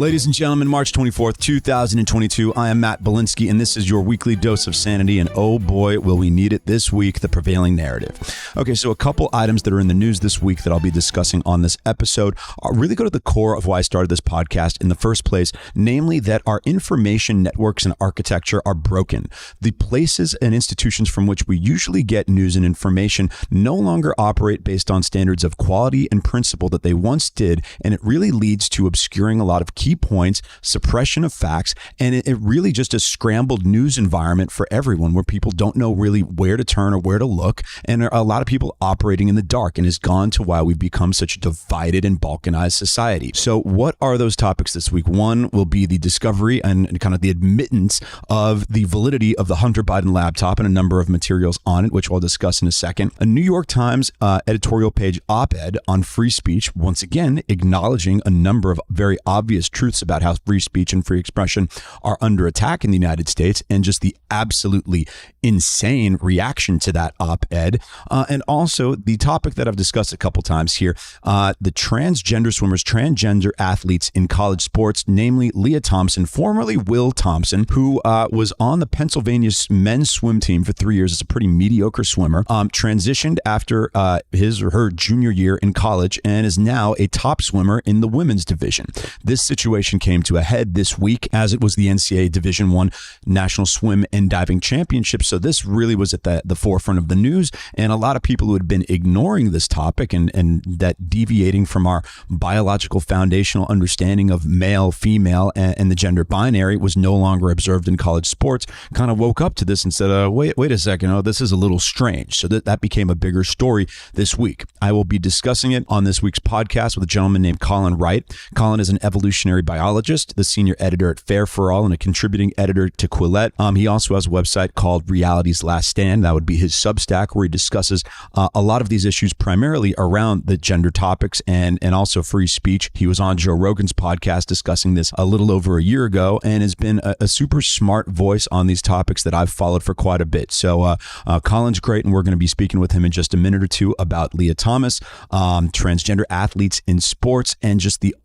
Ladies and gentlemen, March 24th, 2022, I am Matt Bilinsky, and this is your weekly dose of sanity, and oh boy, will we need it this week, the prevailing narrative. Okay, so a couple items that are in the news this week that I'll be discussing on this episode really go to the core of why I started this podcast in the first place, namely that our information networks and architecture are broken. The places and institutions from which we usually get news and information no longer operate based on standards of quality and principle that they once did, and it really leads to obscuring a lot of key points, suppression of facts, and it really just a scrambled news environment for everyone where people don't know really where to turn or where to look, and a lot of people operating in the dark, and has gone to why we've become such a divided and balkanized society. So what are those topics this week? One will be the discovery and kind of the admittance of the validity of the Hunter Biden laptop and a number of materials on it, which we'll discuss in a second. A New York Times editorial page op-ed on free speech, once again acknowledging a number of very obvious truths about how free speech and free expression are under attack in the United States, and just the absolutely insane reaction to that op-ed. And also the topic that I've discussed a couple times here, the transgender swimmers, transgender athletes in college sports, namely Lia Thompson, formerly Will Thompson, who was on the Pennsylvania men's swim team for 3 years as a pretty mediocre swimmer, transitioned after his or her junior year in college, and is now a top swimmer in the women's division. This situation came to a head this week as it was the Ncaa Division I National Swim and Diving Championship. So this really was at the forefront of the news, and a lot of people who had been ignoring this topic and that deviating from our biological foundational understanding of male, female, and the gender binary was no longer observed in college sports, kind of woke up to this and said, wait a second, oh, this is a little strange. So that became a bigger story this week. I will be discussing it on this week's podcast with a gentleman named Colin Wright. Colin is an evolutionary biologist, the senior editor at Fair for All, and a contributing editor to Quillette. He also has a website called Reality's Last Stand. That would be his Substack, where he discusses a lot of these issues primarily around the gender topics and also free speech. He was on Joe Rogan's podcast discussing this a little over a year ago, and has been a super smart voice on these topics that I've followed for quite a bit. So Colin's great, and we're going to be speaking with him in just a minute or two about Lia Thomas, transgender athletes in sports, and just the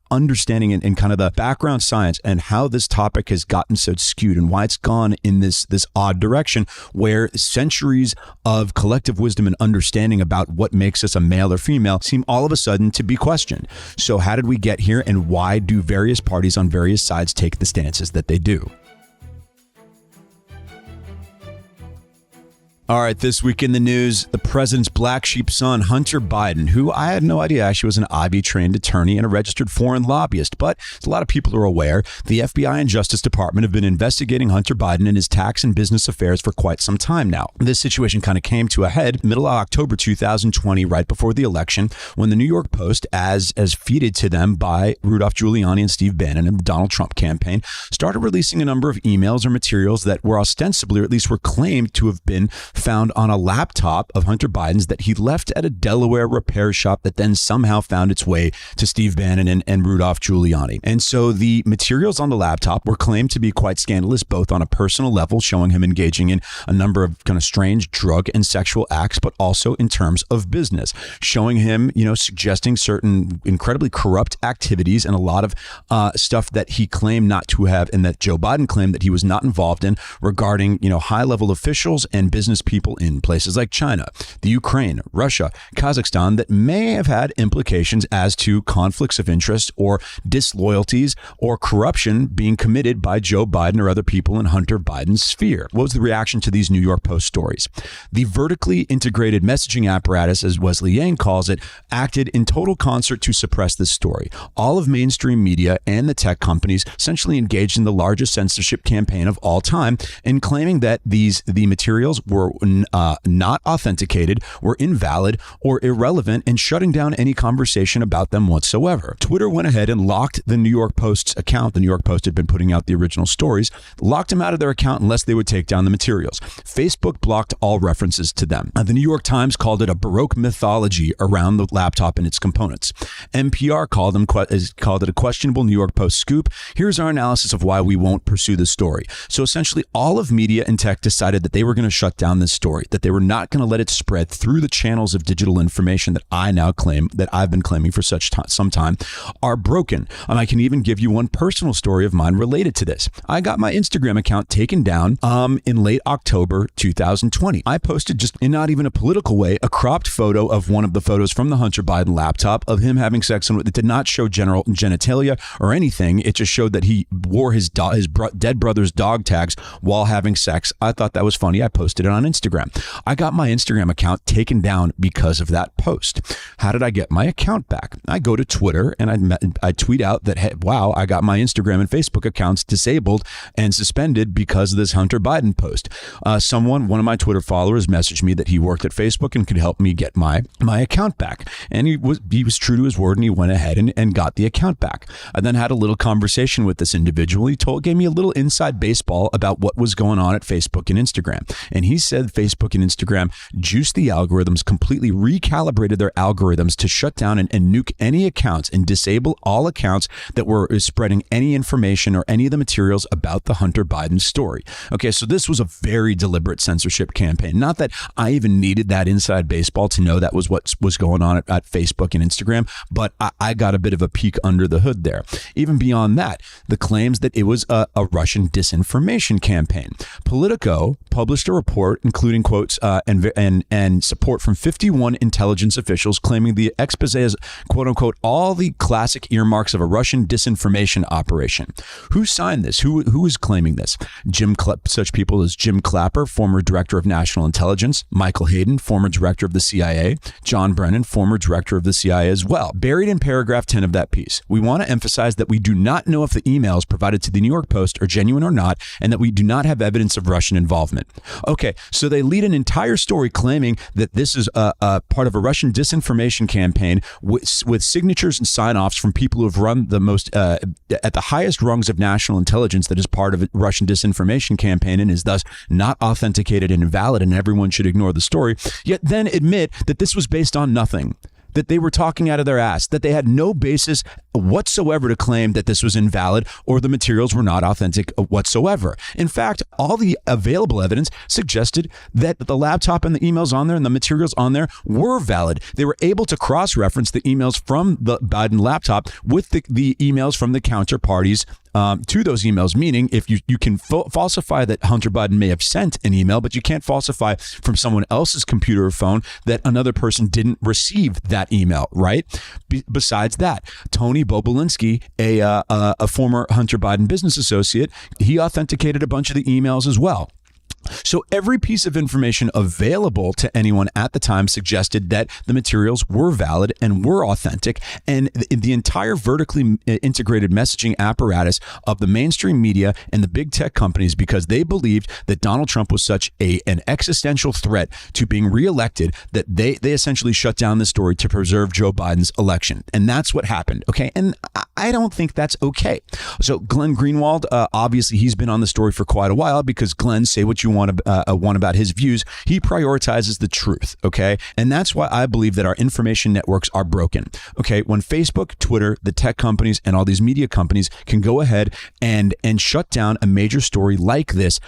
understanding and kind of the background science and how this topic has gotten so skewed and why it's gone in this odd direction where centuries of collective wisdom and understanding about what makes us a male or female seem all of a sudden to be questioned. So how did we get here, and why do various parties on various sides take the stances that they do? All right, this week in the news, the president's black sheep son, Hunter Biden, who I had no idea actually was an Ivy-trained attorney and a registered foreign lobbyist, but a lot of people are aware, the FBI and Justice Department have been investigating Hunter Biden and his tax and business affairs for quite some time now. This situation kind of came to a head middle of October 2020, right before the election, when the New York Post, as feeded to them by Rudolph Giuliani and Steve Bannon and the Donald Trump campaign, started releasing a number of emails or materials that were ostensibly, or at least were claimed to have been found on a laptop of Hunter Biden's that he left at a Delaware repair shop that then somehow found its way to Steve Bannon and Rudolph Giuliani. And so the materials on the laptop were claimed to be quite scandalous, both on a personal level, showing him engaging in a number of kind of strange drug and sexual acts, but also in terms of business, showing him, suggesting certain incredibly corrupt activities and a lot of stuff that he claimed not to have, and that Joe Biden claimed that he was not involved in, regarding, high-level officials and business people in places like China, the Ukraine, Russia, Kazakhstan, that may have had implications as to conflicts of interest or disloyalties or corruption being committed by Joe Biden or other people in Hunter Biden's sphere. What was the reaction to these New York Post stories? The vertically integrated messaging apparatus, as Wesley Yang calls it, acted in total concert to suppress this story. All of mainstream media and the tech companies essentially engaged in the largest censorship campaign of all time in claiming that the materials were not authenticated, were invalid or irrelevant, and shutting down any conversation about them whatsoever. Twitter went ahead and locked the New York Post's account. The New York Post had been putting out the original stories, locked them out of their account unless they would take down the materials. Facebook blocked all references to them. The New York Times called it a Baroque mythology around the laptop and its components. NPR called it a questionable New York Post scoop. Here's our analysis of why we won't pursue this story. So essentially all of media and tech decided that they were going to shut down this story, that they were not going to let it spread through the channels of digital information that I now claim, that I've been claiming for some time, are broken. And I can even give you one personal story of mine related to this. I got my Instagram account taken down in late October 2020. I posted, just in not even a political way, a cropped photo of one of the photos from the Hunter Biden laptop of him having sex, and it did not show general genitalia or anything. It just showed that he wore his dead brother's dog tags while having sex. I thought that was funny. I posted it on Instagram. I got my Instagram account taken down because of that post. How did I get my account back? I go to Twitter and I tweet out that, hey, wow, I got my Instagram and Facebook accounts disabled and suspended because of this Hunter Biden post. One of my Twitter followers messaged me that he worked at Facebook and could help me get my account back. And he was true to his word, and he went ahead and got the account back. I then had a little conversation with this individual. He gave me a little inside baseball about what was going on at Facebook and Instagram. And he said Facebook and Instagram juiced the algorithms, completely recalibrated their algorithms to shut down and nuke any accounts and disable all accounts that were spreading any information or any of the materials about the Hunter Biden story. Okay, so this was a very deliberate censorship campaign. Not that I even needed that inside baseball to know that was what was going on at Facebook and Instagram, but I got a bit of a peek under the hood there. Even beyond that, the claims that it was a Russian disinformation campaign. Politico published a report including quotes and support from 51 intelligence officials claiming the expose is, quote unquote, all the classic earmarks of a Russian disinformation operation. Who signed this? Who is claiming this? Such people as Jim Clapper, former director of national intelligence, Michael Hayden, former director of the CIA, John Brennan, former director of the CIA as well. Buried in paragraph 10 of that piece, we want to emphasize that we do not know if the emails provided to the New York Post are genuine or not, and that we do not have evidence of Russian involvement. Okay, so they lead an entire story claiming that this is a part of a Russian disinformation campaign with signatures and sign-offs from people who have run the most at the highest rungs of national intelligence, that is part of a Russian disinformation campaign and is thus not authenticated and invalid, and everyone should ignore the story, yet then admit that this was based on nothing, that they were talking out of their ass, that they had no basis whatsoever to claim that this was invalid or the materials were not authentic whatsoever. In fact, all the available evidence suggested that the laptop and the emails on there and the materials on there were valid. They were able to cross-reference the emails from the Biden laptop with the emails from the counterparties to those emails, meaning if you can falsify that Hunter Biden may have sent an email, but you can't falsify from someone else's computer or phone that another person didn't receive that email, right? Besides that, Tony Bilinsky, a former Hunter Biden business associate, he authenticated a bunch of the emails as well. So every piece of information available to anyone at the time suggested that the materials were valid and were authentic, and the entire vertically integrated messaging apparatus of the mainstream media and the big tech companies, because they believed that Donald Trump was such an existential threat to being reelected, that they essentially shut down the story to preserve Joe Biden's election. And that's what happened. Okay. And I don't think that's okay. So Glenn Greenwald, obviously he's been on the story for quite a while, because Glenn, say what you want about his views, he prioritizes the truth. Okay. And that's why I believe that our information networks are broken. Okay. When Facebook, Twitter, the tech companies, and all these media companies can go ahead and shut down a major story like this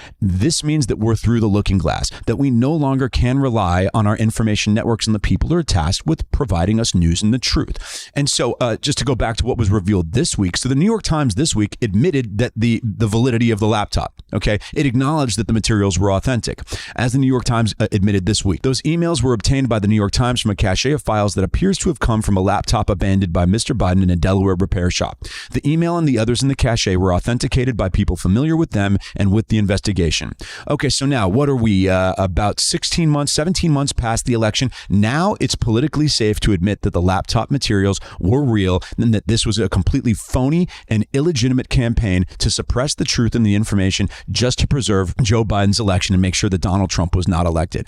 means that we're through the looking glass, that we no longer can rely on our information networks and the people who are tasked with providing us news and the truth. And so just to go back to what was revealed this week. So the New York Times this week admitted that the validity of the laptop. Okay. It acknowledged that the materials were authentic. As the New York Times admitted this week, those emails were obtained by the New York Times from a cache of files that appears to have come from a laptop abandoned by Mr. Biden in a Delaware repair shop. The email and the others in the cache were authenticated by people familiar with them and with the investigation. Okay, so now what are we, about 17 months past the election? Now it's politically safe to admit that the laptop materials were real and that this was a completely phony and illegitimate campaign to suppress the truth and the information just to preserve Joe Biden's election and make sure that Donald Trump was not elected.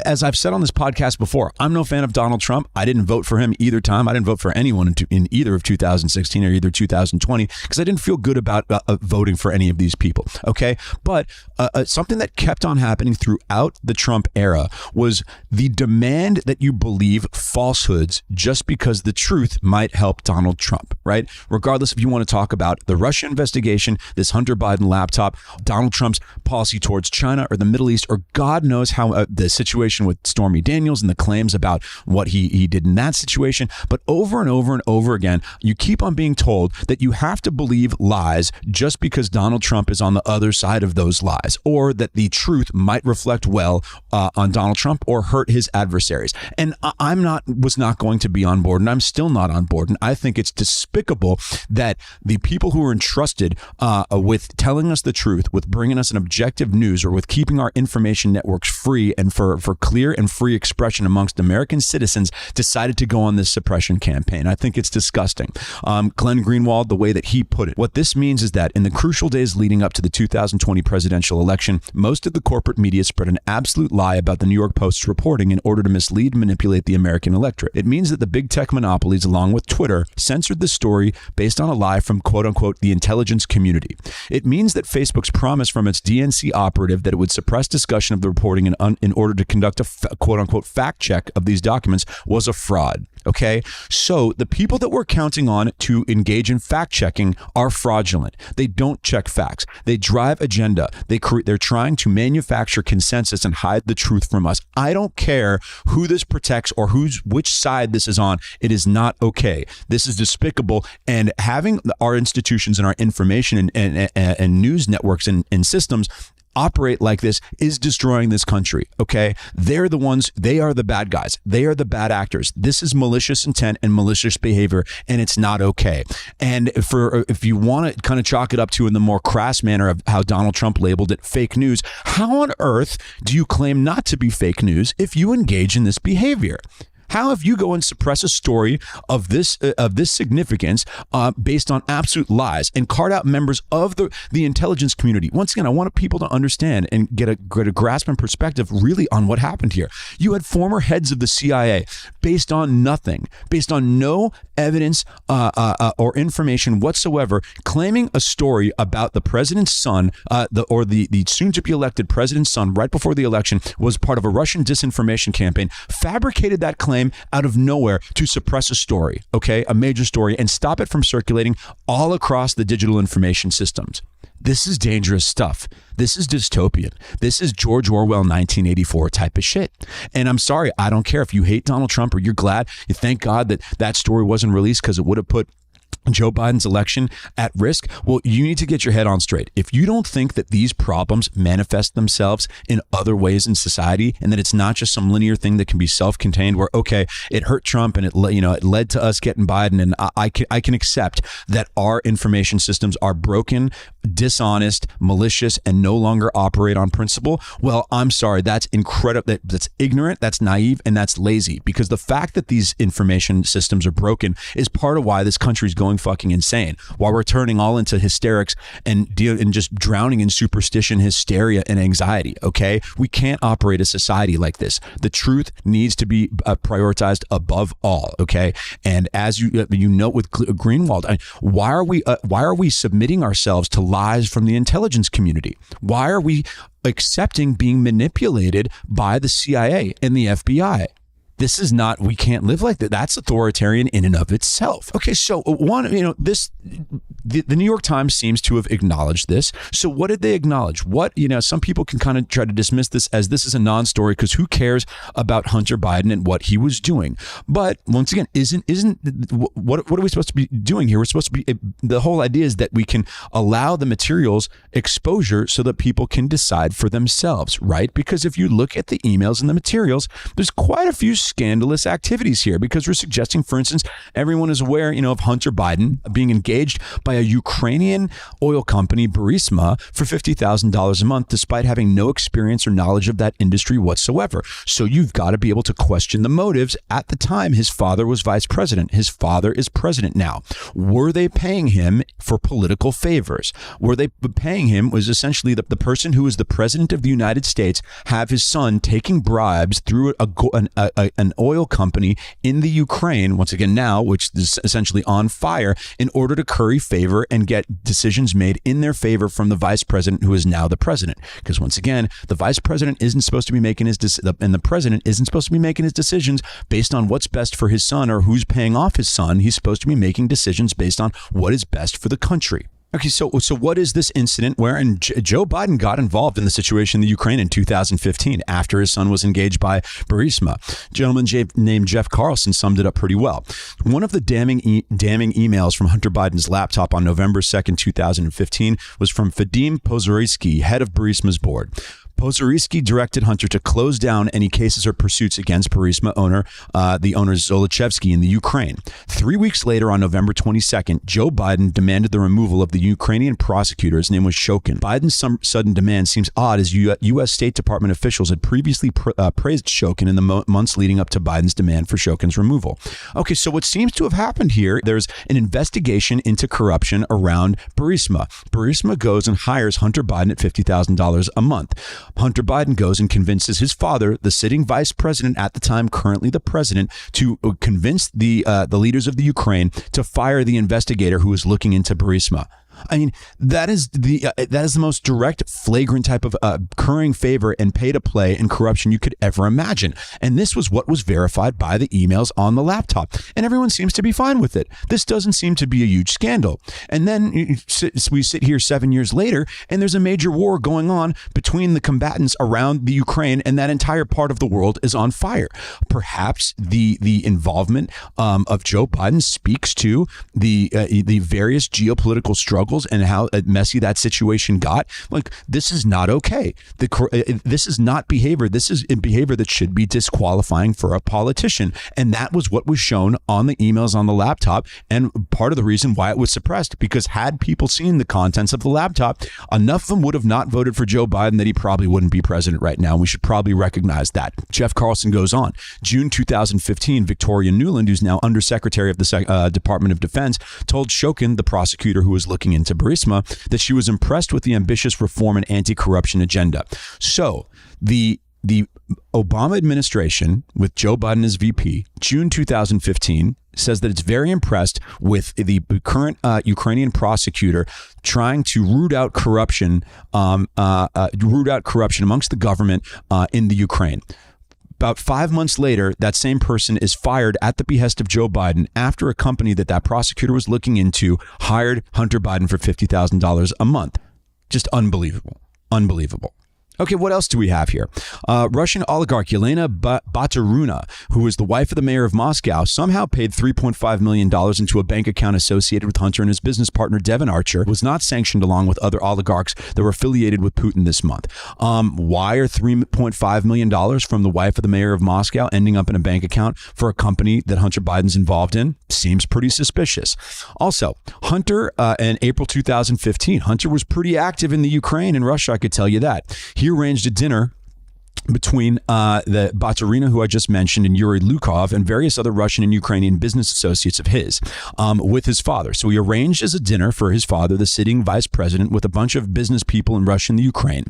As I've said on this podcast before, I'm no fan of Donald Trump. I didn't vote for him either time. I didn't vote for anyone in either of 2016 or either 2020 because I didn't feel good about voting for any of these people. Okay. But something that kept on happening throughout the Trump era was the demand that you believe falsehoods just because the truth might help Donald Trump, right? Regardless if you want to talk about the Russia investigation, this Hunter Biden laptop, Donald Trump's policy towards China or the Middle East, or God knows how the situation with Stormy Daniels and the claims about what he did in that situation. But over and over and over again, you keep on being told that you have to believe lies just because Donald Trump is on the other side of those lies, or that the truth might reflect well on Donald Trump or hurt his adversaries. And I was not going to be on board, and I'm still not on board. And I think it's despicable that the people who are entrusted with telling us the truth, with bringing us an objective news, or with keeping our information networks free and for clear and free expression amongst American citizens, decided to go on this suppression campaign. I think it's disgusting. Glenn Greenwald, the way that he put it, what this means is that in the crucial days leading up to the 2020 presidential election, most of the corporate media spread an absolute lie about the New York Post's reporting in order to mislead and manipulate the American electorate. It means that the big tech monopolies, along with Twitter, censored the story based on a lie from quote unquote the intelligence community. It means that Facebook's promise from its DNC operative that it would suppress discussion of the reporting in order to conduct a quote unquote fact check of these documents was a fraud. Okay, so the people that we're counting on to engage in fact checking are fraudulent. They don't check facts. They drive agenda. They're trying to manufacture consensus and hide the truth from us. I don't care who this protects or which side this is on. It is not okay. This is despicable. And having our institutions and our information and news networks and systems operate like this is destroying this country. Okay, they are the bad guys. They are the bad actors. This is malicious intent and malicious behavior, and it's not okay. And if you want to kind of chalk it up to in the more crass manner of how Donald Trump labeled it fake news, how on earth do you claim not to be fake news if you engage in this behavior? How if you go and suppress a story of this significance based on absolute lies and cart out members of the intelligence community? Once again, I want people to understand and get a grasp and perspective really on what happened here. You had former heads of the CIA based on nothing, based on no evidence or information whatsoever, claiming a story about the president's son, the soon-to-be elected president's son right before the election was part of a Russian disinformation campaign, fabricated that claim out of nowhere to suppress a story, okay, a major story, and stop it from circulating all across the digital information systems. This is dangerous stuff. This is dystopian. This is George Orwell 1984 type of shit. And I'm sorry, I don't care if you hate Donald Trump or you're glad, you thank God that story wasn't released because it would have put Joe Biden's election at risk. Well, you need to get your head on straight. If you don't think that these problems manifest themselves in other ways in society, and that it's not just some linear thing that can be self-contained where, okay, it hurt Trump and it led to us getting Biden, and I can accept that our information systems are broken, dishonest, malicious, and no longer operate on principle. Well, I'm sorry, that's incredible. That's ignorant, that's naive, and that's lazy, because the fact that these information systems are broken is part of why this country's going fucking insane, while we're turning all into hysterics and just drowning in superstition, hysteria, and anxiety. Okay, we can't operate a society like this. The truth needs to be prioritized above all. Okay, and as you note with Greenwald, why are we submitting ourselves to lies from the intelligence community? Why are we accepting being manipulated by the CIA and the FBI? This is not, we can't live like that. That's authoritarian in and of itself. Okay, so the New York Times seems to have acknowledged this. So what did they acknowledge? Some people can kind of try to dismiss this as this is a non-story because who cares about Hunter Biden and what he was doing? But once again, what are we supposed to be doing here? We're supposed to be, the whole idea is that we can allow the materials exposure so that people can decide for themselves, right? Because if you look at the emails and the materials, there's quite a few scandalous activities here, because we're suggesting, for instance, everyone is aware, of Hunter Biden being engaged by a Ukrainian oil company, Burisma, for $50,000 a month, despite having no experience or knowledge of that industry whatsoever. So you've got to be able to question the motives. At the time, his father was vice president. His father is president now. Were they paying him for political favors? Were they paying him, was essentially the person who is the president of the United States have his son taking bribes through an oil company in the Ukraine, once again now, which is essentially on fire, in order to curry favor and get decisions made in their favor from the vice president, who is now the president. Because once again, the vice president isn't supposed to be making and the president isn't supposed to be making his decisions based on what's best for his son or who's paying off his son. He's supposed to be making decisions based on what is best for the country. Okay, so what is this incident wherein Joe Biden got involved in the situation in the Ukraine in 2015 after his son was engaged by Burisma? A gentleman named Jeff Carlson summed it up pretty well. One of the damning emails from Hunter Biden's laptop on November 2nd, 2015 was from Vadim Pozorisky, head of Burisma's board. Pozorisky directed Hunter to close down any cases or pursuits against Burisma owner Zolochevsky in the Ukraine. 3 weeks later, on November 22nd, Joe Biden demanded the removal of the Ukrainian prosecutor. His name was Shokin. Biden's sudden demand seems odd, as U.S. State Department officials had previously praised Shokin in the months leading up to Biden's demand for Shokin's removal. Okay, so what seems to have happened here, there's an investigation into corruption around Burisma. Burisma goes and hires Hunter Biden at $50,000 a month. Hunter Biden goes and convinces his father, the sitting vice president at the time, currently the president, to convince the leaders of the Ukraine to fire the investigator who was looking into Burisma. I mean, that is the most direct, flagrant type of currying favor and pay to play and corruption you could ever imagine. And this was what was verified by the emails on the laptop. And everyone seems to be fine with it. This doesn't seem to be a huge scandal. And then we sit here 7 years later, and there's a major war going on between the combatants around the Ukraine, and that entire part of the world is on fire. Perhaps the involvement of Joe Biden speaks to the various geopolitical struggles and how messy that situation got. Like, this is not okay. This is not behavior. This is behavior that should be disqualifying for a politician. And that was what was shown on the emails on the laptop. And part of the reason why it was suppressed, because had people seen the contents of the laptop, enough of them would have not voted for Joe Biden that he probably wouldn't be president right now. And we should probably recognize that. Jeff Carlson goes on. June 2015, Victoria Nuland, who's now undersecretary of the Department of Defense, told Shokin, the prosecutor who was looking into Burisma, that she was impressed with the ambitious reform and anti-corruption agenda. So the Obama administration, with Joe Biden as VP, June 2015, says that it's very impressed with the current Ukrainian prosecutor trying to root out corruption amongst the government in the Ukraine. About 5 months later, that same person is fired at the behest of Joe Biden after a company that prosecutor was looking into hired Hunter Biden for $50,000 a month. Just unbelievable. Unbelievable. Okay, what else do we have here? Russian oligarch Yelena Baturina, who was the wife of the mayor of Moscow, somehow paid $3.5 million into a bank account associated with Hunter and his business partner, Devon Archer, was not sanctioned along with other oligarchs that were affiliated with Putin this month. Why are $3.5 million from the wife of the mayor of Moscow ending up in a bank account for a company that Hunter Biden's involved in? Seems pretty suspicious. Also, Hunter, in April 2015, Hunter was pretty active in the Ukraine and Russia, I could tell you that. He arranged a dinner between the Baturina, who I just mentioned, and Yuri Lukov, and various other Russian and Ukrainian business associates of his, with his father. So he arranged as a dinner for his father, the sitting vice president, with a bunch of business people in Russia and the Ukraine.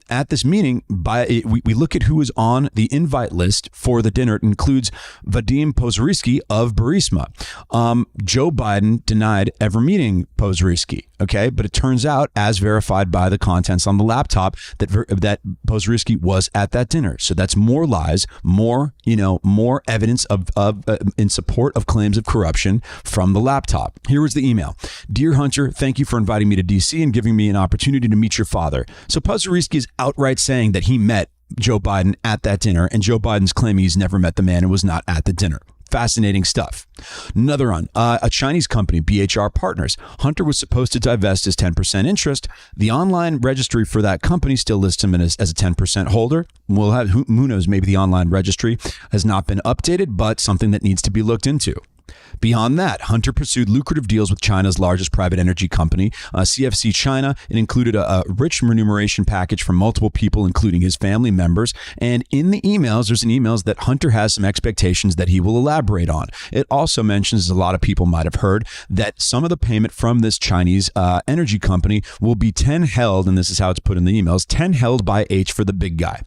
At this meeting, we look at who is on the invite list for the dinner. It includes Vadim Pozorisky of Burisma. Joe Biden denied ever meeting Pozorisky. Okay, but it turns out, as verified by the contents on the laptop, that Pozorisky was at that dinner. So that's more lies, more evidence of in support of claims of corruption from the laptop. Here was the email: "Dear Hunter, thank you for inviting me to DC and giving me an opportunity to meet your father." So Pozorisky is outright saying that he met Joe Biden at that dinner, and Joe Biden's claiming he's never met the man and was not at the dinner. Fascinating stuff. Another one, a Chinese company, BHR Partners. Hunter was supposed to divest his 10% interest. The online registry for that company still lists him as a 10% holder. We'll have, who knows, maybe the online registry has not been updated, but something that needs to be looked into. Beyond that, Hunter pursued lucrative deals with China's largest private energy company, CFC China. It included a rich remuneration package from multiple people, including his family members. And in the emails, there's an emails that Hunter has some expectations that he will elaborate on. It also mentions, as a lot of people might have heard, that some of the payment from this Chinese energy company will be 10 held, and this is how it's put in the emails, 10 held by H for the big guy.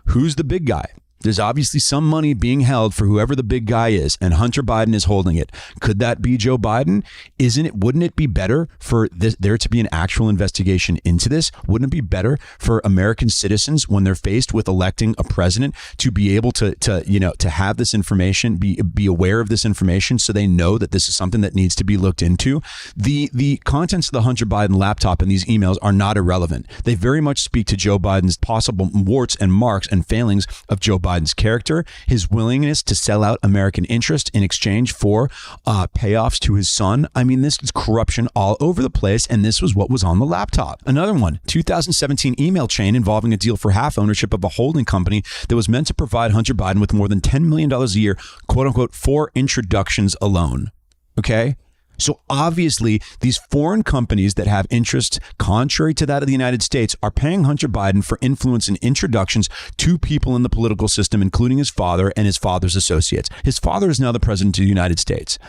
Who's the big guy? There's obviously some money being held for whoever the big guy is, and Hunter Biden is holding it. Could that be Joe Biden? Wouldn't it be better for there to be an actual investigation into this? Wouldn't it be better for American citizens when they're faced with electing a president to be able to have this information, be aware of this information, so they know that this is something that needs to be looked into? The contents of the Hunter Biden laptop and these emails are not irrelevant. They very much speak to Joe Biden's possible warts and marks and failings of Joe Biden's character, his willingness to sell out American interest in exchange for payoffs to his son. I mean, this is corruption all over the place, and this was what was on the laptop. Another one, 2017 email chain involving a deal for half ownership of a holding company that was meant to provide Hunter Biden with more than $10 million a year, quote unquote, for introductions alone. Okay? So obviously, these foreign companies that have interests contrary to that of the United States are paying Hunter Biden for influence and introductions to people in the political system, including his father and his father's associates. His father is now the president of the United States.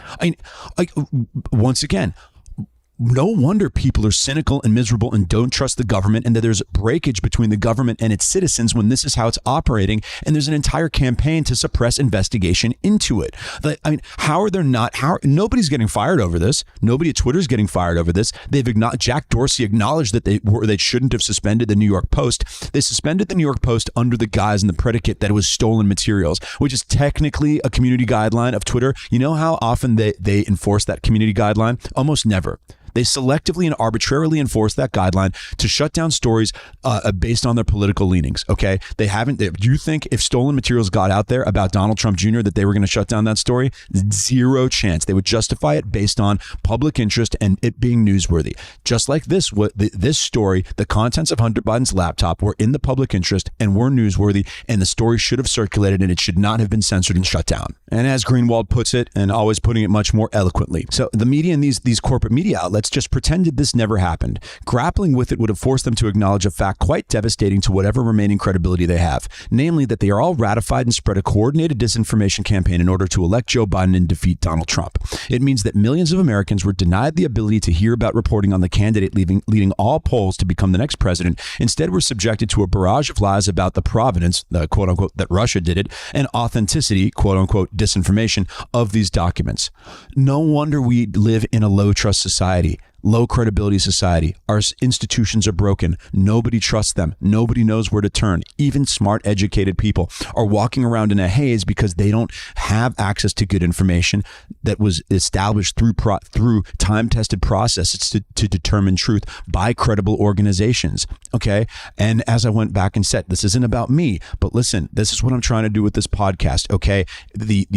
Once again, no wonder people are cynical and miserable and don't trust the government, and that there's breakage between the government and its citizens when this is how it's operating. And there's an entire campaign to suppress investigation into it. Nobody's getting fired over this. Nobody at Twitter is getting fired over this. Jack Dorsey acknowledged that they shouldn't have suspended the New York Post. They suspended the New York Post under the guise and the predicate that it was stolen materials, which is technically a community guideline of Twitter. You know how often they enforce that community guideline? Almost never. They selectively and arbitrarily enforce that guideline to shut down stories based on their political leanings. Okay, they haven't. Do you think if stolen materials got out there about Donald Trump Jr. that they were going to shut down that story? Zero chance. They would justify it based on public interest and it being newsworthy. Just like this story, the contents of Hunter Biden's laptop were in the public interest and were newsworthy, and the story should have circulated and it should not have been censored and shut down. And as Greenwald puts it, and always putting it much more eloquently, so the media and these corporate media outlets just pretended this never happened. Grappling with it would have forced them to acknowledge a fact quite devastating to whatever remaining credibility they have, namely that they are all ratified and spread a coordinated disinformation campaign in order to elect Joe Biden and defeat Donald Trump. It means that millions of Americans were denied the ability to hear about reporting on the candidate leading all polls to become the next president. Instead, were subjected to a barrage of lies about the provenance, the quote unquote, that Russia did it, and authenticity, quote unquote, disinformation of these documents. No wonder we live in a low trust society. Low credibility society. Our institutions are broken. Nobody trusts them. Nobody knows where to turn. Even smart, educated people are walking around in a haze because they don't have access to good information that was established through time-tested processes to determine truth by credible organizations. Okay? And as I went back and said, this isn't about me, but listen, this is what I'm trying to do with this podcast. Okay? The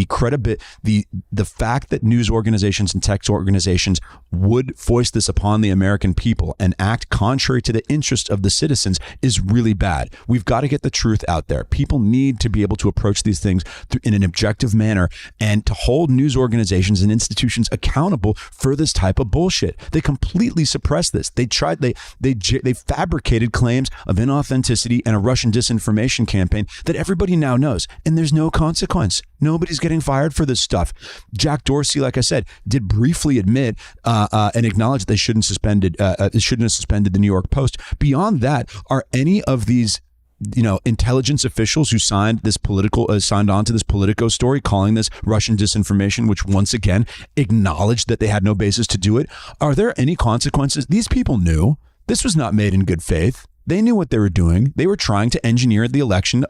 fact that news organizations and tech organizations would foist this upon the American people and act contrary to the interest of the citizens is really bad. We've got to get the truth out there. People need to be able to approach these things in an objective manner and to hold news organizations and institutions accountable for this type of bullshit. They completely suppressed this. They fabricated claims of inauthenticity and a Russian disinformation campaign that everybody now knows, and there's no consequence. Nobody's getting fired for this stuff. Jack Dorsey, like I said, did briefly admit and acknowledge they shouldn't have suspended the New York Post. Beyond that, are any of these intelligence officials who signed on to this Politico story, calling this Russian disinformation, which once again acknowledged that they had no basis to do it, are there any consequences? These people knew this was not made in good faith. They knew what they were doing. They were trying to engineer the election,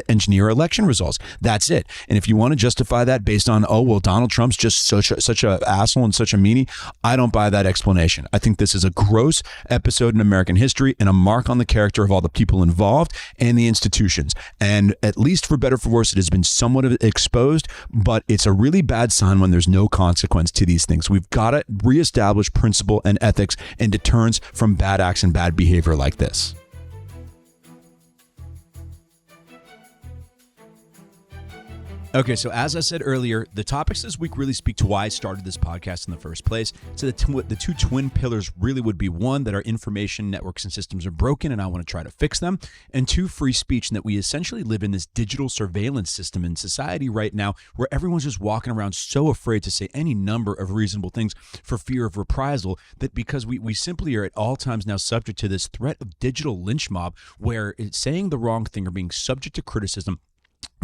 engineer election results. That's it. And if you want to justify that based on, Donald Trump's just such a asshole and such a meanie, I don't buy that explanation. I think this is a gross episode in American history and a mark on the character of all the people involved and the institutions. And at least for better or for worse, it has been somewhat exposed, but it's a really bad sign when there's no consequence to these things. We've got to reestablish principle and ethics and deterrence from bad acts and bad behavior like this. Okay, so as I said earlier, the topics this week really speak to why I started this podcast in the first place. So the two twin pillars really would be, one, that our information networks and systems are broken and I want to try to fix them, and two, free speech, and that we essentially live in this digital surveillance system in society right now where everyone's just walking around so afraid to say any number of reasonable things for fear of reprisal, that because we simply are at all times now subject to this threat of digital lynch mob where saying the wrong thing or being subject to criticism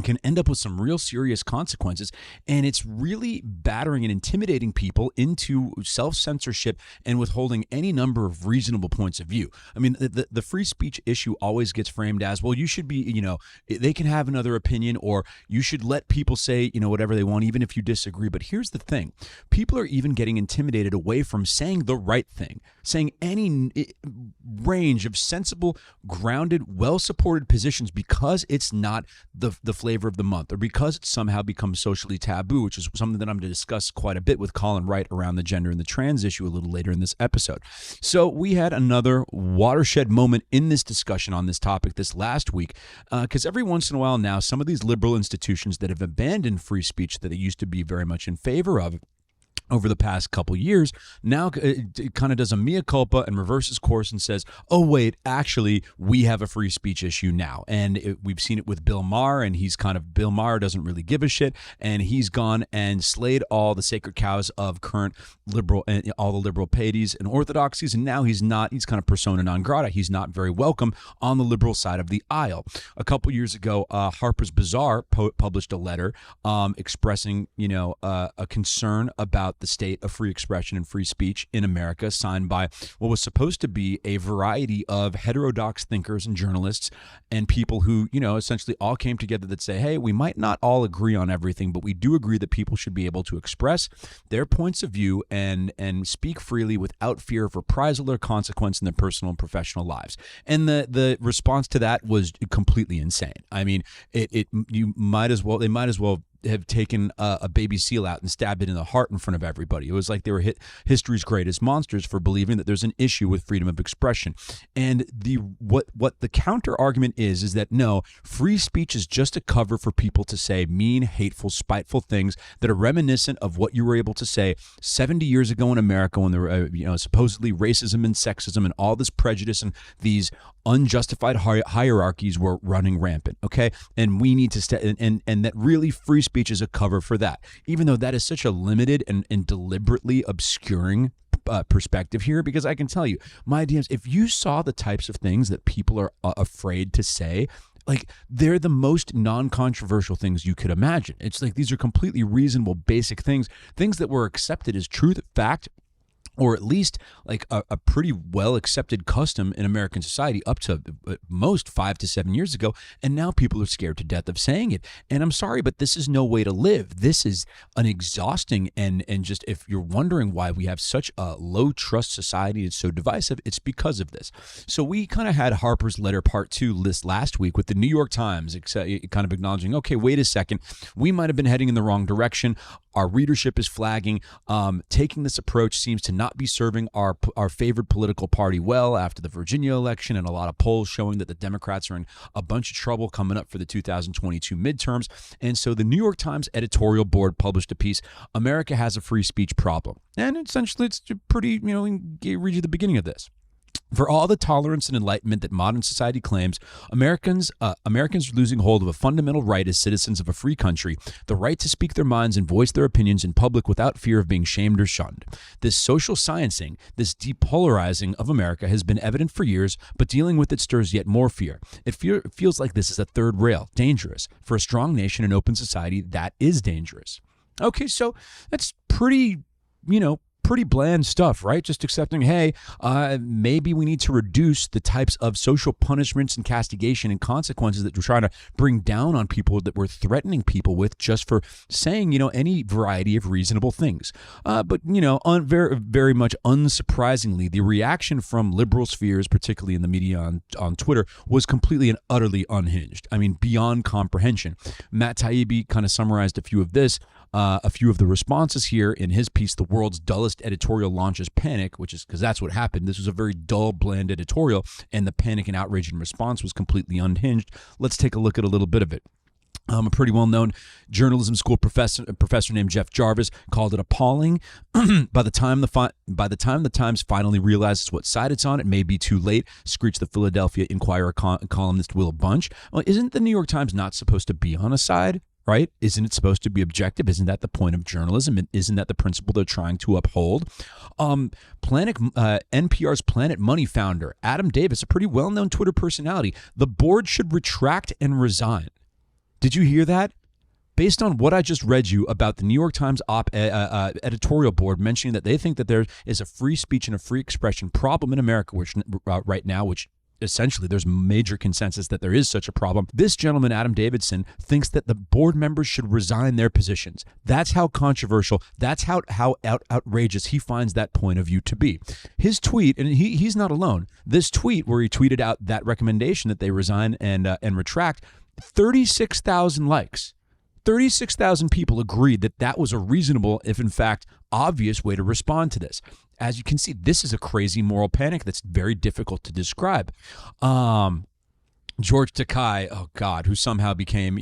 can end up with some real serious consequences. And it's really battering and intimidating people into self-censorship and withholding any number of reasonable points of view. I mean, the free speech issue always gets framed as, well, you should be, they can have another opinion, or you should let people say, whatever they want, even if you disagree. But here's the thing. People are even getting intimidated away from saying the right thing, saying any range of sensible, grounded, well-supported positions, because it's not the flavor of the month, or because it's somehow become socially taboo, which is something that I'm going to discuss quite a bit with Colin Wright around the gender and the trans issue a little later in this episode. So we had another watershed moment in this discussion on this topic this last week, because every once in a while now, some of these liberal institutions that have abandoned free speech that they used to be very much in favor of over the past couple years, now it kind of does a mea culpa and reverses course and says, oh, wait, actually, we have a free speech issue now. And we've seen it with Bill Maher, and Bill Maher doesn't really give a shit, and he's gone and slayed all the sacred cows of current liberal, and all the liberal pieties and orthodoxies, and now he's kind of persona non grata. He's not very welcome on the liberal side of the aisle. A couple years ago, Harper's Bazaar published a letter expressing, a concern about the state of free expression and free speech in America, signed by what was supposed to be a variety of heterodox thinkers and journalists and people who, essentially all came together that say, hey, we might not all agree on everything, but we do agree that people should be able to express their points of view and speak freely without fear of reprisal or consequence in their personal and professional lives. And the response to that was completely insane. I mean, they might as well have taken a baby seal out and stabbed it in the heart in front of everybody. It was like they were history's greatest monsters for believing that there's an issue with freedom of expression. And what the counter argument is that no, free speech is just a cover for people to say mean, hateful, spiteful things that are reminiscent of what you were able to say 70 years ago in America, when there were supposedly racism and sexism and all this prejudice and these unjustified hierarchies were running rampant. Okay, and we need to and that really free speech is a cover for that, even though that is such a limited and deliberately obscuring perspective here. Because I can tell you, my DMs, if you saw the types of things that people are afraid to say, like, they're the most non-controversial things you could imagine. It's like these are completely reasonable, basic things that were accepted as truth, fact, or at least like a pretty well accepted custom in American society up to most 5 to 7 years ago. And now people are scared to death of saying it. And I'm sorry, but this is no way to live. This is an exhausting and just, if you're wondering why we have such a low trust society, it's so divisive, it's because of this. So we kind of had Harper's letter part 2 this last week with the New York Times kind of acknowledging, okay, wait a second, we might have been heading in the wrong direction. Our readership is flagging. Taking this approach seems to not be serving our favored political party well after the Virginia election, and a lot of polls showing that the Democrats are in a bunch of trouble coming up for the 2022 midterms. And so the New York Times editorial board published a piece, America has a free speech problem. And essentially it's pretty, read you the beginning of this. For all the tolerance and enlightenment that modern society claims, Americans are losing hold of a fundamental right as citizens of a free country, the right to speak their minds and voice their opinions in public without fear of being shamed or shunned. This social sciencing, this depolarizing of America has been evident for years, but dealing with it stirs yet more fear. It feels like this is a third rail, dangerous. For a strong nation and open society, that is dangerous. Okay, so that's pretty bland stuff, right? Just accepting, hey, maybe we need to reduce the types of social punishments and castigation and consequences that we're trying to bring down on people, that we're threatening people with just for saying, any variety of reasonable things. But, very, very much unsurprisingly, the reaction from liberal spheres, particularly in the media on Twitter, was completely and utterly unhinged. I mean, beyond comprehension. Matt Taibbi kind of summarized a few of the responses here in his piece, The World's Dullest Editorial Launches Panic, which is because that's what happened. This was a very dull, bland editorial, and the panic and outrage in response was completely unhinged. Let's take a look at a little bit of it. A pretty well-known journalism school professor named Jeff Jarvis called it appalling. By the time the Times finally realizes what side it's on, it may be too late, screeched the Philadelphia Inquirer columnist Will Bunch. Well, isn't the New York Times not supposed to be on a side? Right? Isn't it supposed to be objective? Isn't that the point of journalism? And isn't that the principle they're trying to uphold? NPR's Planet Money founder, Adam Davis, a pretty well-known Twitter personality, the board should retract and resign. Did you hear that? Based on what I just read you about the New York Times editorial board mentioning that they think that there is a free speech and a free expression problem in America, which right now, which essentially there's major consensus that there is such a problem. This gentleman, Adam Davidson, thinks that the board members should resign their positions. That's how controversial, that's how outrageous he finds that point of view to be. His tweet, and he's not alone, this tweet where he tweeted out that recommendation that they resign and retract, 36,000 likes. 36,000 people agreed that that was a reasonable, if in fact obvious, way to respond to this. As you can see, this is a crazy moral panic that's very difficult to describe. George Takei, oh God, who somehow became,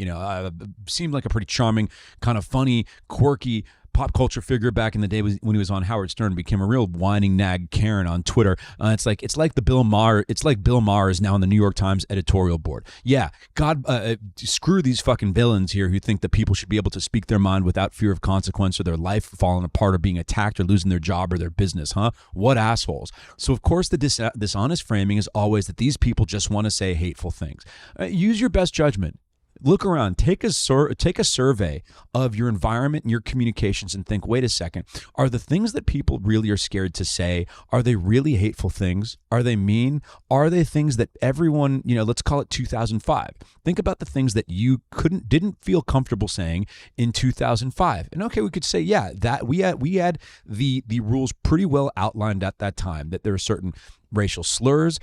seemed like a pretty charming, kind of funny, quirky pop culture figure back in the day when he was on Howard Stern, became a real whining nag Karen on Twitter. It's like Bill Maher is now on the New York Times editorial board. Yeah, God, screw these fucking villains here who think that people should be able to speak their mind without fear of consequence or their life falling apart or being attacked or losing their job or their business, huh? What assholes. So of course the dishonest framing is always that these people just want to say hateful things. Use your best judgment. Look around, take a survey of your environment and your communications and think, wait a second, are the things that people really are scared to say, are they really hateful things? Are they mean? Are they things that everyone, let's call it 2005. Think about the things that you didn't feel comfortable saying in 2005. And okay, we could say, yeah, that we had the rules pretty well outlined at that time, that there are certain racial slurs,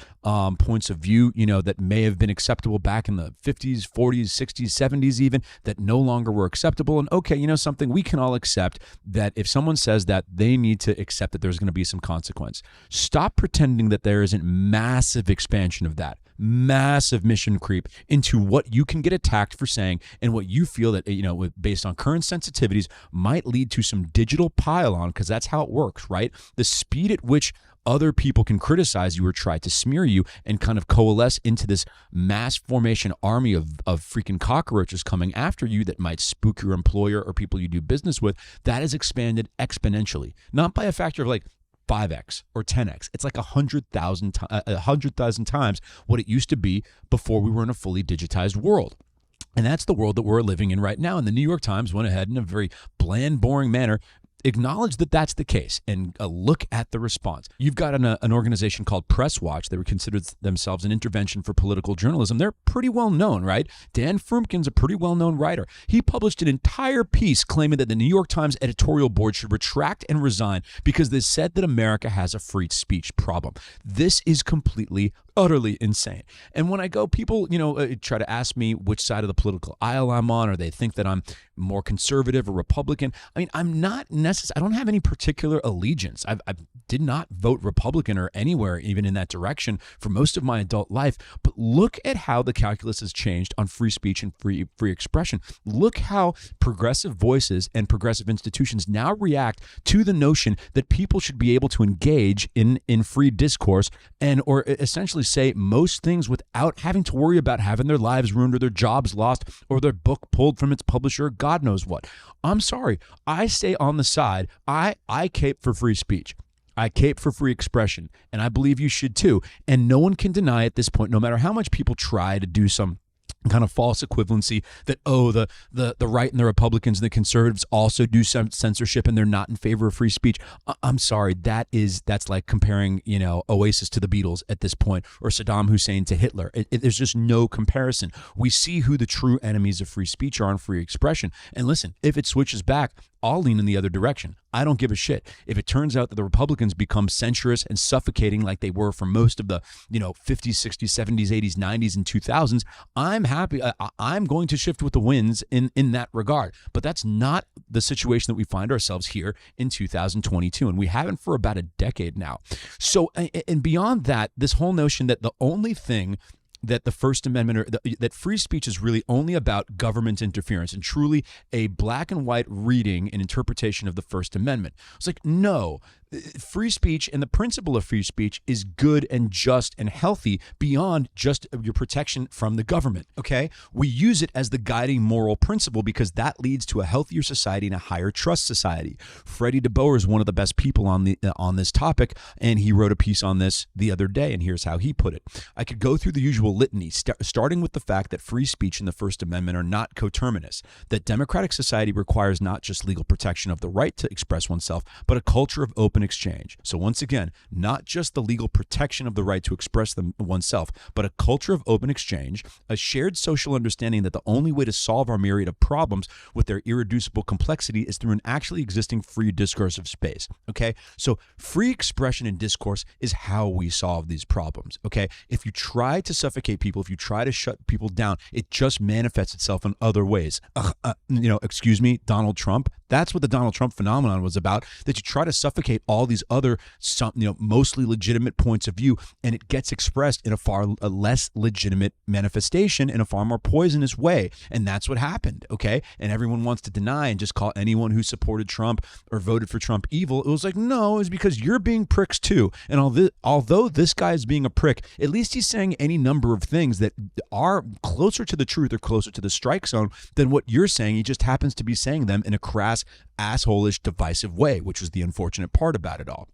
points of view, that may have been acceptable back in the 50s, 40s, 60s, 70s even, that no longer were acceptable. And okay, something we can all accept, that if someone says that, they need to accept that there's going to be some consequence. Stop pretending that there isn't massive expansion of that, massive mission creep into what you can get attacked for saying and what you feel that, based on current sensitivities, might lead to some digital pile-on, because that's how it works, right? The speed at which other people can criticize you or try to smear you and kind of coalesce into this mass formation army of freaking cockroaches coming after you that might spook your employer or people you do business with, that has expanded exponentially, not by a factor of like 5x or 10x. It's like 100,000 times what it used to be before we were in a fully digitized world. And that's the world that we're living in right now. And the New York Times went ahead in a very bland, boring manner, acknowledge that that's the case, and look at the response. You've got an organization called Press Watch. They consider themselves an intervention for political journalism. They're pretty well known, right? Dan Frumkin's a pretty well-known writer. He published an entire piece claiming that the New York Times editorial board should retract and resign because they said that America has a free speech problem. This is completely, utterly insane. And when I go, people, try to ask me which side of the political aisle I'm on, or they think that I'm more conservative or Republican. I mean, I'm not I don't have any particular allegiance. I did not vote Republican or anywhere even in that direction for most of my adult life. But look at how the calculus has changed on free speech and free expression. Look how progressive voices and progressive institutions now react to the notion that people should be able to engage in free discourse or essentially say most things without having to worry about having their lives ruined or their jobs lost or their book pulled from its publisher, God knows what. I'm sorry. I stay on the side. I cape for free speech. I cape for free expression, and I believe you should too. And no one can deny at this point, no matter how much people try to do some kind of false equivalency that, the right and the Republicans and the conservatives also do some censorship and they're not in favor of free speech. I'm sorry, that's like comparing, Oasis to the Beatles at this point, or Saddam Hussein to Hitler. There's just no comparison. We see who the true enemies of free speech are and free expression. And listen, if it switches back, I'll lean in the other direction. I don't give a shit. If it turns out that the Republicans become censorious and suffocating like they were for most of the, 50s, 60s, 70s, 80s, 90s, and 2000s, I'm happy. I'm going to shift with the winds in that regard. But that's not the situation that we find ourselves here in 2022. And we haven't for about a decade now. So, and beyond that, this whole notion that the only thing that the First Amendment, or that free speech is really only about government interference and truly a black and white reading and interpretation of the First Amendment. It's like, no, Free speech and the principle of free speech is good and just and healthy beyond just your protection from the government, okay? We use it as the guiding moral principle because that leads to a healthier society and a higher trust society. Freddie DeBoer is one of the best people on this topic, and he wrote a piece on this the other day, and here's how he put it. I could go through the usual litany, starting with the fact that free speech and the First Amendment are not coterminous, that democratic society requires not just legal protection of the right to express oneself, but a culture of open exchange. So once again, not just the legal protection of the right to express oneself, but a culture of open exchange, a shared social understanding that the only way to solve our myriad of problems with their irreducible complexity is through an actually existing free discursive space. Okay, so free expression and discourse is how we solve these problems. Okay, if you try to suffocate people, if you try to shut people down, it just manifests itself in other ways. Excuse me, Donald Trump. That's what the Donald Trump phenomenon was about, that you try to suffocate all these other, mostly legitimate points of view, and it gets expressed in a less legitimate manifestation in a far more poisonous way. And that's what happened, okay? And everyone wants to deny and just call anyone who supported Trump or voted for Trump evil. It was like, no, it's because you're being pricks too. And although this guy is being a prick, at least he's saying any number of things that are closer to the truth or closer to the strike zone than what you're saying. He just happens to be saying them in a crass, asshole-ish, divisive way, which was the unfortunate part about it all.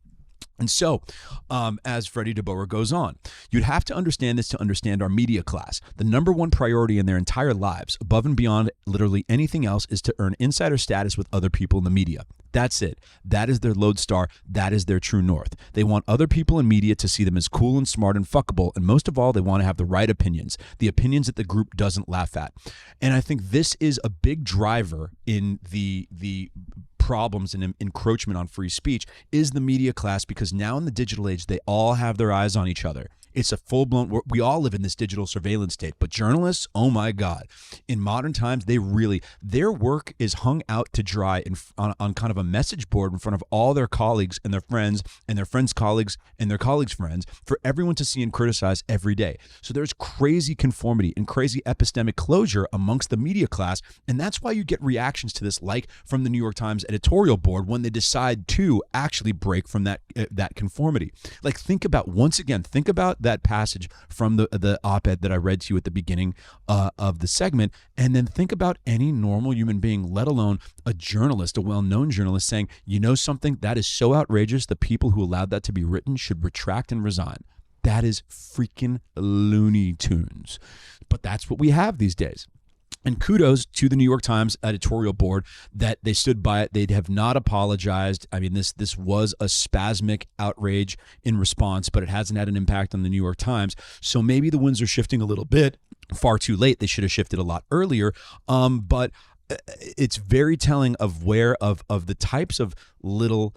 And so, as Freddie DeBoer goes on, you'd have to understand this to understand our media class. The number one priority in their entire lives, above and beyond literally anything else, is to earn insider status with other people in the media. That's it. That is their lodestar. That is their true north. They want other people in media to see them as cool and smart and fuckable. And most of all, they want to have the right opinions, the opinions that the group doesn't laugh at. And I think this is a big driver in the problems and encroachment on free speech is the media class, because now in the digital age, they all have their eyes on each other. It's a full-blown, we all live in this digital surveillance state, but journalists, oh my God, in modern times, their work is hung out to dry on kind of a message board in front of all their colleagues and their friends and their friends' colleagues and their colleagues' friends for everyone to see and criticize every day. So there's crazy conformity and crazy epistemic closure amongst the media class, and that's why you get reactions to this, like from the New York Times editorial board when they decide to actually break from that conformity. Like think about that passage from the op-ed that I read to you at the beginning of the segment, and then think about any normal human being, let alone a journalist, a well-known journalist, saying, you know something, that is so outrageous, the people who allowed that to be written should retract and resign. That is freaking Looney Tunes. But that's what we have these days. And kudos to the New York Times editorial board that they stood by it. They have not apologized. I mean, this was a spasmic outrage in response, but it hasn't had an impact on the New York Times. So maybe the winds are shifting a little bit. Far too late. They should have shifted a lot earlier. But it's very telling of the types of little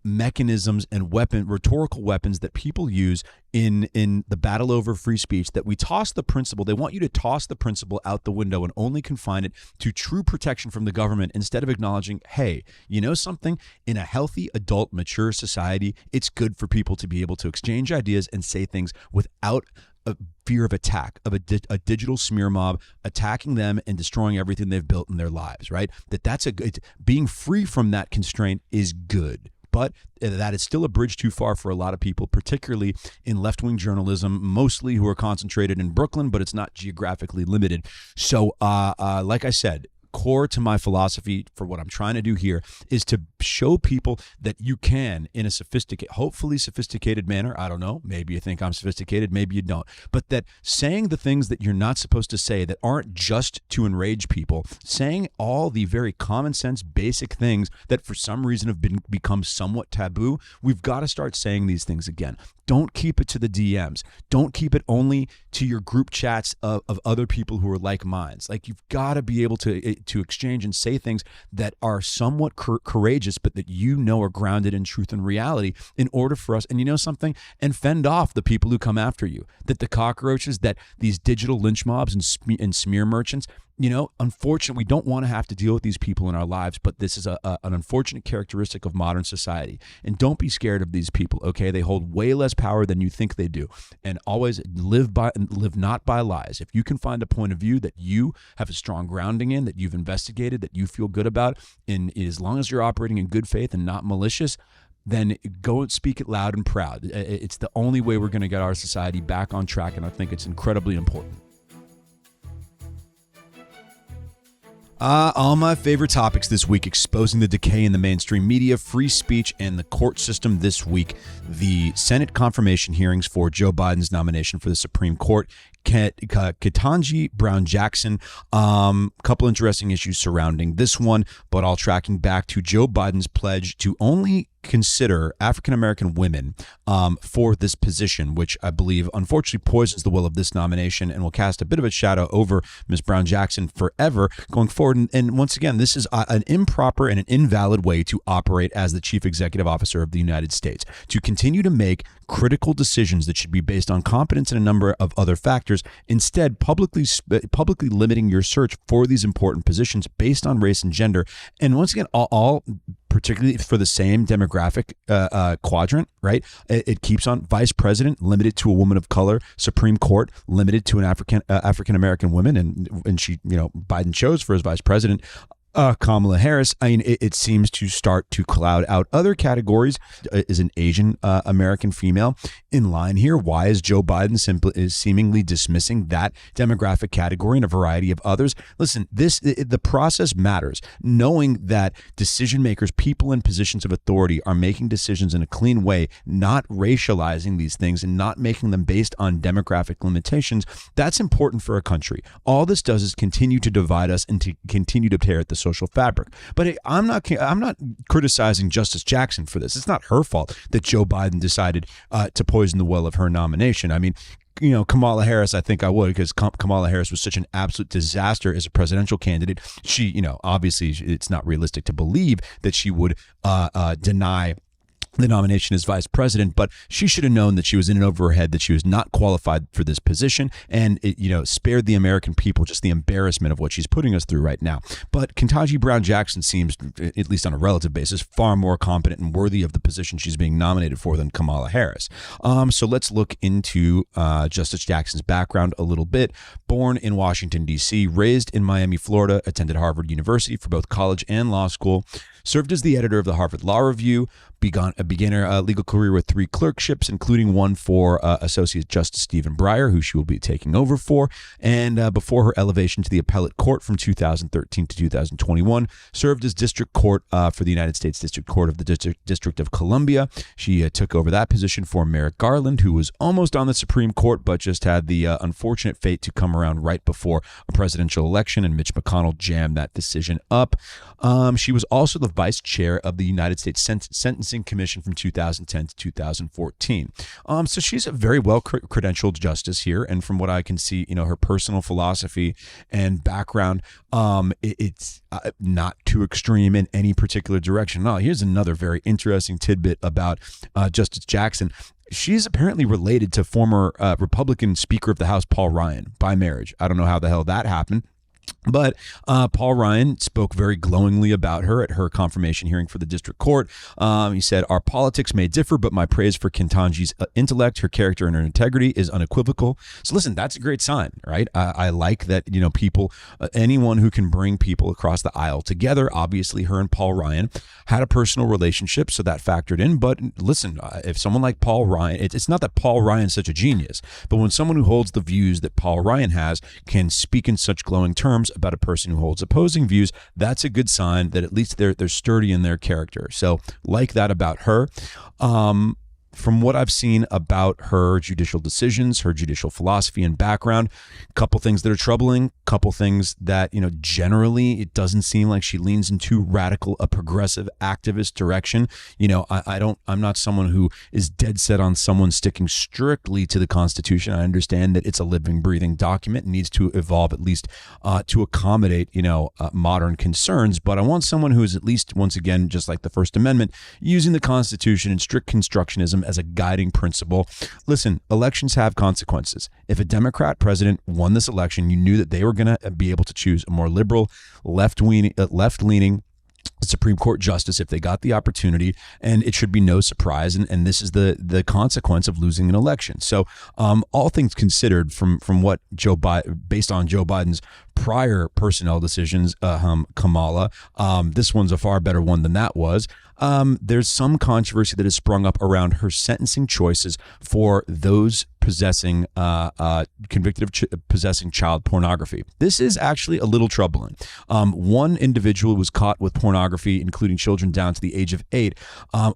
mechanisms and rhetorical weapons that people use in the battle over free speech, that we toss the principle. They want you to toss the principle out the window and only confine it to true protection from the government, instead of acknowledging, hey, you know something? In a healthy, adult, mature society, it's good for people to be able to exchange ideas and say things without a fear of attack, of a digital smear mob attacking them and destroying everything they've built in their lives, right? Being free from that constraint is good. But that is still a bridge too far for a lot of people, particularly in left-wing journalism, mostly who are concentrated in Brooklyn, but it's not geographically limited. So like I said, core to my philosophy for what I'm trying to do here is to show people that you can, in a hopefully sophisticated manner. I don't know. Maybe you think I'm sophisticated. Maybe you don't. But that saying the things that you're not supposed to say, that aren't just to enrage people, saying all the very common sense, basic things that for some reason have become somewhat taboo, we've got to start saying these things again. Don't keep it to the DMs. Don't keep it only to your group chats of other people who are like minds. Like, you've got to be able to exchange and say things that are somewhat courageous, but that you know are grounded in truth and reality, in order for us, and you know something, and fend off the people who come after you. That the cockroaches, that these digital lynch mobs and smear merchants, you know, unfortunately, we don't want to have to deal with these people in our lives, but this is an unfortunate characteristic of modern society. And don't be scared of these people, okay? They hold way less power than you think they do. And always live not by lies. If you can find a point of view that you have a strong grounding in, that you've investigated, that you feel good about, and as long as you're operating in good faith and not malicious, then go and speak it loud and proud. It's the only way we're going to get our society back on track, and I think it's incredibly important. All my favorite topics this week: exposing the decay in the mainstream media, free speech, and the court system this week. The Senate confirmation hearings for Joe Biden's nomination for the Supreme Court. Ketanji Brown Jackson. Couple interesting issues surrounding this one, but all tracking back to Joe Biden's pledge to only consider African-American women for this position, which I believe unfortunately poisons the will of this nomination and will cast a bit of a shadow over Ms. Brown Jackson forever going forward. And once again, this is an improper and an invalid way to operate as the chief executive officer of the United States, to continue to make critical decisions that should be based on competence and a number of other factors, instead publicly limiting your search for these important positions based on race and gender. And once again, all particularly for the same demographic quadrant, right? It keeps on vice president limited to a woman of color, Supreme Court limited to an African-American woman, and she, Biden chose for his vice president Kamala Harris. I mean, it seems to start to cloud out other categories. Is an Asian American female in line here? Why is Joe Biden seemingly dismissing that demographic category and a variety of others? Listen, the process matters. Knowing that decision makers, people in positions of authority, are making decisions in a clean way, not racializing these things and not making them based on demographic limitations, that's important for a country. All this does is continue to divide us and to continue to tear at the social fabric. But hey, I'm not criticizing Justice Jackson for this. It's not her fault that Joe Biden decided to poison the well of her nomination. I mean, Kamala Harris, I think I would, because Kamala Harris was such an absolute disaster as a presidential candidate. She, obviously it's not realistic to believe that she would deny the nomination as vice president, but she should have known that she was in and over her head, that she was not qualified for this position, and it, spared the American people just the embarrassment of what she's putting us through right now. But Ketanji Brown Jackson seems, at least on a relative basis, far more competent and worthy of the position she's being nominated for than Kamala Harris. So let's look into Justice Jackson's background a little bit. Born in Washington, D.C., raised in Miami, Florida, attended Harvard University for both college and law school, served as the editor of the Harvard Law Review, began a legal career with 3 clerkships, including one for Associate Justice Stephen Breyer, who she will be taking over for. And before her elevation to the appellate court from 2013 to 2021, served as district court for the United States District Court of the District of Columbia. She took over that position for Merrick Garland, who was almost on the Supreme Court, but just had the unfortunate fate to come around right before a presidential election, and Mitch McConnell jammed that decision up. She was also the vice chair of the United States Sentencing Commission from 2010 to 2014. So she's a very well credentialed justice here, and from what I can see, her personal philosophy and background, it's not too extreme in any particular direction. Now, here's another very interesting tidbit about Justice Jackson. She's apparently related to former Republican Speaker of the House Paul Ryan by marriage. I don't know how the hell that happened. But Paul Ryan spoke very glowingly about her at her confirmation hearing for the district court. He said, "Our politics may differ, but my praise for Ketanji's intellect, her character, and her integrity is unequivocal." So listen, that's a great sign, right? I like that, people, anyone who can bring people across the aisle together. Obviously, her and Paul Ryan had a personal relationship, so that factored in. But listen, if someone like Paul Ryan, it's not that Paul Ryan's such a genius, but when someone who holds the views that Paul Ryan has can speak in such glowing terms about a person who holds opposing views, that's a good sign that at least they're sturdy in their character. So like that about her. From what I've seen about her judicial decisions, her judicial philosophy and background, a couple things that are troubling, couple things that, generally it doesn't seem like she leans in too radical a progressive activist direction. I'm not someone who is dead set on someone sticking strictly to the Constitution. I understand that it's a living, breathing document and needs to evolve at least to accommodate, modern concerns. But I want someone who is at least, once again, just like the First Amendment, using the Constitution and strict constructionism as a guiding principle. Listen, elections have consequences. If a Democrat president won this election, you knew that they were going to be able to choose a more liberal, left-leaning Supreme Court justice if they got the opportunity, and it should be no surprise. And this is the consequence of losing an election. So all things considered, from what based on Joe Biden's prior personnel decisions, Kamala, this one's a far better one than that was. there's some controversy that has sprung up around her sentencing choices for those convicted of possessing child pornography. This is actually a little troubling. One individual was caught with pornography, including children down to the age of 8,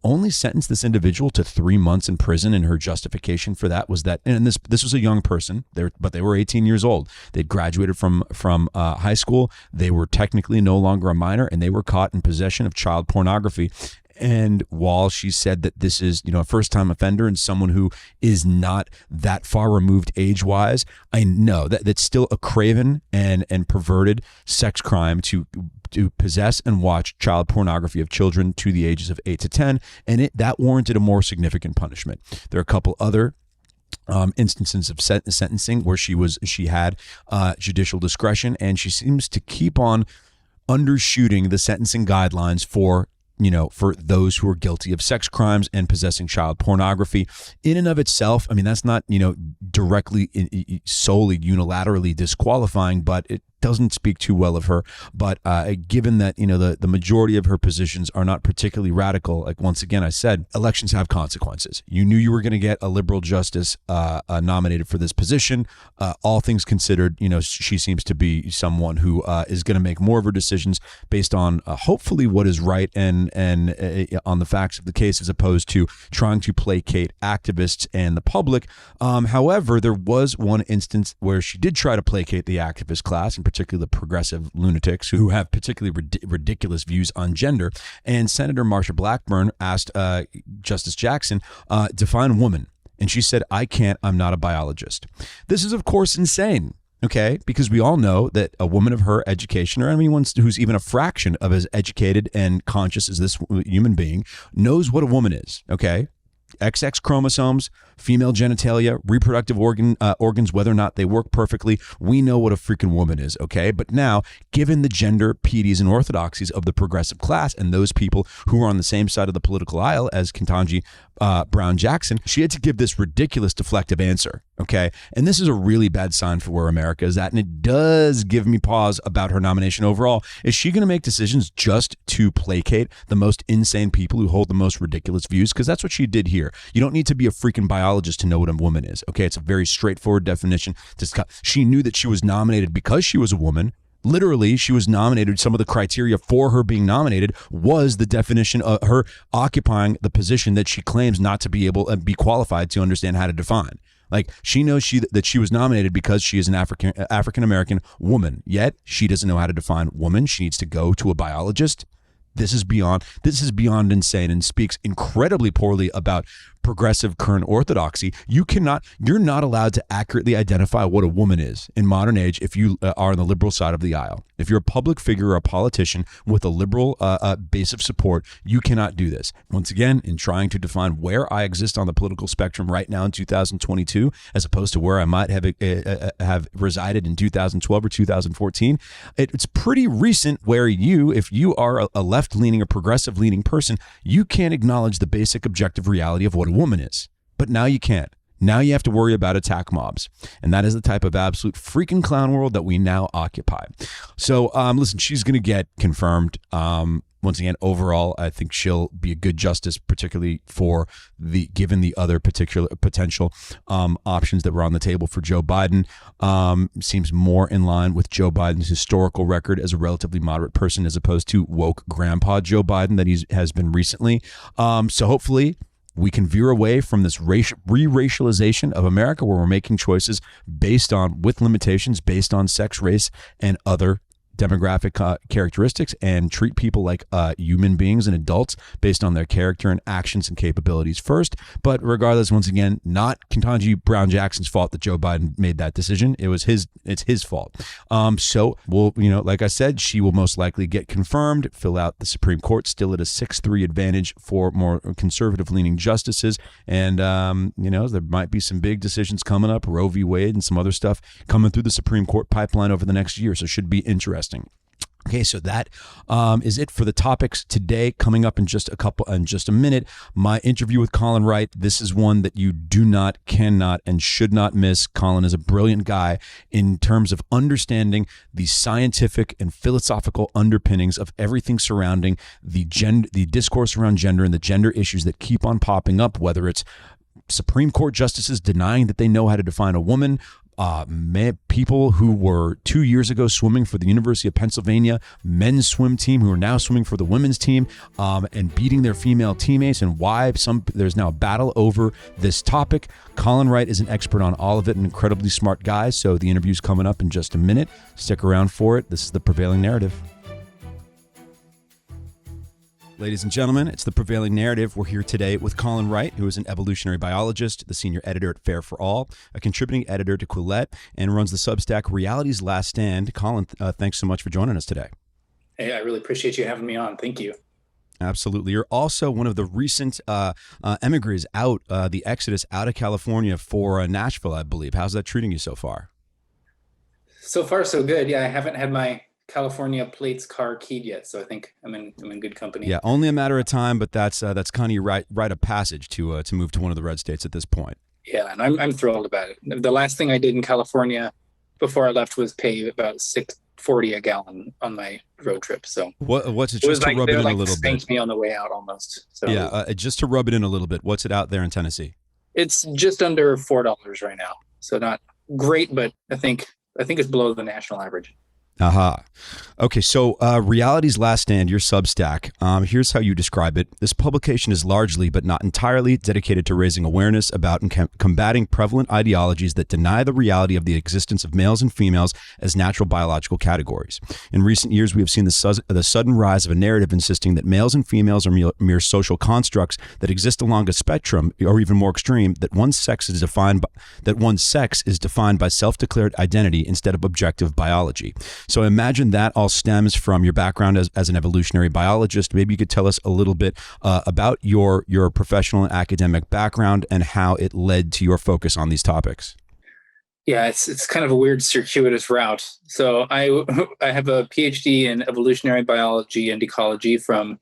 only sentenced this individual to 3 months in prison, and her justification for that was that, and this was a young person, but they were 18 years old. They'd graduated from high school. They were technically no longer a minor, and they were caught in possession of child pornography. And while she said that this is, a first-time offender and someone who is not that far removed age-wise, I know that that's still a craven and perverted sex crime to possess and watch child pornography of children to the ages of 8 to 10, and that warranted a more significant punishment. There are a couple other instances of sentencing where she had judicial discretion, and she seems to keep on undershooting the sentencing guidelines for those who are guilty of sex crimes and possessing child pornography. In and of itself, I mean, that's not, directly solely unilaterally disqualifying, but it doesn't speak too well of her. But given that, the majority of her positions are not particularly radical, like once again, I said, elections have consequences. You knew you were going to get a liberal justice nominated for this position. All things considered, she seems to be someone who is going to make more of her decisions based on hopefully what is right and on the facts of the case, as opposed to trying to placate activists and the public. However, there was one instance where she did try to placate the activist class, in particular the progressive lunatics who have particularly ridiculous views on gender. And Senator Marsha Blackburn asked Justice Jackson, define woman. And she said, I can't, I'm not a biologist. This is, of course, insane. Okay, because we all know that a woman of her education, or anyone who's even a fraction of as educated and conscious as this human being, knows what a woman is. Okay, XX chromosomes, female genitalia, reproductive organs, whether or not they work perfectly. We know what a freaking woman is, okay? But now, given the gender pieties and orthodoxies of the progressive class and those people who are on the same side of the political aisle as Ketanji Brown Jackson, she had to give this ridiculous deflective answer, okay? And this is a really bad sign for where America is at, and it does give me pause about her nomination overall. Is she going to make decisions just to placate the most insane people who hold the most ridiculous views? Because that's what she did here. You don't need to be a freaking biologist to know what a woman is, okay? It's a very straightforward definition. She knew that she was nominated because she was a woman. Literally, she was nominated. Some of the criteria for her being nominated was the definition of her occupying the position that she claims not to be able to be qualified to understand how to define. Like, she knows that she was nominated because she is an African-American woman, yet she doesn't know how to define woman. She needs to go to a biologist. This is beyond insane and speaks incredibly poorly about progressive current orthodoxy. You're not allowed to accurately identify what a woman is in modern age if you are on the liberal side of the aisle. If you're a public figure or a politician with a liberal base of support, you cannot do this. Once again, in trying to define where I exist on the political spectrum right now in 2022, as opposed to where I might have resided in 2012 or 2014, it's pretty recent where if you are a left-leaning or progressive-leaning person, you can't acknowledge the basic objective reality of what a woman is. But now you can't. Now you have to worry about attack mobs. And that is the type of absolute freaking clown world that we now occupy. So listen, she's going to get confirmed. Once again, overall, I think she'll be a good justice, particularly given the other particular potential options that were on the table for Joe Biden. Seems more in line with Joe Biden's historical record as a relatively moderate person, as opposed to woke grandpa Joe Biden that he has been recently. So hopefully we can veer away from this re-racialization of America, where we're making choices with limitations based on sex, race, and other demographic characteristics, and treat people like human beings and adults based on their character and actions and capabilities first. But regardless, once again, not Ketanji Brown Jackson's fault that Joe Biden made that decision. It's his fault. So we'll, like I said, she will most likely get confirmed, fill out the Supreme Court, still at a 6-3 advantage for more conservative leaning justices. And, there might be some big decisions coming up, Roe v. Wade and some other stuff coming through the Supreme Court pipeline over the next year. So it should be interesting. Okay, so that is it for the topics today. Coming up in just a minute, my interview with Colin Wright. This is one that you do not, cannot, and should not miss. Colin is a brilliant guy in terms of understanding the scientific and philosophical underpinnings of everything surrounding the discourse around gender and the gender issues that keep on popping up, whether it's Supreme Court justices denying that they know how to define a woman, people who were 2 years ago swimming for the University of Pennsylvania men's swim team who are now swimming for the women's team, and beating their female teammates, and why there's now a battle over this topic. Colin Wright is an expert on all of it, an incredibly smart guy. So the interview's coming up in just a minute. Stick around for it. This is The Prevailing Narrative. Ladies and gentlemen, it's The Prevailing Narrative. We're here today with Colin Wright, who is an evolutionary biologist, the senior editor at Fair for All, a contributing editor to Quillette, and runs the Substack Reality's Last Stand. Colin, thanks so much for joining us today. Hey, I really appreciate you having me on. Thank you. Absolutely. You're also one of the recent emigres out, the exodus out of California for Nashville, I believe. How's that treating you so far? So far, so good. Yeah, I haven't had my California plates car keyed yet, so I think I'm in good company. Yeah, only a matter of time, but that's kind of your rite of passage to move to one of the red states at this point. Yeah, and I'm thrilled about it. The last thing I did in California before I left was pay about $6.40 a gallon on my road trip. So what's it just to rub it in a little bit? Spanked me on the way out almost. So yeah, just to rub it in a little bit. What's it out there in Tennessee? It's just under $4 right now, so not great, but I think it's below the national average. Aha. Okay, so Reality's Last Stand, your Substack. Here's how you describe it. This publication is largely, but not entirely, dedicated to raising awareness about and combating prevalent ideologies that deny the reality of the existence of males and females as natural biological categories. In recent years, we have seen the sudden rise of a narrative insisting that males and females are mere social constructs that exist along a spectrum, or even more extreme, that one's sex is defined by self-declared identity instead of objective biology. So I imagine that all stems from your background as an evolutionary biologist. Maybe you could tell us a little bit about your professional and academic background and how it led to your focus on these topics. Yeah, it's kind of a weird circuitous route. So I have a PhD in evolutionary biology and ecology from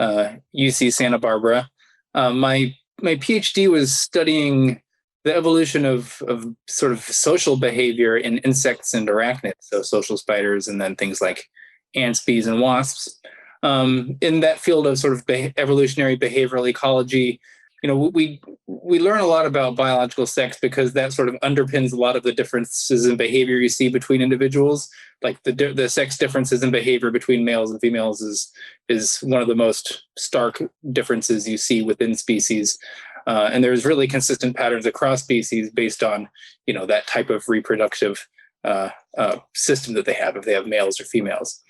UC Santa Barbara. My PhD was studying the evolution of sort of social behavior in insects and arachnids, so social spiders, and then things like ants, bees, and wasps. In that field of sort of evolutionary behavioral ecology, we learn a lot about biological sex because that sort of underpins a lot of the differences in behavior you see between individuals. Like the sex differences in behavior between males and females is one of the most stark differences you see within species. And there's really consistent patterns across species based on, that type of reproductive system that they have, if they have males or females.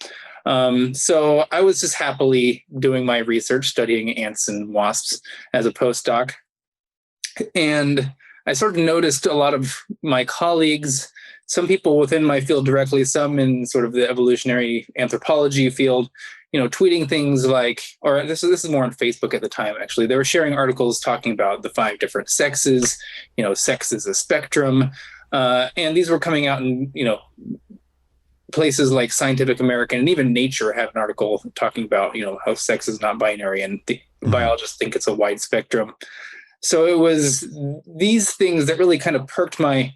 So I was just happily doing my research, studying ants and wasps as a postdoc. And I sort of noticed a lot of my colleagues, some people within my field directly, some in sort of the evolutionary anthropology field, tweeting things like, or this is more on Facebook at the time, actually. They were sharing articles talking about the 5 different sexes, sex is a spectrum. And these were coming out in, places like Scientific American, and even Nature had an article talking about, how sex is not binary, and the biologists think it's a wide spectrum. So it was these things that really kind of perked my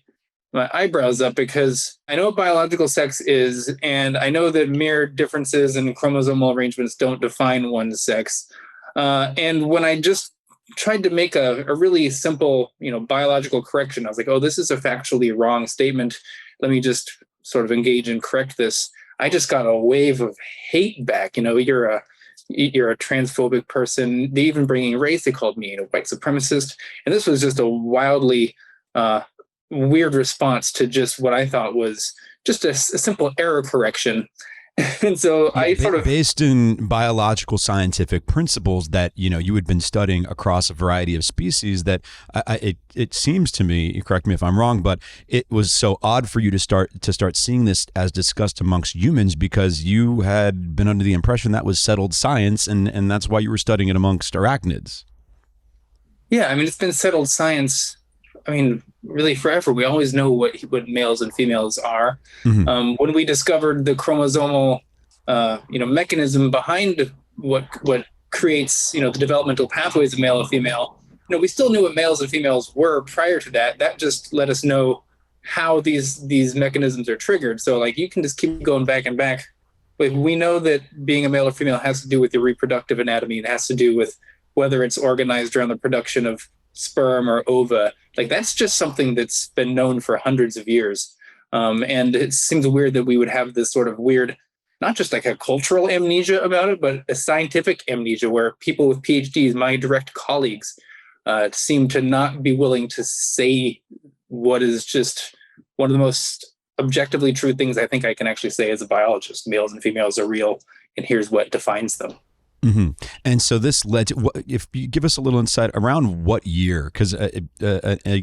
eyebrows up, because I know what biological sex is, and I know that mere differences in chromosomal arrangements don't define one's sex. And when I just tried to make a really simple, biological correction, I was like, oh, this is a factually wrong statement. Let me just sort of engage and correct this. I just got a wave of hate back. You're a transphobic person. They even bringing race. They called me a white supremacist. And this was just a wildly weird response to just what I thought was just a simple error correction. And so I sort of, based in biological scientific principles that you had been studying across a variety of species, that it seems to me, correct me if I'm wrong, but it was so odd for you to start seeing this as discussed amongst humans, because you had been under the impression that was settled science, and that's why you were studying it amongst arachnids. Yeah, it's been settled science. Really forever. We always know what males and females are. Mm-hmm. When we discovered the chromosomal mechanism behind what creates, the developmental pathways of male and female. We still knew what males and females were prior to that. That just let us know how these mechanisms are triggered. So like you can just keep going back and back. But we know that being a male or female has to do with your reproductive anatomy. It has to do with whether it's organized around the production of sperm or ova. Like that's just something that's been known for hundreds of years. And it seems weird that we would have this sort of weird, not just like a cultural amnesia about it, but a scientific amnesia where people with PhDs, my direct colleagues, seem to not be willing to say what is just one of the most objectively true things I think I can actually say as a biologist. Males and females are real, and here's what defines them. Mm-hmm. And so this led to, if you give us a little insight around what year, because an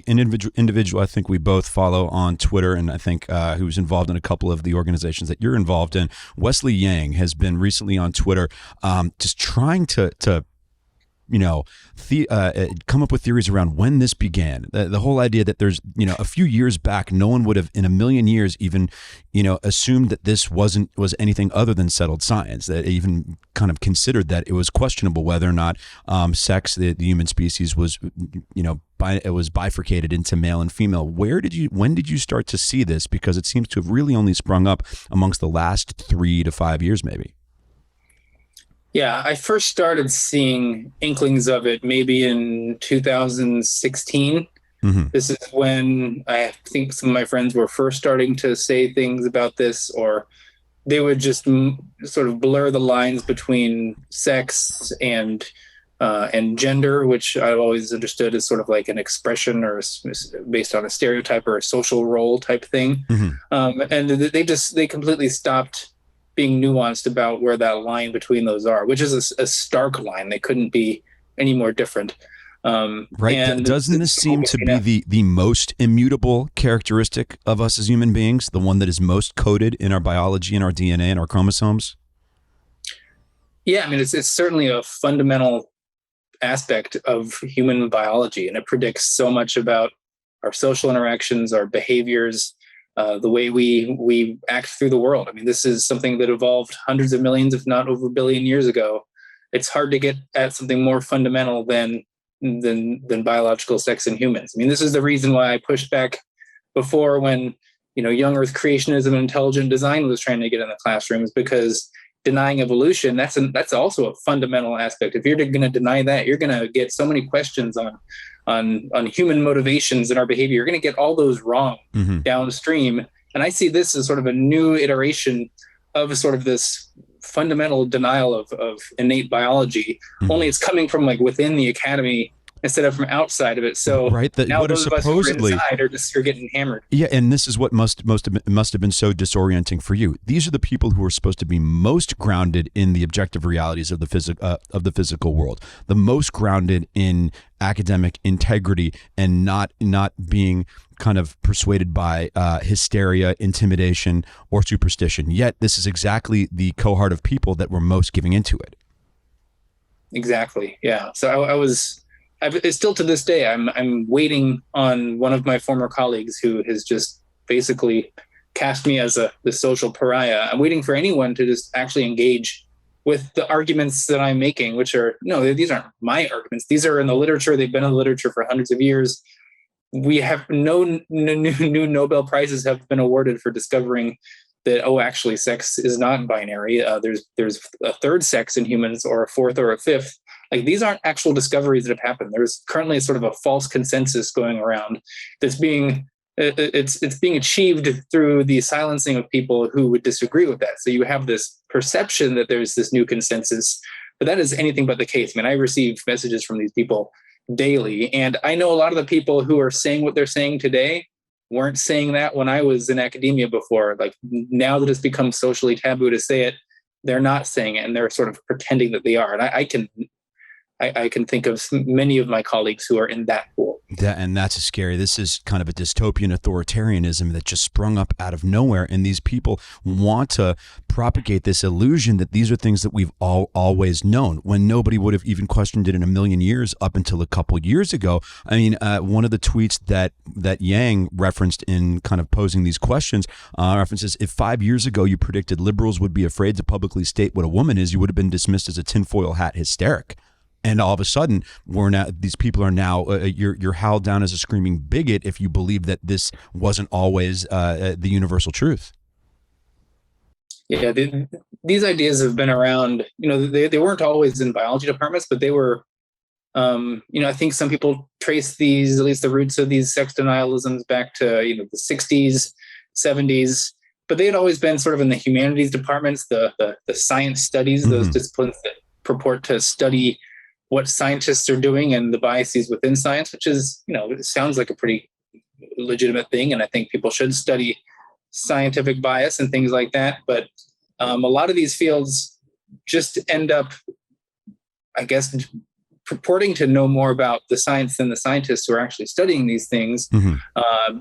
individual I think we both follow on Twitter, and I think who's involved in a couple of the organizations that you're involved in, Wesley Yang, has been recently on Twitter just trying to come up with theories around when this began. The whole idea that there's, a few years back, no one would have in a million years even, assumed that this was anything other than settled science, that even kind of considered that it was questionable whether or not sex, the human species was, it was bifurcated into male and female. When did you start to see this? Because it seems to have really only sprung up amongst the last 3 to 5 years, maybe. Yeah, I first started seeing inklings of it maybe in 2016. Mm-hmm. This is when I think some of my friends were first starting to say things about this, or they would just sort of blur the lines between sex and gender, which I've always understood as sort of like an expression or based on a stereotype or a social role type thing. Mm-hmm. And they completely stopped being nuanced about where that line between those are, which is a stark line. They couldn't be any more different. Right. And doesn't this seem to be the most immutable characteristic of us as human beings, the one that is most coded in our biology and our DNA and our chromosomes? Yeah, I mean, it's certainly a fundamental aspect of human biology, and it predicts so much about our social interactions, our behaviors, the way we act through the world. I mean, this is something that evolved hundreds of millions, if not over a billion years ago. It's hard to get at something more fundamental than biological sex in humans. I mean, this is the reason why I pushed back before when, young Earth creationism and intelligent design was trying to get in the classrooms, because denying evolution, that's also a fundamental aspect. If you're going to deny that, you're going to get so many questions on human motivations and our behavior. You're going to get all those wrong downstream. And I see this as sort of a new iteration of sort of this fundamental denial of innate biology. Only it's coming from like within the academy instead of from outside of it. So right, that now what those are supposedly of us who are inside are getting hammered. Yeah, and this is what must have been so disorienting for you. These are the people who are supposed to be most grounded in the objective realities of the physical world, the most grounded in academic integrity, and not being kind of persuaded by hysteria, intimidation, or superstition. Yet this is exactly the cohort of people that were most giving into it. Exactly. Yeah. So I still to this day, I'm waiting on one of my former colleagues who has just basically cast me as the social pariah. I'm waiting for anyone to just actually engage with the arguments that I'm making, which are, no, these aren't my arguments. These are in the literature. They've been in the literature for hundreds of years. We have no new Nobel Prizes have been awarded for discovering that, actually sex is not binary. There's a third sex in humans, or a fourth or a fifth. Like, these aren't actual discoveries that have happened. There's currently sort of a false consensus going around that's being achieved through the silencing of people who would disagree with that. So you have this perception that there's this new consensus, but that is anything but the case. I mean, I receive messages from these people daily, and I know a lot of the people who are saying what they're saying today weren't saying that when I was in academia before. Like, now that it's become socially taboo to say it, they're not saying it, and they're sort of pretending that they are. And I can think of many of my colleagues who are in that pool. And that's scary. This is kind of a dystopian authoritarianism that just sprung up out of nowhere. And these people want to propagate this illusion that these are things that we've always known, when nobody would have even questioned it in a million years up until a couple years ago. I mean, one of the tweets that Yang referenced in kind of posing these questions references, if 5 years ago you predicted liberals would be afraid to publicly state what a woman is, you would have been dismissed as a tinfoil hat hysteric. And all of a sudden, these people are now, you're howled down as a screaming bigot if you believe that this wasn't always the universal truth. Yeah, these ideas have been around. They weren't always in biology departments, but they were. I think some people trace these, at least the roots of these sex denialisms, back to the 60s, 70s. But they had always been sort of in the humanities departments, the science studies, those disciplines that purport to study what scientists are doing and the biases within science, which is, it sounds like a pretty legitimate thing. And I think people should study scientific bias and things like that. But a lot of these fields just end up, I guess, purporting to know more about the science than the scientists who are actually studying these things.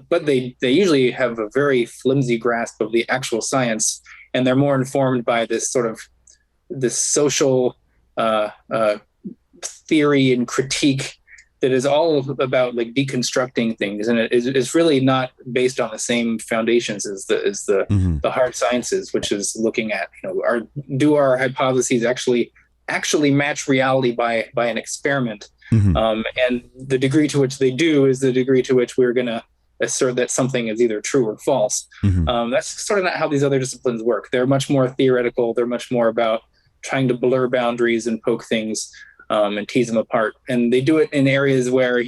But they usually have a very flimsy grasp of the actual science, and they're more informed by this sort of this social theory and critique that is all about like deconstructing things, and it's really not based on the same foundations as the hard sciences, which is looking at do our hypotheses actually match reality by an experiment, and the degree to which they do is the degree to which we're going to assert that something is either true or false. That's sort of not how these other disciplines work. They're much more theoretical. They're much more about trying to blur boundaries and poke things and tease them apart. And they do it in areas where,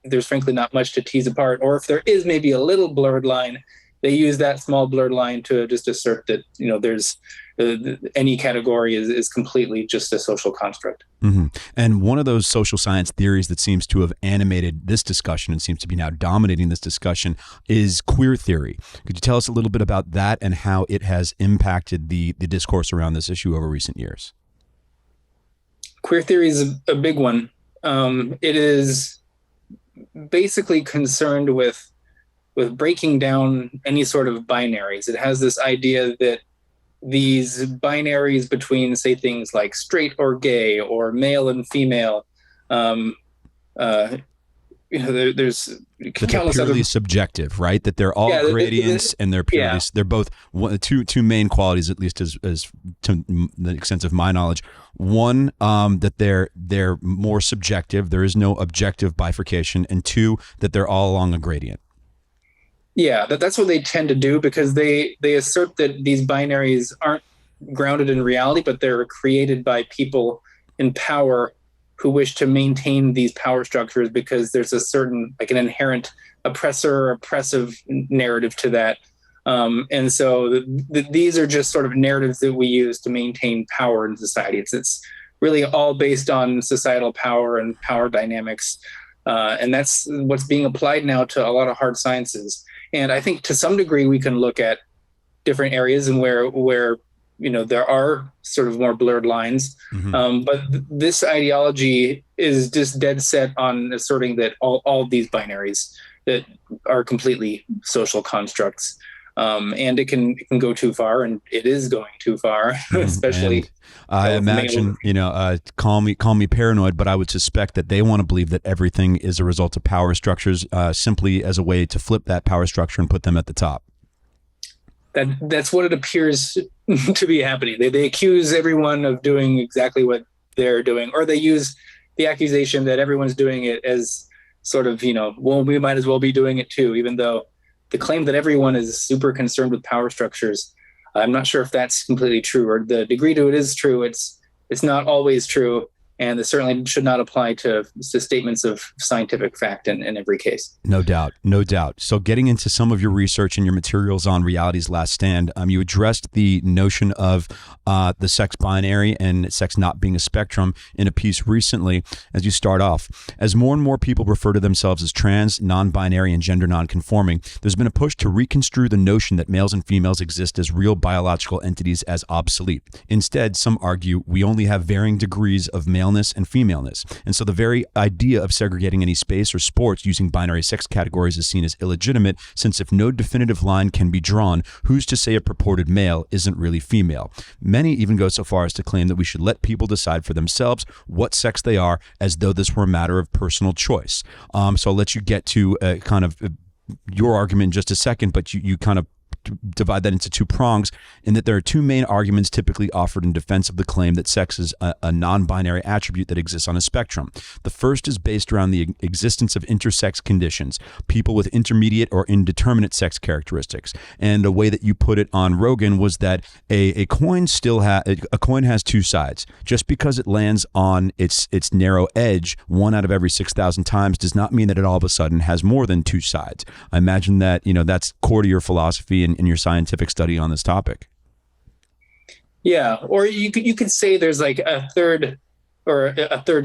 there's frankly not much to tease apart. Or if there is maybe a little blurred line, they use that small blurred line to just assert that, there's any category is completely just a social construct. And one of those social science theories that seems to have animated this discussion and seems to be now dominating this discussion is queer theory. Could you tell us a little bit about that and how it has impacted the discourse around this issue over recent years? Queer theory is a big one. It is basically concerned with breaking down any sort of binaries. It has this idea that these binaries between, say, things like straight or gay or male and female, there's countless purely other subjective, right? That they're all gradients and they're purely they're both two main qualities, at least as to the extent of my knowledge. One, that they're more subjective. There is no objective bifurcation, and two, that they're all along a gradient. Yeah, that's what they tend to do, because they assert that these binaries aren't grounded in reality, but they're created by people in power who wish to maintain these power structures because there's a certain, like, an inherent oppressor or oppressive narrative to that. And so these are just sort of narratives that we use to maintain power in society. It's really all based on societal power and power dynamics. And that's what's being applied now to a lot of hard sciences. And I think to some degree we can look at different areas and where there are sort of more blurred lines. But this ideology is just dead set on asserting that all these binaries that are completely social constructs. And it can go too far, and it is going too far, especially. And I imagine, call me paranoid, but I would suspect that they want to believe that everything is a result of power structures, simply as a way to flip that power structure and put them at the top. That's what it appears to be happening. They accuse everyone of doing exactly what they're doing, or they use the accusation that everyone's doing it as sort of, well, we might as well be doing it too, even though the claim that everyone is super concerned with power structures, I'm not sure if that's completely true, or the degree to it is true. It's not always true. And it certainly should not apply to statements of scientific fact in every case. No doubt. No doubt. So getting into some of your research and your materials on Reality's Last Stand, you addressed the notion of the sex binary and sex not being a spectrum in a piece recently. As you start off, as more and more people refer to themselves as trans, non-binary, and gender non-conforming, there's been a push to reconstrue the notion that males and females exist as real biological entities as obsolete. Instead, some argue we only have varying degrees of male maleness and femaleness. And so the very idea of segregating any space or sports using binary sex categories is seen as illegitimate, since if no definitive line can be drawn, who's to say a purported male isn't really female? Many even go so far as to claim that we should let people decide for themselves what sex they are, as though this were a matter of personal choice. So I'll let you get to kind of your argument in just a second, but you kind of divide that into two prongs, in that there are two main arguments typically offered in defense of the claim that sex is a non-binary attribute that exists on a spectrum. The first is based around the existence of intersex conditions, people with intermediate or indeterminate sex characteristics. And the way that you put it on Rogan was that a coin has two sides. Just because it lands on its narrow edge 1 out of every 6,000 times does not mean that it all of a sudden has more than two sides. I imagine that that's core to your philosophy in your scientific study on this topic. Yeah, or you could say there's like a third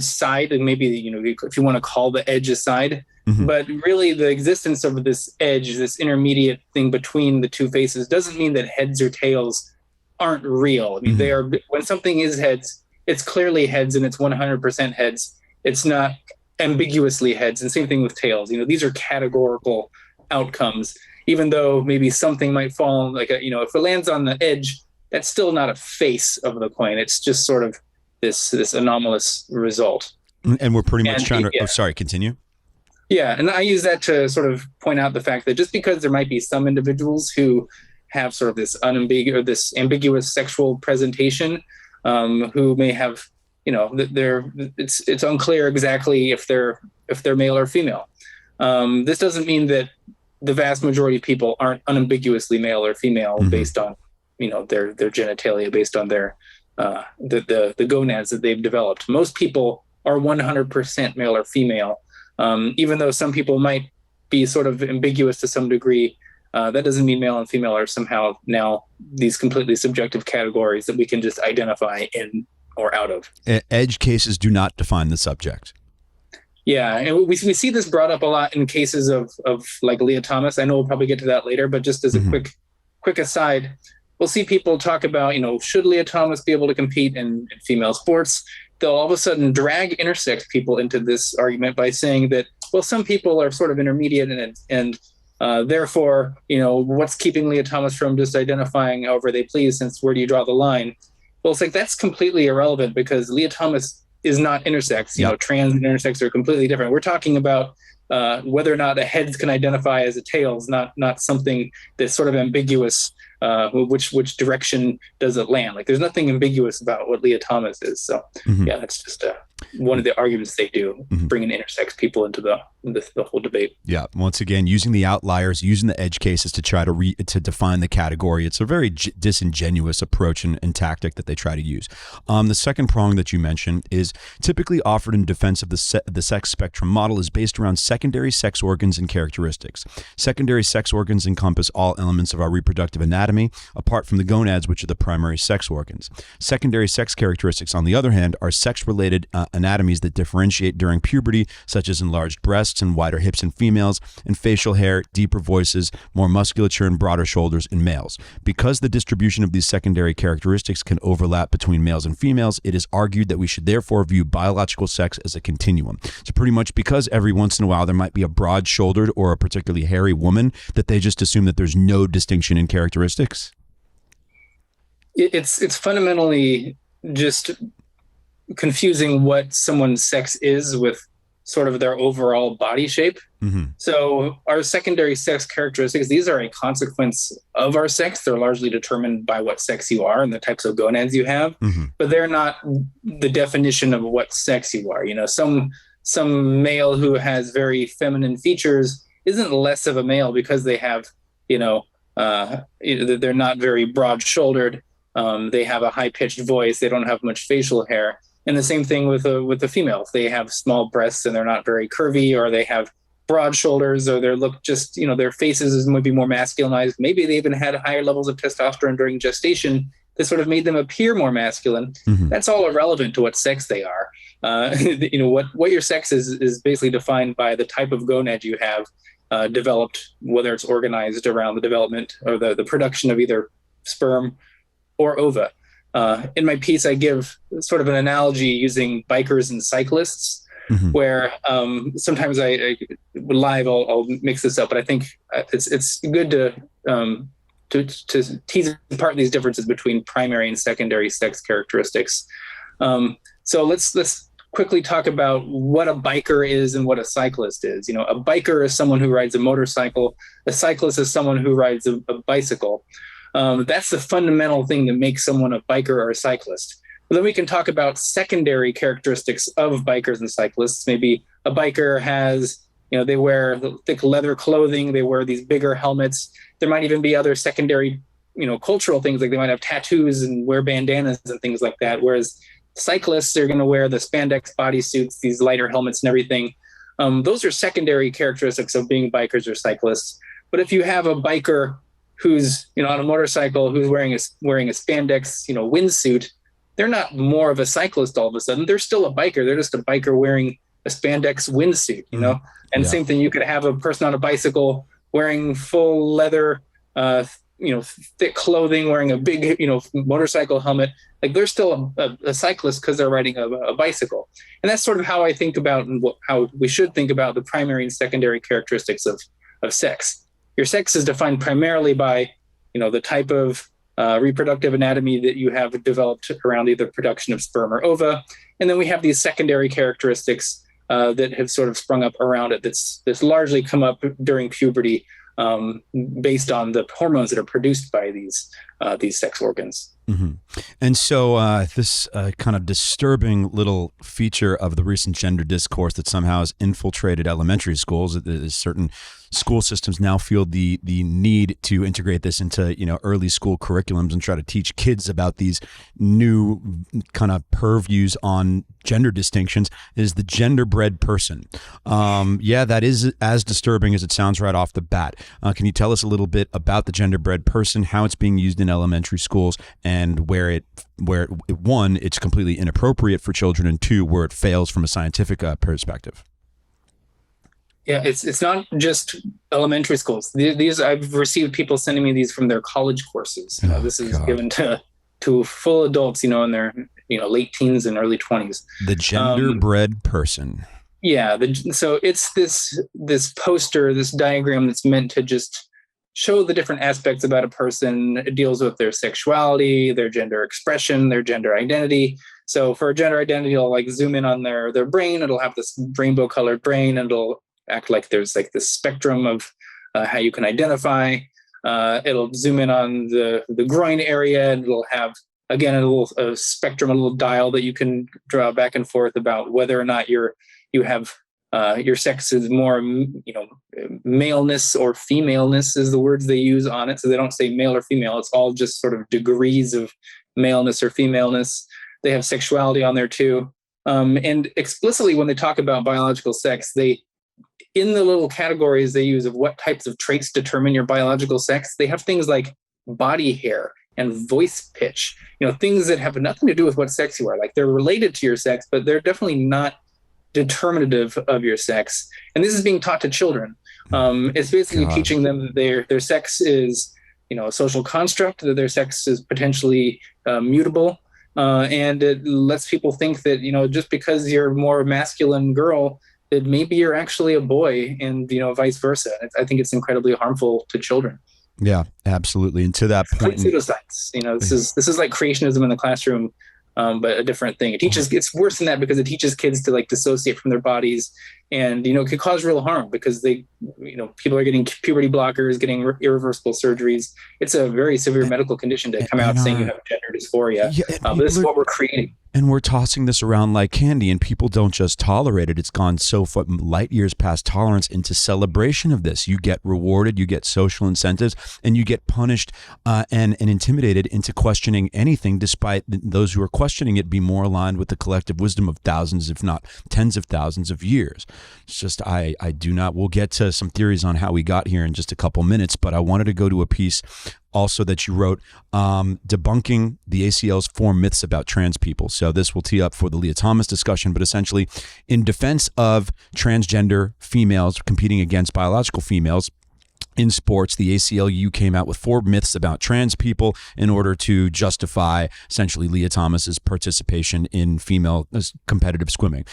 side, and maybe if you want to call the edge a side, but really the existence of this edge, this intermediate thing between the two faces, doesn't mean that heads or tails aren't real. I mean, they are. When something is heads, it's clearly heads, and it's 100% heads. It's not ambiguously heads. And same thing with tails. These are categorical outcomes. Even though maybe something might fall, like if it lands on the edge, that's still not a face of the coin. It's just sort of this anomalous result. And we're pretty much trying to. Yeah. Oh, sorry. Continue. Yeah, and I use that to sort of point out the fact that just because there might be some individuals who have sort of this ambiguous sexual presentation, who may have, it's unclear exactly if they're male or female. This doesn't mean that the vast majority of people aren't unambiguously male or female based on, their genitalia, based on their the gonads that they've developed. Most people are 100% male or female, even though some people might be sort of ambiguous to some degree. That doesn't mean male and female are somehow now these completely subjective categories that we can just identify in or out of. Edge cases do not define the subject. Yeah, and we see this brought up a lot in cases of like Lia Thomas. I know we'll probably get to that later, but just as a quick aside, we'll see people talk about, should Lia Thomas be able to compete in female sports? They'll all of a sudden drag intersex people into this argument by saying that, well, some people are sort of intermediate and therefore, what's keeping Lia Thomas from just identifying however they please, since where do you draw the line? Well, it's like that's completely irrelevant because Lia Thomas is not intersex. Trans and intersex are completely different. We're talking about whether or not a heads can identify as a tails, not something that's sort of ambiguous. Which direction does it land? Like, there's nothing ambiguous about what Lia Thomas is. So yeah, that's just one of the arguments they do, bringing intersex people into the whole debate. Yeah. Once again, using the outliers, using the edge cases to try to define the category. It's a very disingenuous approach and tactic that they try to use. The second prong that you mentioned is typically offered in defense of the sex spectrum model is based around secondary sex organs and characteristics. Secondary sex organs encompass all elements of our reproductive anatomy, apart from the gonads, which are the primary sex organs. Secondary sex characteristics, on the other hand, are sex-related anatomies that differentiate during puberty, such as enlarged breasts and wider hips in females, and facial hair, deeper voices, more musculature, and broader shoulders in males. Because the distribution of these secondary characteristics can overlap between males and females, it is argued that we should therefore view biological sex as a continuum. So pretty much because every once in a while there might be a broad-shouldered or a particularly hairy woman, that they just assume that there's no distinction in characteristics. It's fundamentally just confusing what someone's sex is with sort of their overall body shape. So our secondary sex characteristics, these are a consequence of our sex. They're largely determined by what sex you are and the types of gonads you have, but they're not the definition of what sex you are. Some male who has very feminine features isn't less of a male because they have, they're not very broad-shouldered. They have a high-pitched voice. They don't have much facial hair. And the same thing with the female. If they have small breasts and they're not very curvy, or they have broad shoulders, or their look just, their faces might be more masculinized. Maybe they even had higher levels of testosterone during gestation that sort of made them appear more masculine. That's all irrelevant to what sex they are. What your sex is basically defined by the type of gonad you have developed, whether it's organized around the development or the production of either sperm or ova. In my piece, I give sort of an analogy using bikers and cyclists, where sometimes I live I'll mix this up, but I think it's good to tease apart these differences between primary and secondary sex characteristics. So let's quickly talk about what a biker is and what a cyclist is. You know, a biker is someone who rides a motorcycle. A cyclist is someone who rides a bicycle. That's the fundamental thing that makes someone a biker or a cyclist. But then we can talk about secondary characteristics of bikers and cyclists. Maybe a biker has, they wear thick leather clothing. They wear these bigger helmets. There might even be other secondary, cultural things, like they might have tattoos and wear bandanas and things like that. Whereas cyclists are going to wear the spandex bodysuits, these lighter helmets and everything. Those are secondary characteristics of being bikers or cyclists. But if you have a biker who's, on a motorcycle, who's wearing a spandex, windsuit, they're not more of a cyclist all of a sudden. They're still a biker. They're just a biker wearing a spandex windsuit, And same thing, you could have a person on a bicycle wearing full leather, thick clothing, wearing a big, motorcycle helmet. Like they're still a cyclist because they're riding a bicycle. And that's sort of how I think about and how we should think about the primary and secondary characteristics of sex. Your sex is defined primarily by, the type of reproductive anatomy that you have developed around either production of sperm or ova. And then we have these secondary characteristics that have sort of sprung up around it that's largely come up during puberty, based on the hormones that are produced by these sex organs. Mm-hmm. And so this kind of disturbing little feature of the recent gender discourse that somehow has infiltrated elementary schools, certain school systems now feel the need to integrate this into early school curriculums and try to teach kids about these new kind of purviews on gender distinctions, is the genderbread person. That is as disturbing as it sounds right off the bat. Can you tell us a little bit about the genderbread person, how it's being used in elementary schools, and where one, it's completely inappropriate for children, and two, where it fails from a scientific perspective? Yeah, it's not just elementary schools. These I've received people sending me these from their college courses. This is given to full adults, in their late teens and early 20s. The genderbread person. Yeah, so it's this poster, this diagram that's meant to just show the different aspects about a person. It deals with their sexuality, their gender expression, their gender identity. So for a gender identity, it'll like zoom in on their brain. It'll have this rainbow colored brain, and it'll act like there's like this spectrum of how you can identify. It'll zoom in on the groin area, and it'll have, again, a spectrum, a little dial that you can draw back and forth about whether or not you have your sex is more, maleness or femaleness is the words they use on it. So they don't say male or female. It's all just sort of degrees of maleness or femaleness. They have sexuality on there too. And explicitly, when they talk about biological sex, in the little categories they use of what types of traits determine your biological sex, they have things like body hair and voice pitch, things that have nothing to do with what sex you are. Like they're related to your sex, but they're definitely not determinative of your sex. And this is being taught to children. It's basically teaching them that their sex is, a social construct, that their sex is potentially mutable. And it lets people think that, just because you're a more masculine girl, that maybe you're actually a boy, and, vice versa. I think it's incredibly harmful to children. Yeah, absolutely. And to that point, pseudoscience. This is like creationism in the classroom, but a different thing. It's worse than that, because it teaches kids to like dissociate from their bodies, and it could cause real harm, because people are getting puberty blockers, getting irreversible surgeries. It's a very severe medical condition to come out saying you have gender dysphoria. But this is what we're creating. And we're tossing this around like candy, and people don't just tolerate it. It's gone so far, light years past tolerance, into celebration of this. You get rewarded, you get social incentives, and you get punished and intimidated into questioning anything, despite those who are questioning it be more aligned with the collective wisdom of thousands, if not tens of thousands of years. It's just, we'll get to some theories on how we got here in just a couple minutes, but I wanted to go to a piece also that you wrote, debunking the ACL's 4 myths about trans people. So this will tee up for the Lia Thomas discussion, but essentially in defense of transgender females competing against biological females, in sports, the ACLU came out with 4 myths about trans people in order to justify essentially Lia Thomas's participation in female competitive swimming.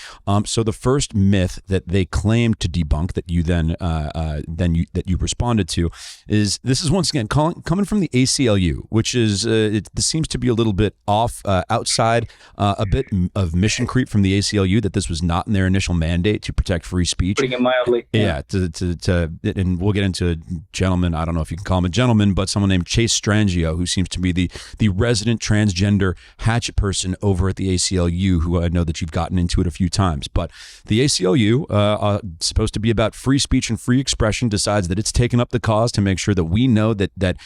So the first myth that they claimed to debunk that you that you responded to is, this is once again coming from the ACLU, which is it seems to be a little bit off outside a bit of mission creep from the ACLU, that this was not in their initial mandate to protect free speech. Putting it mildly. Yeah, and we'll get into gentleman, I don't know if you can call him a gentleman, but someone named Chase Strangio, who seems to be the resident transgender hatchet person over at the ACLU, who I know that you've gotten into it a few times. But the ACLU, supposed to be about free speech and free expression, decides that it's taken up the cause to make sure that we know that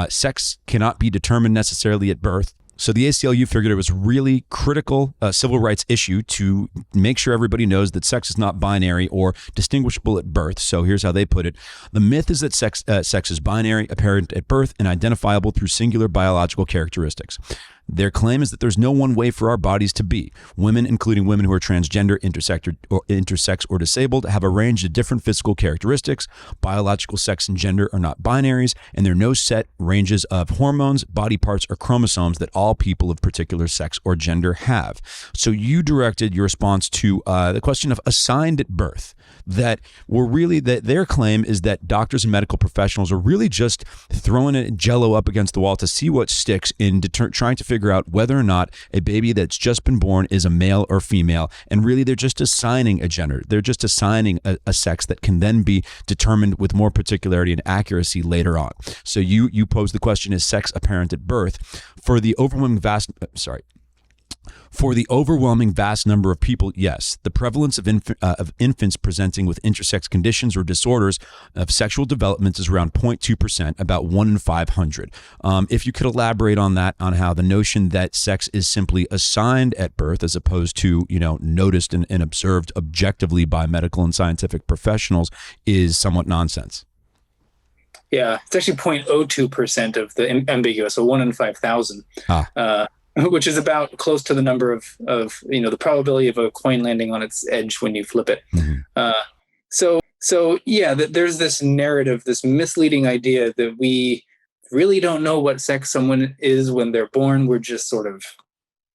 sex cannot be determined necessarily at birth. So the ACLU figured it was a really critical civil rights issue to make sure everybody knows that sex is not binary or distinguishable at birth. So here's how they put it. The myth is that sex is binary, apparent at birth, and identifiable through singular biological characteristics. Their claim is that there's no one way for our bodies to be. Women, including women who are transgender, intersex, or disabled, have a range of different physical characteristics. Biological sex and gender are not binaries, and there are no set ranges of hormones, body parts, or chromosomes that all people of particular sex or gender have. So you directed your response to the question of assigned at birth. That their claim is that doctors and medical professionals are really just throwing a jello up against the wall to see what sticks in trying to figure out whether or not a baby that's just been born is a male or female. And really, they're just assigning a gender. They're just assigning a sex that can then be determined with more particularity and accuracy later on. So you pose the question, is sex apparent at birth? For the overwhelming vast number of people, yes. The prevalence of infants presenting with intersex conditions or disorders of sexual development is around 0.2%, about 1 in 500. If you could elaborate on that, on how the notion that sex is simply assigned at birth as opposed to, noticed and observed objectively by medical and scientific professionals is somewhat nonsense. Yeah, it's actually 0.02% of the ambiguous, so 1 in 5,000. Which is about close to the number of the probability of a coin landing on its edge when you flip it. Mm-hmm. So there's this narrative, this misleading idea that we really don't know what sex someone is when they're born. We're just sort of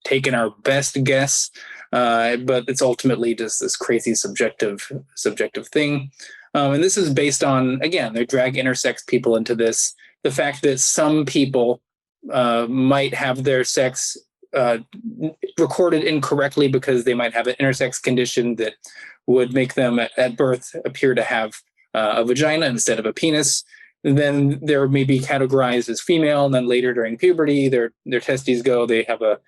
taking our best guess, but it's ultimately just this crazy subjective thing. And this is based on, again, they drag intersex people into this. The fact that some people might have their sex recorded incorrectly because they might have an intersex condition that would make them at birth appear to have a vagina instead of a penis. And then they're maybe categorized as female, and then later during puberty, their testes go. They have their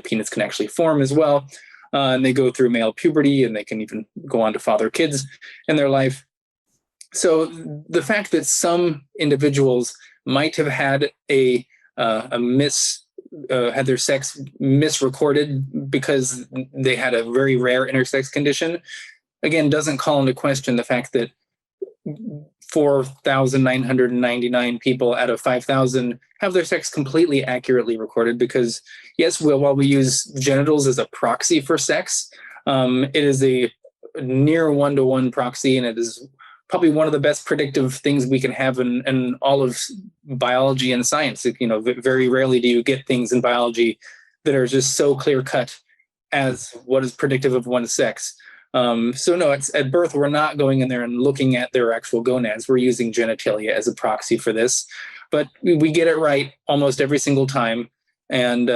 penis can actually form as well, and they go through male puberty, and they can even go on to father kids in their life. So the fact that some individuals might have had had their sex misrecorded because they had a very rare intersex condition, again, doesn't call into question the fact that 4,999 people out of 5,000 have their sex completely accurately recorded. Because yes, while we use genitals as a proxy for sex, it is a near 1-to-1 proxy, and it is probably one of the best predictive things we can have in all of biology and science. Very rarely do you get things in biology that are just so clear cut as what is predictive of one's sex. So no, it's at birth, we're not going in there and looking at their actual gonads. We're using genitalia as a proxy for this, but we get it right almost every single time. And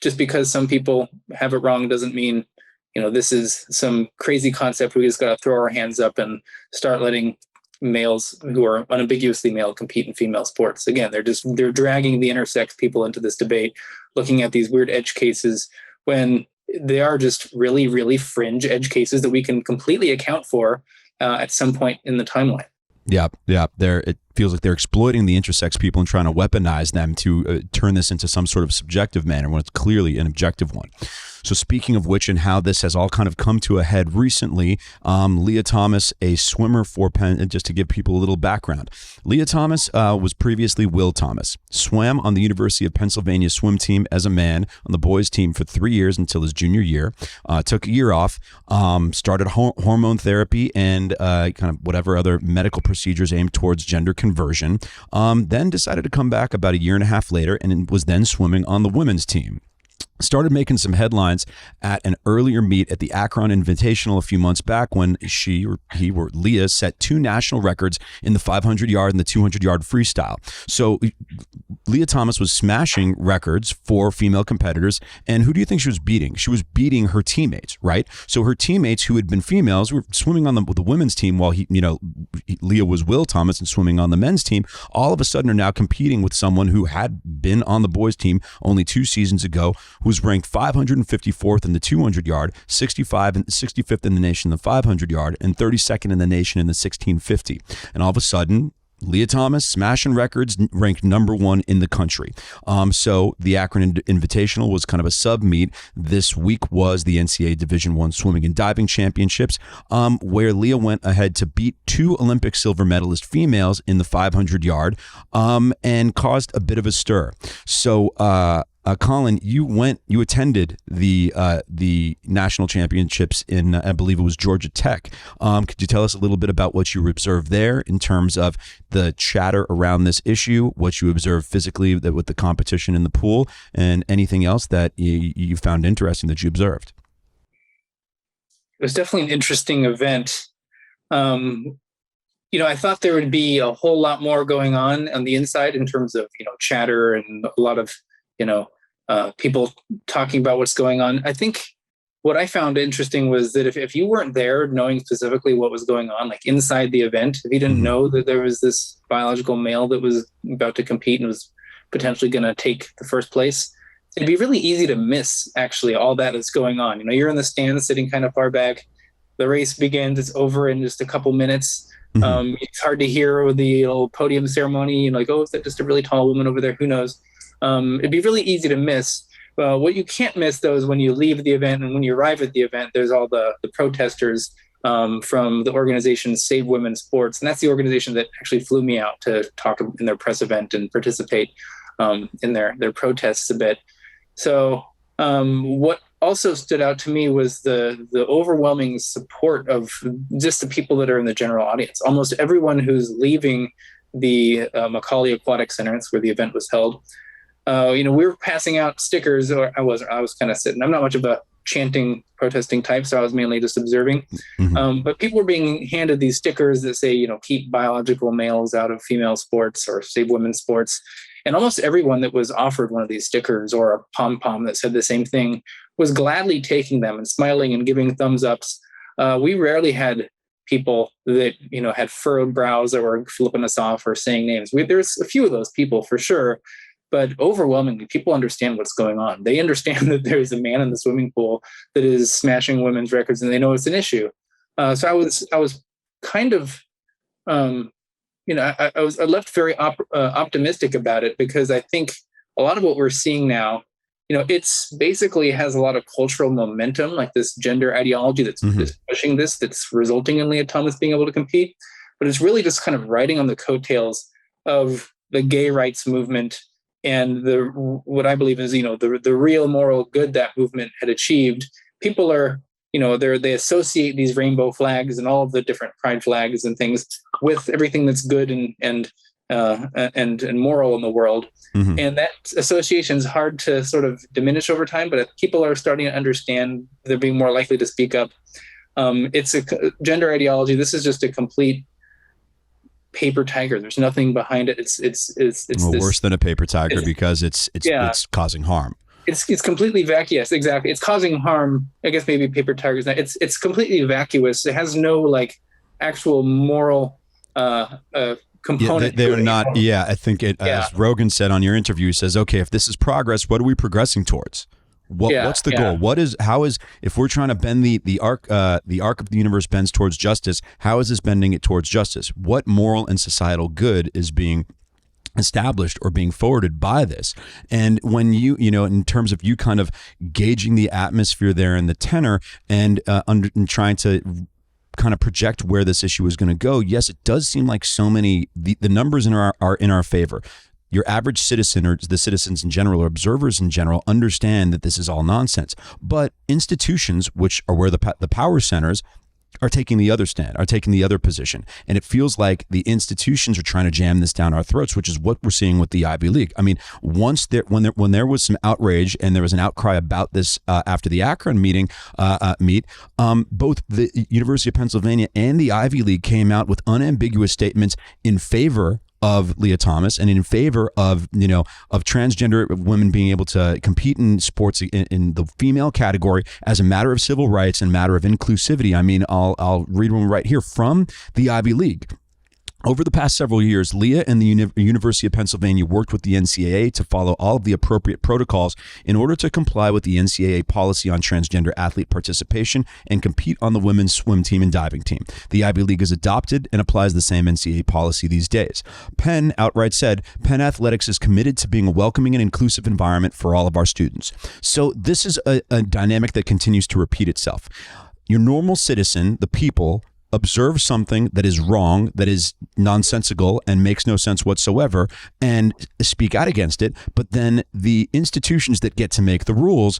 just because some people have it wrong doesn't mean this is some crazy concept. We just got to throw our hands up and start letting males who are unambiguously male compete in female sports. Again, they're dragging the intersex people into this debate, looking at these weird edge cases when they are just really, really fringe edge cases that we can completely account for at some point in the timeline. Yeah. It feels like they're exploiting the intersex people and trying to weaponize them to turn this into some sort of subjective manner when it's clearly an objective one. So speaking of which, and how this has all kind of come to a head recently, Lia Thomas, a swimmer for Penn, just to give people a little background. Lia Thomas was previously Will Thomas, swam on the University of Pennsylvania swim team as a man on the boys team for 3 years until his junior year, took a year off, started hormone therapy and kind of whatever other medical procedures aimed towards gender conversion, then decided to come back about a year and a half later and was then swimming on the women's team. Started making some headlines at an earlier meet at the Akron Invitational a few months back when Leah set 2 national records in the 500-yard and the 200-yard freestyle. So Lia Thomas was smashing records for female competitors. And who do you think she was beating? She was beating her teammates, right? So her teammates who had been females were swimming on the women's team while Leah was Will Thomas and swimming on the men's team. All of a sudden are now competing with someone who had been on the boys team only 2 seasons ago, who was ranked 554th in the 200-yard, 65th in the nation in the 500-yard, and 32nd in the nation in the 1650. And all of a sudden, Lia Thomas smashing records, ranked number 1 in the country. So the Akron Invitational was kind of a sub meet. This week was the Ncaa Division I Swimming and Diving Championships, where Leah went ahead to beat 2 Olympic silver medalist females in the 500-yard, and caused a bit of a stir. So Colin, you attended the national championships in, I believe it was Georgia Tech. Could you tell us a little bit about what you observed there in terms of the chatter around this issue, what you observed physically with the competition in the pool, and anything else that you found interesting that you observed? It was definitely an interesting event. I thought there would be a whole lot more going on the inside in terms of, chatter and a lot of, people talking about what's going on. I think what I found interesting was that if you weren't there knowing specifically what was going on, like inside the event, if you didn't know that there was this biological male that was about to compete and was potentially going to take the first place, it'd be really easy to miss actually all that is going on. You're in the stands sitting kind of far back. The race begins, it's over in just a couple minutes. It's hard to hear the old podium ceremony and is that just a really tall woman over there? Who knows? It'd be really easy to miss. What you can't miss, though, is when you leave the event and when you arrive at the event, there's all the protesters from the organization Save Women's Sports. And that's the organization that actually flew me out to talk in their press event and participate in their protests a bit. So what also stood out to me was the overwhelming support of just the people that are in the general audience. Almost everyone who's leaving the Macaulay Aquatic Center, that's where the event was held, we were passing out stickers, or I was kind of sitting. I'm not much of a chanting, protesting type, so I was mainly just observing. But people were being handed these stickers that say, keep biological males out of female sports or save women's sports. And almost everyone that was offered one of these stickers or a pom-pom that said the same thing was gladly taking them and smiling and giving thumbs ups. We rarely had people that, had furrowed brows that were flipping us off or saying names. There's a few of those people for sure. But overwhelmingly, people understand what's going on. They understand that there's a man in the swimming pool that is smashing women's records, and they know it's an issue. So I was kind of, I left very optimistic about it, because I think a lot of what we're seeing now, it's basically has a lot of cultural momentum, like this gender ideology that's pushing this, that's resulting in Lia Thomas being able to compete. But it's really just kind of riding on the coattails of the gay rights movement and what I believe is, the real moral good that movement had achieved. People are, they associate these rainbow flags and all of the different pride flags and things with everything that's good and moral in the world. And that association is hard to sort of diminish over time, but people are starting to understand, they're being more likely to speak up. It's a gender ideology. This is just a complete paper tiger. There's nothing behind it. It's worse than a paper tiger, because it's causing harm. It's completely vacuous. Exactly. It's causing harm. I guess maybe paper tigers. It's completely vacuous. It has no actual moral component. They're not. Yeah, I think as Rogan said on your interview, he says, okay, if this is progress, what are we progressing towards? What's the goal? If we're trying to bend the arc of the universe bends towards justice, how is this bending it towards justice? What moral and societal good is being established or being forwarded by this. And when in terms of you kind of gauging the atmosphere there and the tenor and trying to kind of project where this issue is going to go, yes, it does seem like so many, the numbers are in our favor. Your average citizen, or the citizens in general, or observers in general, understand that this is all nonsense. But institutions, which are where the power centers, are taking the other stand, are taking the other position. And it feels like the institutions are trying to jam this down our throats, which is what we're seeing with the Ivy League. I mean, when there was some outrage and there was an outcry about this after the Akron meet, both the University of Pennsylvania and the Ivy League came out with unambiguous statements in favor of Lia Thomas and in favor of transgender women being able to compete in sports in the female category as a matter of civil rights and matter of inclusivity. I mean, I'll read one right here from the Ivy League. Over the past several years, Leah and the University of Pennsylvania worked with the Ncaa to follow all of the appropriate protocols in order to comply with the Ncaa policy on transgender athlete participation and compete on the women's swim team and diving team. The Ivy League has adopted and applies the same Ncaa policy these days. Penn outright said, Penn Athletics is committed to being a welcoming and inclusive environment for all of our students. So this is a dynamic that continues to repeat itself. Your normal citizen, the people, observe something that is wrong, that is nonsensical and makes no sense whatsoever, and speak out against it. But then the institutions that get to make the rules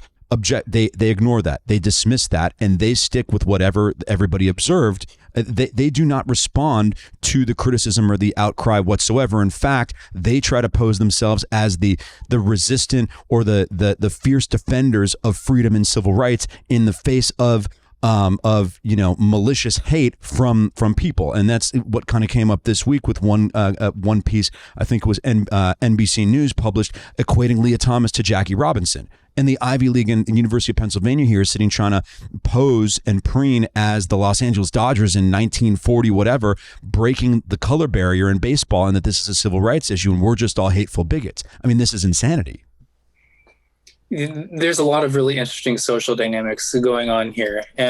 they ignore that, they dismiss that, and they stick with whatever everybody observed. They do not respond to the criticism or the outcry whatsoever. In fact, they try to pose themselves as the resistant or the fierce defenders of freedom and civil rights in the face of malicious hate from people. And that's what kind of came up this week with one piece, I think it was NBC News published, equating Lia Thomas to Jackie Robinson. And the Ivy League and University of Pennsylvania here is sitting trying to pose and preen as the Los Angeles Dodgers in 1940 whatever, breaking the color barrier in baseball, and that this is a civil rights issue and we're just all hateful bigots. I mean, this is insanity. There's a lot of really interesting social dynamics going on here. I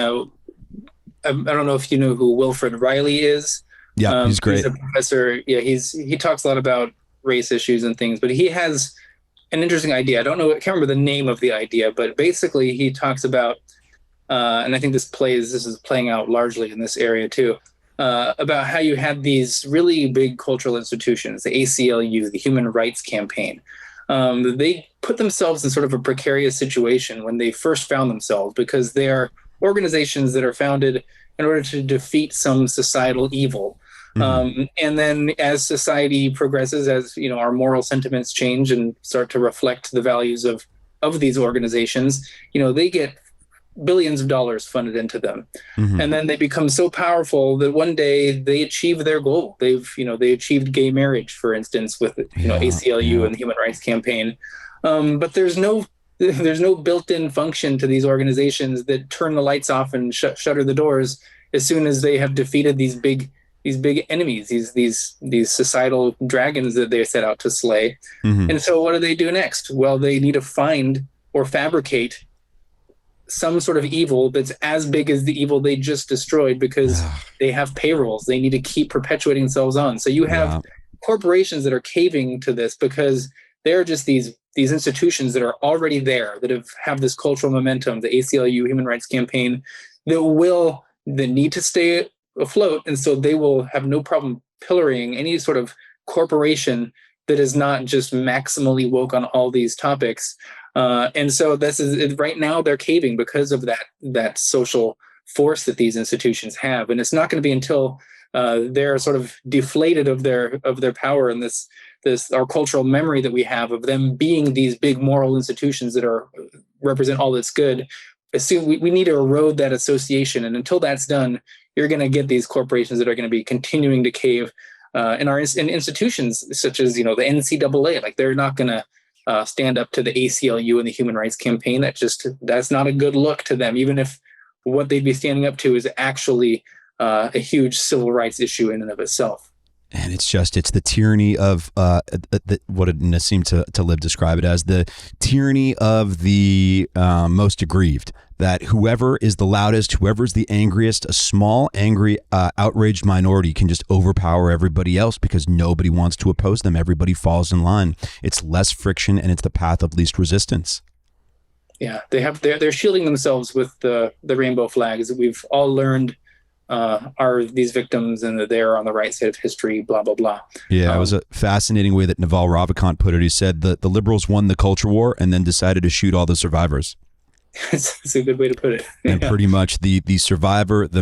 don't know if you know who Wilfred Riley is. Yeah, he's great. He's a professor. Yeah, he talks a lot about race issues and things, but he has an interesting idea. I can't remember the name of the idea, but basically he talks about, and I think this is playing out largely in this area too, about how you had these really big cultural institutions, the ACLU, the Human Rights Campaign. They put themselves in sort of a precarious situation when they first found themselves, because they are organizations that are founded in order to defeat some societal evil. Mm-hmm. And then as society progresses, as our moral sentiments change and start to reflect the values of these organizations, they get billions of dollars funded into them. Mm-hmm. And then they become so powerful that one day they achieve their goal. They achieved gay marriage, for instance, with ACLU and the Human Rights Campaign. But there's no built-in function to these organizations that turn the lights off and shutter the doors as soon as they have defeated these big enemies, these societal dragons that they set out to slay. Mm-hmm. And so what do they do next? Well, they need to find or fabricate some sort of evil that's as big as the evil they just destroyed, because they have payrolls. They need to keep perpetuating themselves on. So you have corporations that are caving to this because they're just these institutions that are already there, that have this cultural momentum, the ACLU, Human Rights Campaign, that need to stay afloat. And so they will have no problem pillorying any sort of corporation that is not just maximally woke on all these topics. And so this is right now they're caving because of that social force that these institutions have. And it's not going to be until they're sort of deflated of their power and this our cultural memory that we have of them being these big moral institutions that represent all that's good. We need to erode that association. And until that's done, you're going to get these corporations that are going to be continuing to cave in institutions such as, the NCAA. Like, they're not going to stand up to the ACLU and the Human Rights Campaign. That's not a good look to them, even if what they'd be standing up to is actually a huge civil rights issue in and of itself. And it's the tyranny of what did Nassim Taleb describe it as, the tyranny of the most aggrieved. That whoever is the loudest, whoever is the angriest, a small, angry, outraged minority can just overpower everybody else because nobody wants to oppose them. Everybody falls in line. It's less friction, and it's the path of least resistance. Yeah, they're shielding themselves with the rainbow flags. We've all learned are these victims and that they're on the right side of history, blah, blah, blah. Yeah, it was a fascinating way that Naval Ravikant put it. He said that the liberals won the culture war and then decided to shoot all the survivors. It's a good way to put it. And pretty much the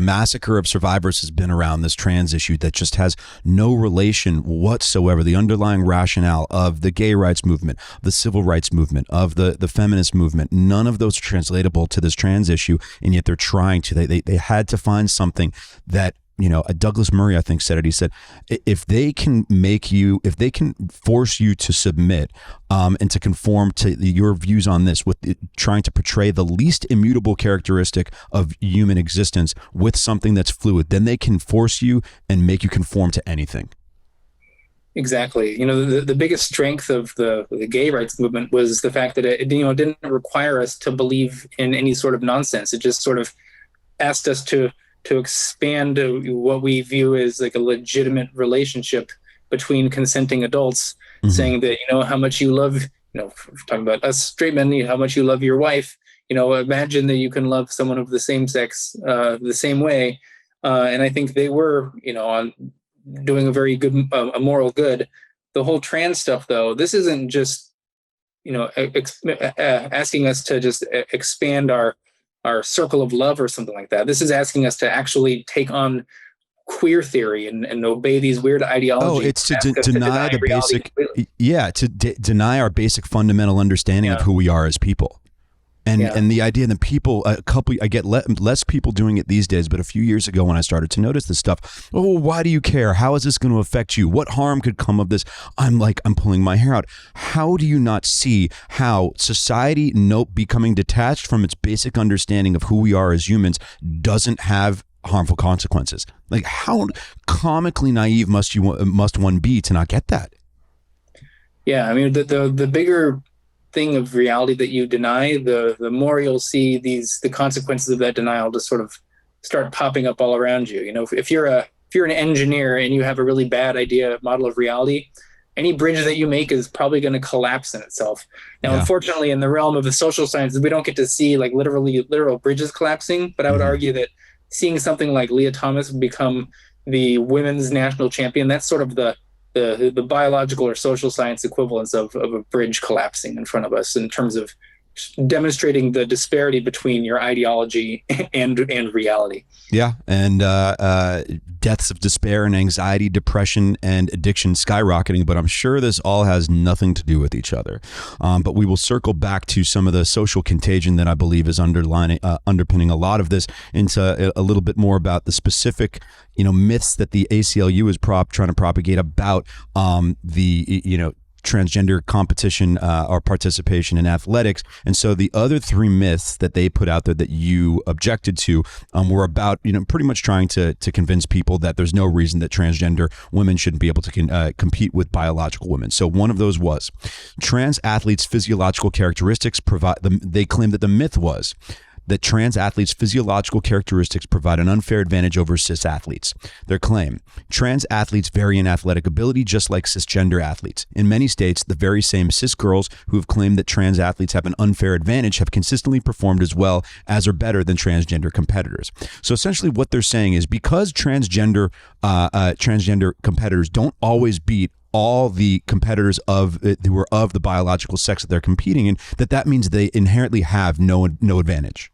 massacre of survivors has been around this trans issue that just has no relation whatsoever. The underlying rationale of the gay rights movement, the civil rights movement, of the feminist movement, none of those are translatable to this trans issue, and yet they're trying to. They had to find something that, Douglas Murray, I think, said it. He said, if they can force you to submit and to conform to your views on this, with trying to portray the least immutable characteristic of human existence with something that's fluid, then they can force you and make you conform to anything. Exactly. The biggest strength of the gay rights movement was the fact that it didn't require us to believe in any sort of nonsense. It just sort of asked us to expand what we view as like a legitimate relationship between consenting adults, saying that, how much you love, talking about us straight men, how much you love your wife, imagine that you can love someone of the same sex the same way. And I think they were, on doing a very good, a moral good. The whole trans stuff, though, this isn't just, asking us to just expand our circle of love or something like that. This is asking us to actually take on queer theory and obey these weird ideologies. Oh, it's to deny the basic, deny our basic fundamental understanding of who we are as people. And the idea that people, I get less people doing it these days, but a few years ago when I started to notice this stuff, why do you care? How is this going to affect you? What harm could come of this? I'm pulling my hair out. How do you not see how society becoming detached from its basic understanding of who we are as humans doesn't have harmful consequences? Like, how comically naive must one be to not get that? Yeah, I mean, the bigger thing of reality that you deny, the more you'll see the consequences of that denial just sort of start popping up all around you. If you're an engineer and you have a really bad model of reality, any bridge that you make is probably going to collapse in itself. Now, unfortunately, in the realm of the social sciences, we don't get to see like literal bridges collapsing, but I would argue that seeing something like Lia Thomas become the women's national champion, that's sort of the biological or social science equivalence of a bridge collapsing in front of us in terms of demonstrating the disparity between your ideology and reality. Yeah, and deaths of despair and anxiety, depression, and addiction skyrocketing. But I'm sure this all has nothing to do with each other. But we will circle back to some of the social contagion that I believe is underpinning a lot of this, into a little bit more about the specific myths that the ACLU is trying to propagate about the transgender competition or participation in athletics. And so the other three myths that they put out there that you objected to were about, pretty much trying to convince people that there's no reason that transgender women shouldn't be able to compete with biological women. So one of those was trans athletes' physiological characteristics they claim that the myth was that trans athletes' physiological characteristics provide an unfair advantage over cis athletes. Their claim: trans athletes vary in athletic ability just like cisgender athletes. In many states, the very same cis girls who have claimed that trans athletes have an unfair advantage have consistently performed as well as or better than transgender competitors. So essentially what they're saying is, because transgender competitors don't always beat all the competitors who are of the biological sex that they're competing in, that means they inherently have no advantage.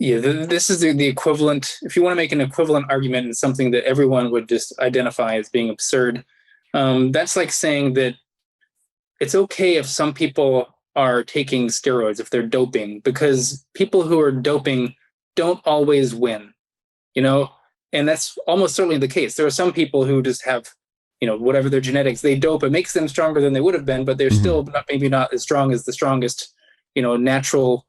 Yeah, this is the equivalent. If you want to make an equivalent argument in something that everyone would just identify as being absurd, that's like saying that it's okay if some people are taking steroids, if they're doping, because people who are doping don't always win, and that's almost certainly the case. There are some people who just have, whatever their genetics, they dope. It makes them stronger than they would have been, but they're still maybe not as strong as the strongest, natural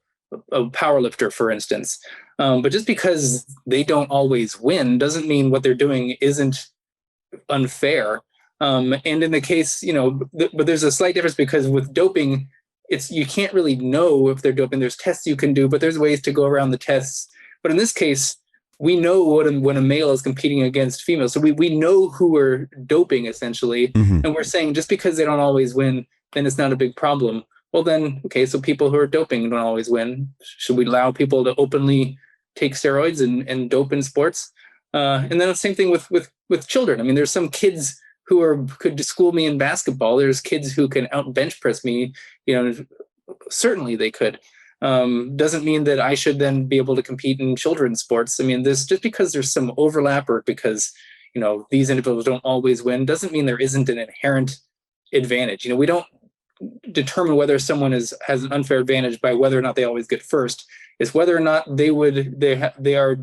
power lifter, for instance. But just because they don't always win doesn't mean what they're doing isn't unfair. And in the case, but there's a slight difference because with doping, you can't really know if they're doping. There's tests you can do, but there's ways to go around the tests. But in this case, we know when a male is competing against females. So we know who are doping essentially. And we're saying just because they don't always win, then it's not a big problem. Well, then, okay, so people who are doping don't always win. Should we allow people to openly take steroids and dope in sports? And then the same thing with children. I mean, there's some kids who could school me in basketball. There's kids who can out bench press me. Certainly they could. Doesn't mean that I should then be able to compete in children's sports. I mean, just because there's some overlap or because these individuals don't always win doesn't mean there isn't an inherent advantage. We don't determine whether someone has an unfair advantage by whether or not they always get first. It's whether or not they're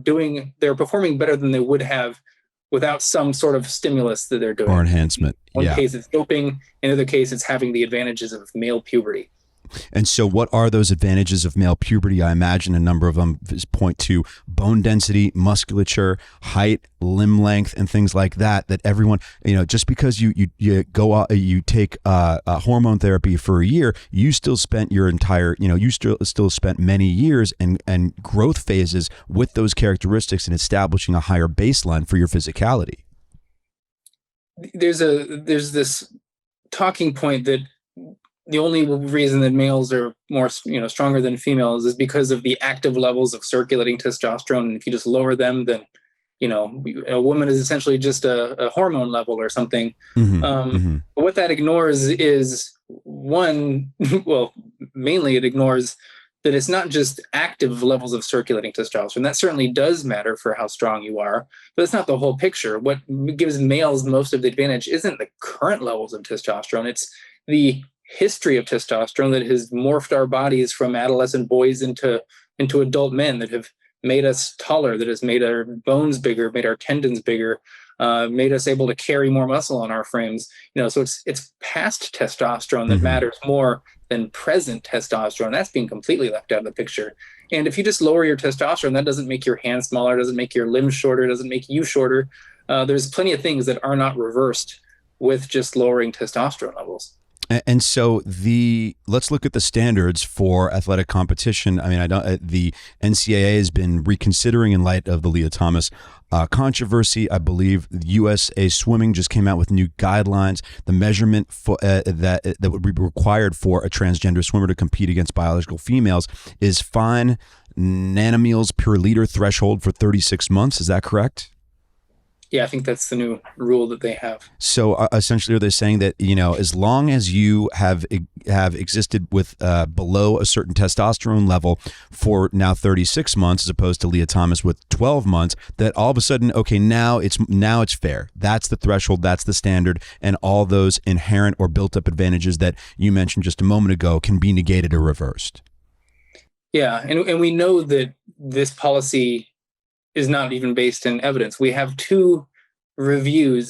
performing better than they would have without some sort of stimulus that they're doing. Or enhancement. In one case, it's doping. In other case, it's having the advantages of male puberty. And so what are those advantages of male puberty? I imagine a number of them point to bone density, musculature, height, limb length, and things like that everyone, just because you go out, you take a hormone therapy for a year, you still spent your entire, you still spent many years and growth phases with those characteristics and establishing a higher baseline for your physicality. There's this talking point that the only reason that males are more, stronger than females is because of the active levels of circulating testosterone. And if you just lower them, then, a woman is essentially just a hormone level or something. But what that ignores is mainly it ignores that it's not just active levels of circulating testosterone. That certainly does matter for how strong you are, but it's not the whole picture. What gives males most of the advantage isn't the current levels of testosterone. It's the history of testosterone that has morphed our bodies from adolescent boys into adult men, that have made us taller, that has made our bones bigger, made our tendons bigger, made us able to carry more muscle on our frames. So it's past testosterone that matters more than present testosterone. That's being completely left out of the picture. And if you just lower your testosterone, that doesn't make your hands smaller, doesn't make your limbs shorter, doesn't make you shorter. There's plenty of things that are not reversed with just lowering testosterone levels. And so let's look at the standards for athletic competition. I mean, the NCAA has been reconsidering in light of the Lia Thomas controversy. I believe the USA Swimming just came out with new guidelines. The measurement for that would be required for a transgender swimmer to compete against biological females is 5 nanomoles per liter threshold for 36 months. Is that correct? Yeah, I think that's the new rule that they have. So essentially, are they saying that, as long as you have existed with below a certain testosterone level for now 36 months, as opposed to Lia Thomas with 12 months, that all of a sudden, okay, now it's fair. That's the threshold, that's the standard, and all those inherent or built-up advantages that you mentioned just a moment ago can be negated or reversed? Yeah, and we know that this policy is not even based in evidence. We have 2 review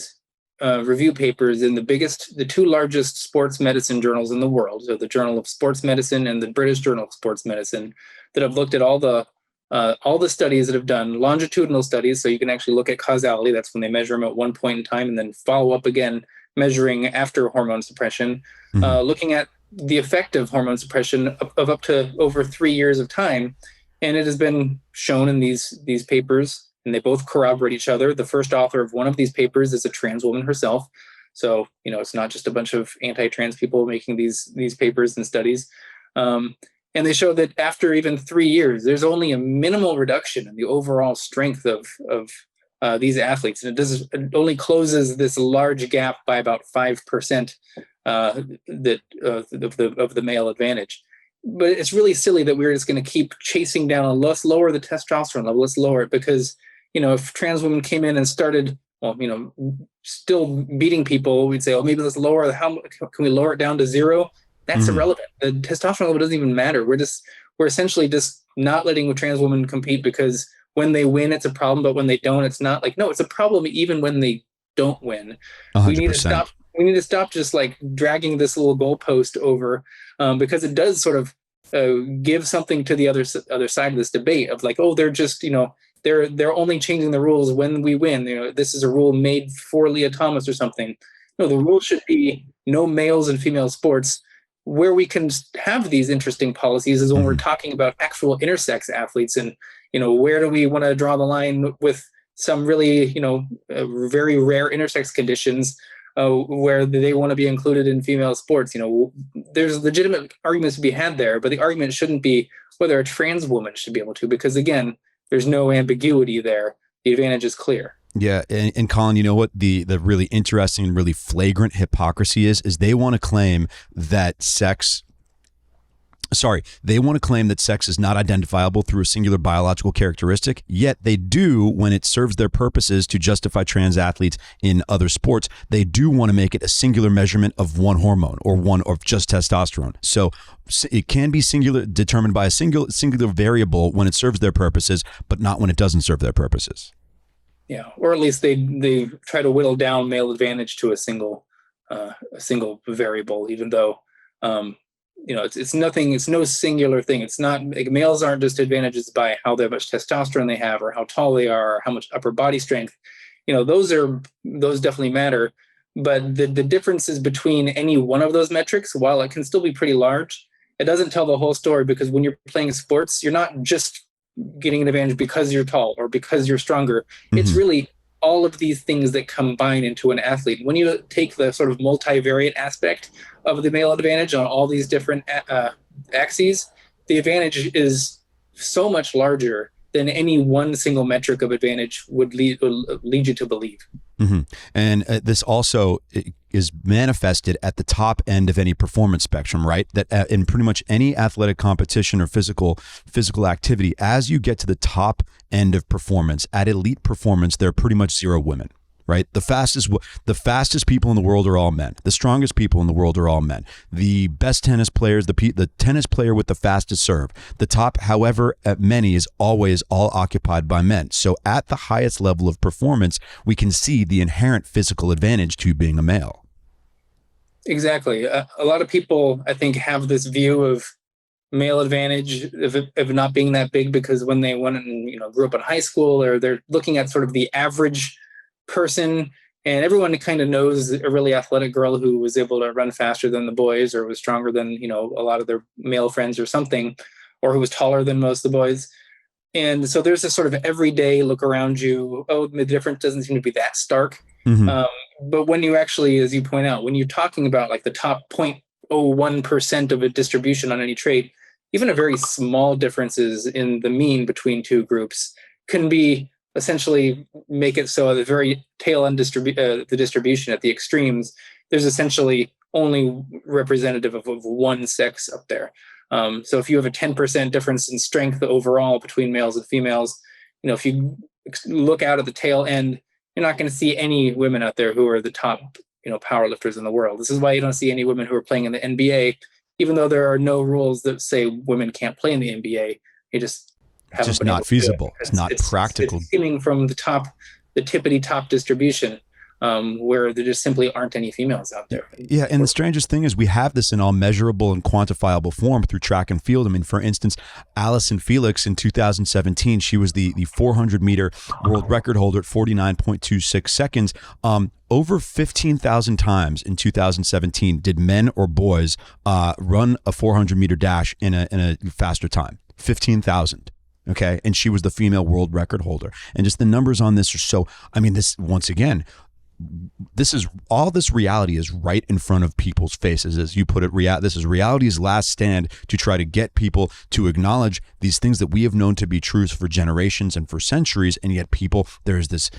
papers in the 2 largest sports medicine journals in the world, so the Journal of Sports Medicine and the British Journal of Sports Medicine, that have looked at all the studies that have done longitudinal studies. So you can actually look at causality. That's when they measure them at one point in time and then follow up again, measuring after hormone suppression, looking at the effect of hormone suppression of up to over 3 years of time. And it has been shown in these papers, and they both corroborate each other. The first author of one of these papers is a trans woman herself. So, it's not just a bunch of anti-trans people making these papers and studies. And they show that after even 3 years, there's only a minimal reduction in the overall strength of these athletes. And it only closes this large gap by about 5% of the male advantage. But it's really silly that we're just going to keep chasing down let's lower the testosterone level, let's lower it, because, if trans women came in and started, still beating people, we'd say, maybe let's lower can we lower it down to 0? That's irrelevant. The testosterone level doesn't even matter. We're essentially just not letting trans women compete because when they win, it's a problem, but when they don't, it's not. No, it's a problem even when they don't win. 100%. We need to stop just dragging this little goalpost over, because it does sort of give something to the other side of this debate of they're just, they're only changing the rules when we win. This is a rule made for Lia Thomas or something. No, the rule should be no males in female sports. Where we can have these interesting policies is when we're talking about actual intersex athletes, and where do we want to draw the line with some really very rare intersex conditions where they want to be included in female sports. There's legitimate arguments to be had there, but the argument shouldn't be whether a trans woman should be able to, because again, there's no ambiguity there. The advantage is clear. Yeah, and Colin, you know what the really interesting and really flagrant hypocrisy is they want to claim that sex is not identifiable through a singular biological characteristic, yet they do when it serves their purposes to justify trans athletes in other sports. They do want to make it a singular measurement of one hormone or just testosterone. So it can be determined by a singular variable when it serves their purposes, but not when it doesn't serve their purposes. Yeah, or at least they try to whittle down male advantage to a single variable, even though it's nothing. It's no singular thing. It's not like males aren't just advantages by how much testosterone they have, or how tall they are, or how much upper body strength. Those definitely matter. But the differences between any one of those metrics, while it can still be pretty large, it doesn't tell the whole story, because when you're playing sports, you're not just getting an advantage because you're tall or because you're stronger. It's really all of these things that combine into an athlete. When you take the sort of multivariate aspect of the male advantage on all these different axes, the advantage is so much larger than any one single metric of advantage would lead you to believe. And this also is manifested at the top end of any performance spectrum, right? That in pretty much any athletic competition or physical activity, as you get to the top end of performance, at elite performance, there are pretty much zero women. Right? The fastest people in the world are all men. The strongest people in the world are all men. The best tennis players, the tennis player with the fastest serve, the top, however many, is always all occupied by men. So at the highest level of performance, we can see the inherent physical advantage to being a male. Exactly. A lot of people, I think, have this view of male advantage of not being that big because when they went and grew up in high school, or they're looking at sort of the average person, and everyone kind of knows a really athletic girl who was able to run faster than the boys, or was stronger than a lot of their male friends or something, or who was taller than most of the boys. And so there's this sort of everyday look around you. Oh, the difference doesn't seem to be that stark. But when you actually, as you point out, when you're talking about like the top 0.01% of a distribution on any trait, even a very small differences in the mean between two groups can be essentially make it so at the very tail end the distribution at the extremes, there's essentially only representative of one sex up there. So if you have a 10% difference in strength overall between males and females, if you look out at the tail end, you're not going to see any women out there who are the top, powerlifters in the world. This is why you don't see any women who are playing in the NBA, even though there are no rules that say women can't play in the NBA. It's just not feasible. It's not practical. It's skimming from the tippity top distribution, where there just simply aren't any females out there. Yeah, and the strangest thing is we have this in all measurable and quantifiable form through track and field. I mean, for instance, Allison Felix in 2017, she was the 400-meter world record holder at 49.26 seconds. Over 15,000 times in 2017 did men or boys run a 400-meter dash in a faster time. 15,000. Okay. And she was the female world record holder. And just the numbers on this are so, this, once again, this reality is right in front of people's faces. As you put it, this is reality's last stand to try to get people to acknowledge these things that we have known to be truths for generations and for centuries. And yet there's this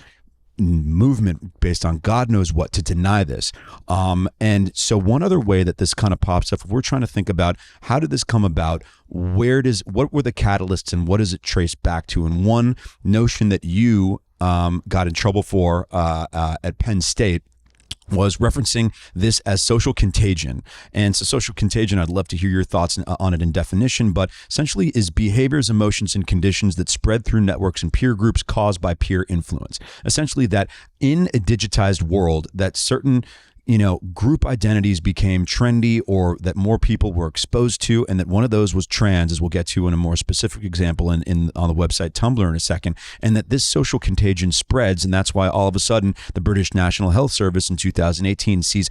movement based on God knows what to deny this. And so one other way that this kind of pops up, if we're trying to think about how did this come about, what were the catalysts and what does it trace back to? And one notion that you got in trouble for at Penn State was referencing this as social contagion. And so social contagion, I'd love to hear your thoughts on it in definition, but essentially is behaviors, emotions, and conditions that spread through networks and peer groups caused by peer influence. Essentially that in a digitized world, that certain group identities became trendy, or that more people were exposed to, and that one of those was trans, as we'll get to in a more specific example on the website Tumblr in a second, and that this social contagion spreads, and that's why all of a sudden the British National Health Service in 2018 sees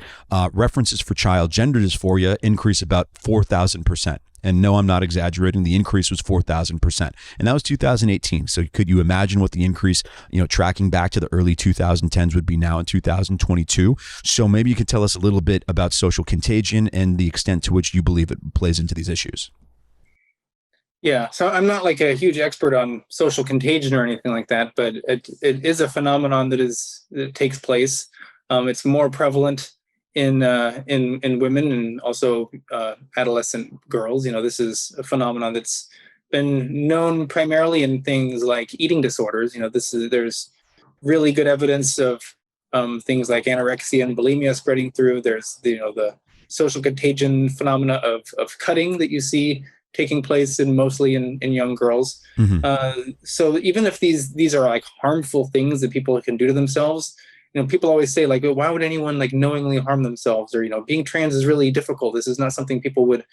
references for child gender dysphoria increase about 4,000%. And no, I'm not exaggerating. The increase was 4,000%. And that was 2018. So could you imagine what the increase, tracking back to the early 2010s would be now in 2022? So maybe you could tell us a little bit about social contagion and the extent to which you believe it plays into these issues. Yeah, so I'm not like a huge expert on social contagion or anything like that, but it is a phenomenon that takes place. It's more prevalent in women and also adolescent girls. This is a phenomenon that's been known primarily in things like eating disorders. There's really good evidence of things like anorexia and bulimia spreading through. There's the social contagion phenomena of cutting that you see taking place mostly in young girls. Mm-hmm. So even if these are like harmful things that people can do to themselves, people always say like, why would anyone like knowingly harm themselves? Or, being trans is really difficult. This is not something people would,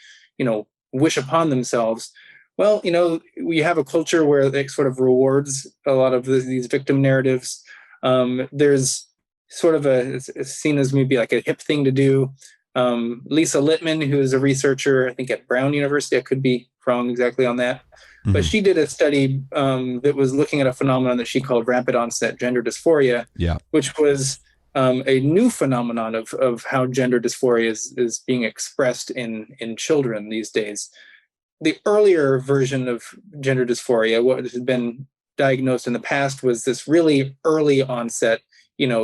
wish upon themselves. Well, we have a culture where it sort of rewards a lot of these victim narratives. There's sort of it's seen as maybe like a hip thing to do. Lisa Littman, who is a researcher, I think at Brown University, I could be wrong exactly on that, but she did a study that was looking at a phenomenon that she called rapid onset gender dysphoria, which was a new phenomenon of how gender dysphoria is being expressed in children these days. The earlier version of gender dysphoria, what had been diagnosed in the past, was this really early onset,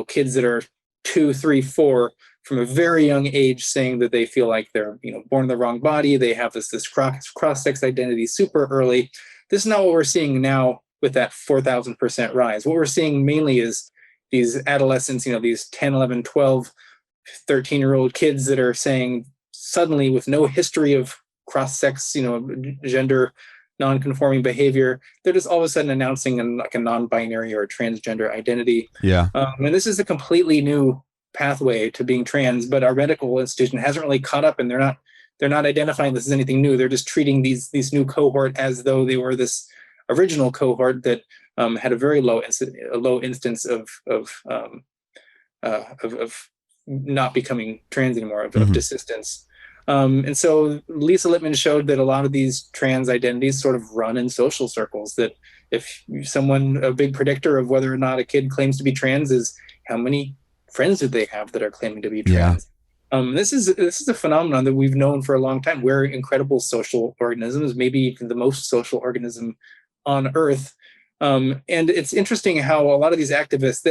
kids that are 2, 3, 4, from a very young age, saying that they feel like they're born in the wrong body. They have this cross-sex identity super early. This is not what we're seeing now with that 4,000% rise. What we're seeing mainly is these adolescents, these 10, 11, 12, 13-year-old kids that are saying suddenly, with no history of cross-sex, gender non-conforming behavior, they're just all of a sudden announcing like a non-binary or a transgender identity. Yeah. And this is a completely new pathway to being trans, but our medical institution hasn't really caught up, and they're not identifying this as anything new. They're just treating these new cohort as though they were this original cohort that had a very low instance of not becoming trans anymore, of desistance. And so Lisa Littman showed that a lot of these trans identities sort of run in social circles, that if a big predictor of whether or not a kid claims to be trans is how many friends do they have that are claiming to be trans. This is a phenomenon that we've known for a long time. We're incredible social organisms, maybe even the most social organism on Earth. And it's interesting how a lot of these activists,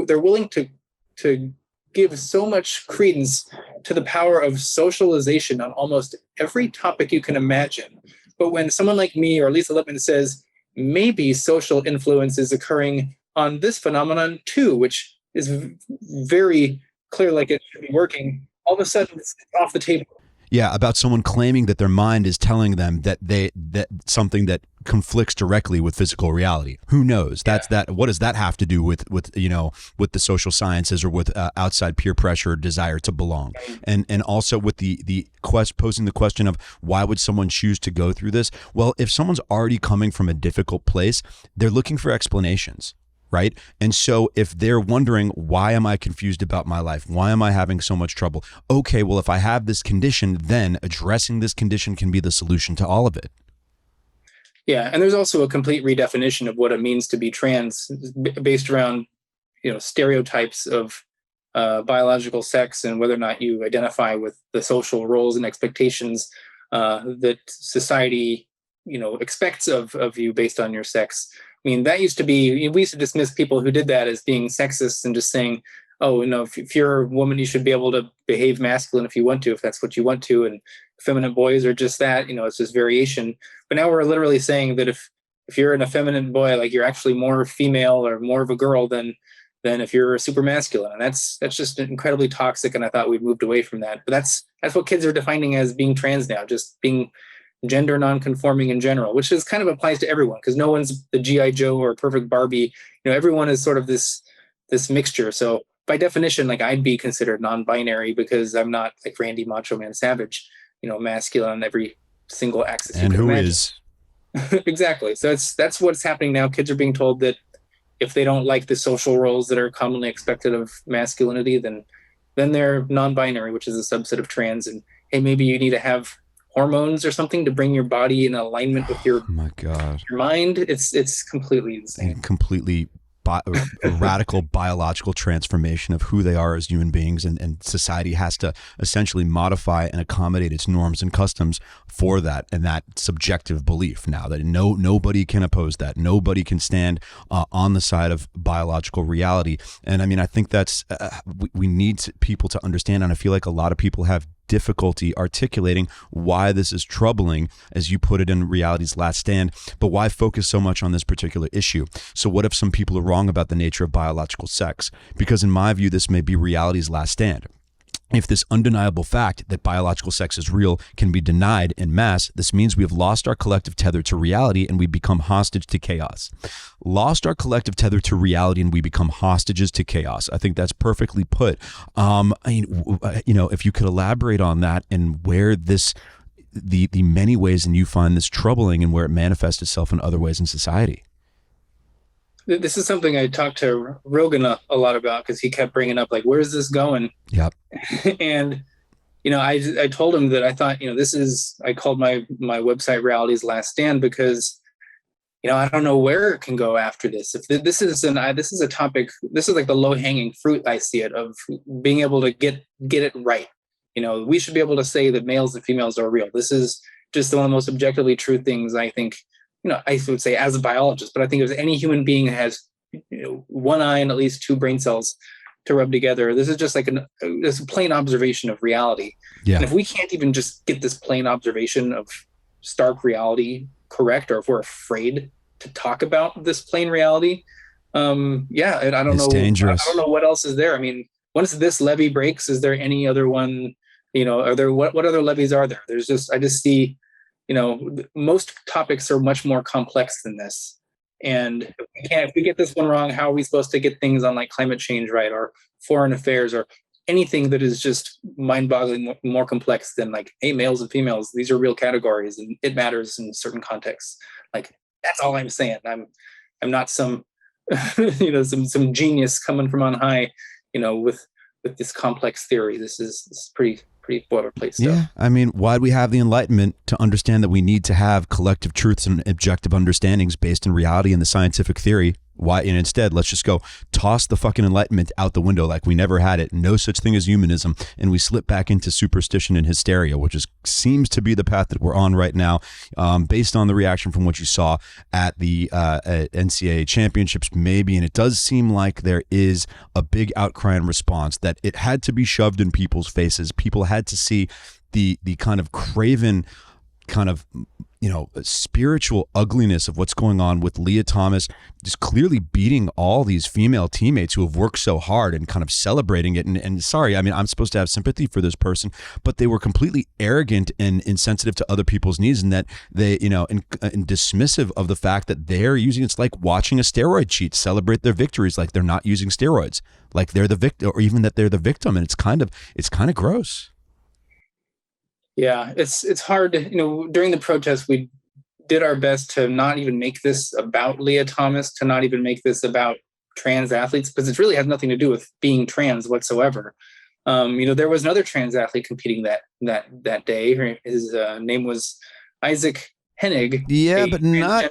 they're willing to give so much credence to the power of socialization on almost every topic you can imagine. But when someone like me or Lisa Littman says maybe social influence is occurring on this phenomenon too, which is very clear, like it should be working, all of a sudden it's off the table. Yeah, about someone claiming that their mind is telling them that something that conflicts directly with physical reality. Who knows? What does that have to do with the social sciences, or with outside peer pressure or desire to belong? And also with the posing the question of why would someone choose to go through this? Well, if someone's already coming from a difficult place, they're looking for explanations. Right. And so if they're wondering, why am I confused about my life? Why am I having so much trouble? Okay, well, if I have this condition, then addressing this condition can be the solution to all of it. Yeah. And there's also a complete redefinition of what it means to be trans based around, stereotypes of biological sex and whether or not you identify with the social roles and expectations that society, expects of you based on your sex. I mean, that used to be, we used to dismiss people who did that as being sexist and just saying, oh, if you're a woman, you should be able to behave masculine if you want to, if that's what you want to. And feminine boys are just that, it's just variation. But now we're literally saying that if you're an effeminate boy, like you're actually more female or more of a girl than if you're super masculine. And that's just incredibly toxic. And I thought we'd moved away from that. But that's what kids are defining as being trans now, just being gender non-conforming in general, which is kind of applies to everyone, because no one's the G.I. Joe or perfect Barbie. Everyone is sort of this mixture. So by definition, like I'd be considered non-binary because I'm not like Randy Macho Man Savage, masculine on every single axis. And who is? Exactly. So that's what's happening now. Kids are being told that if they don't like the social roles that are commonly expected of masculinity, then they're non-binary, which is a subset of trans. And hey, maybe you need to have hormones or something to bring your body in alignment with your, oh my God, your mind. It's completely insane. And completely a radical biological transformation of who they are as human beings, and society has to essentially modify and accommodate its norms and customs for that, and that subjective belief now that nobody can oppose that. Nobody can stand on the side of biological reality. And I mean, I think that's we need people to understand, and I feel like a lot of people have difficulty articulating why this is troubling, as you put it in Reality's Last Stand, but why focus so much on this particular issue? So what if some people are wrong about the nature of biological sex? Because in my view, this may be Reality's last stand. If this undeniable fact that biological sex is real can be denied en masse, this means we have lost our collective tether to reality and we become hostage to chaos. Lost our collective tether to reality and we become hostages to chaos. I think that's perfectly put. If you could elaborate on that and where the many ways and you find this troubling and where it manifests itself in other ways in society. This is something I talked to Rogan a lot about, because he kept bringing up, like, where's this going? Yep. And, I told him that I thought, I called my website Reality's Last Stand because, I don't know where it can go after this. If this is a topic, this is like the low hanging fruit. I see it, of being able to get it right. We should be able to say that males and females are real. This is just one of the most objectively true things, I think, I would say as a biologist, but I think if any human being has, one eye and at least two brain cells to rub together, this is just like this plain observation of reality. Yeah. And if we can't even just get this plain observation of stark reality correct, or if we're afraid to talk about this plain reality, and I don't know. Dangerous. I don't know what else is there. I mean, once this levee breaks, is there any other one? Are there what other levees are there? I just see. Most topics are much more complex than this. And if we get this one wrong, how are we supposed to get things on like climate change right, or foreign affairs, or anything that is just mind-boggling more complex than like, hey, males and females, these are real categories and it matters in certain contexts. Like, that's all I'm saying. I'm not some, some genius coming from on high, with this complex theory. This is pretty boilerplate stuff. Yeah, I mean, why do we have the Enlightenment? To understand that we need to have collective truths and objective understandings based in reality and the scientific theory. Why? And instead, let's just go toss the fucking Enlightenment out the window like we never had it. No such thing as humanism, and we slip back into superstition and hysteria, which seems to be the path that we're on right now, based on the reaction from what you saw at the NCAA championships, maybe. And it does seem like there is a big outcry and response that it had to be shoved in people's faces. People had to see the kind of craven kind of spiritual ugliness of what's going on with Lia Thomas just clearly beating all these female teammates who have worked so hard and kind of celebrating it. And sorry, I mean, I'm supposed to have sympathy for this person, but they were completely arrogant and insensitive to other people's needs, and that they, and dismissive of the fact that they're using, it's like watching a steroid cheat celebrate their victories like they're not using steroids, like they're the victim, or even that they're the victim. And it's kind of gross. Yeah, it's hard to, during the protest, we did our best to not even make this about Lia Thomas, to not even make this about trans athletes, because it really has nothing to do with being trans whatsoever. There was another trans athlete competing that day. His name was Isaac Hennig. Yeah, but not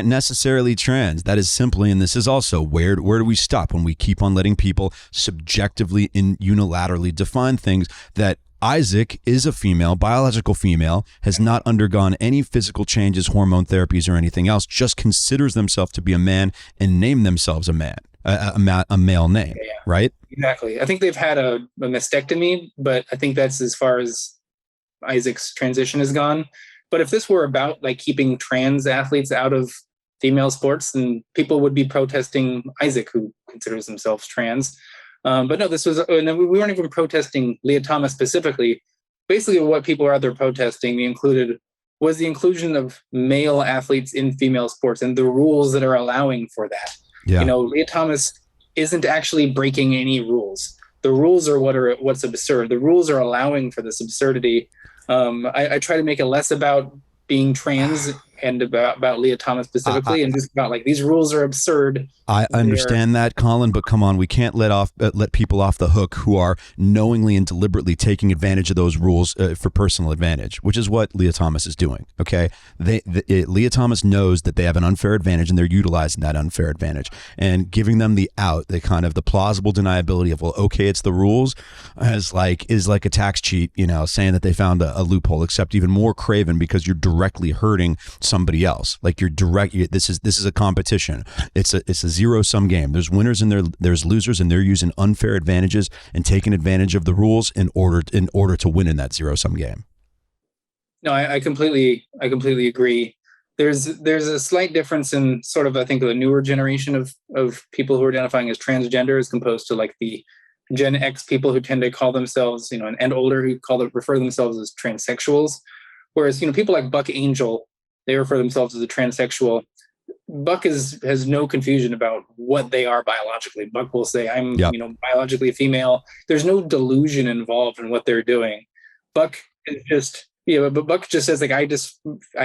necessarily trans. That is simply, and this is also where do we stop when we keep on letting people subjectively and unilaterally define things that Isaac is a female, biological female, has not undergone any physical changes, hormone therapies, or anything else, just considers themselves to be a man and name themselves a man, a male name, right? Exactly. I think they've had a mastectomy, but I think that's as far as Isaac's transition has gone. But if this were about like keeping trans athletes out of female sports, then people would be protesting Isaac, who considers themselves trans. But no, we weren't even protesting Lia Thomas specifically. Basically, what people are out there protesting was the inclusion of male athletes in female sports and the rules that are allowing for that. Yeah. Lia Thomas isn't actually breaking any rules. The rules are what's absurd. The rules are allowing for this absurdity. I try to make it less about being trans and about Lia Thomas specifically, and just about like these rules are absurd. I understand that, Colin, but come on, we can't let people off the hook who are knowingly and deliberately taking advantage of those rules for personal advantage, which is what Lia Thomas is doing. Okay, Lia Thomas knows that they have an unfair advantage, and they're utilizing that unfair advantage and giving them the out, the plausible deniability of, well, okay, it's the rules, is like a tax cheat, saying that they found a loophole, except even more craven because you're directly hurting somebody else. Like this is a competition. It's a zero-sum game. There's winners and there's losers, and they're using unfair advantages and taking advantage of the rules in order to win in that zero-sum game. No, I completely agree. There's a slight difference in sort of, I think, the newer generation of people who are identifying as transgender as opposed to like the Gen X people who tend to call themselves, and older who refer themselves as transsexuals. Whereas, people like Buck Angel, they refer themselves as a transsexual. Buck has no confusion about what they are biologically. Buck will say, I'm, biologically female. There's no delusion involved in what they're doing. Buck is just, but Buck just says, like, I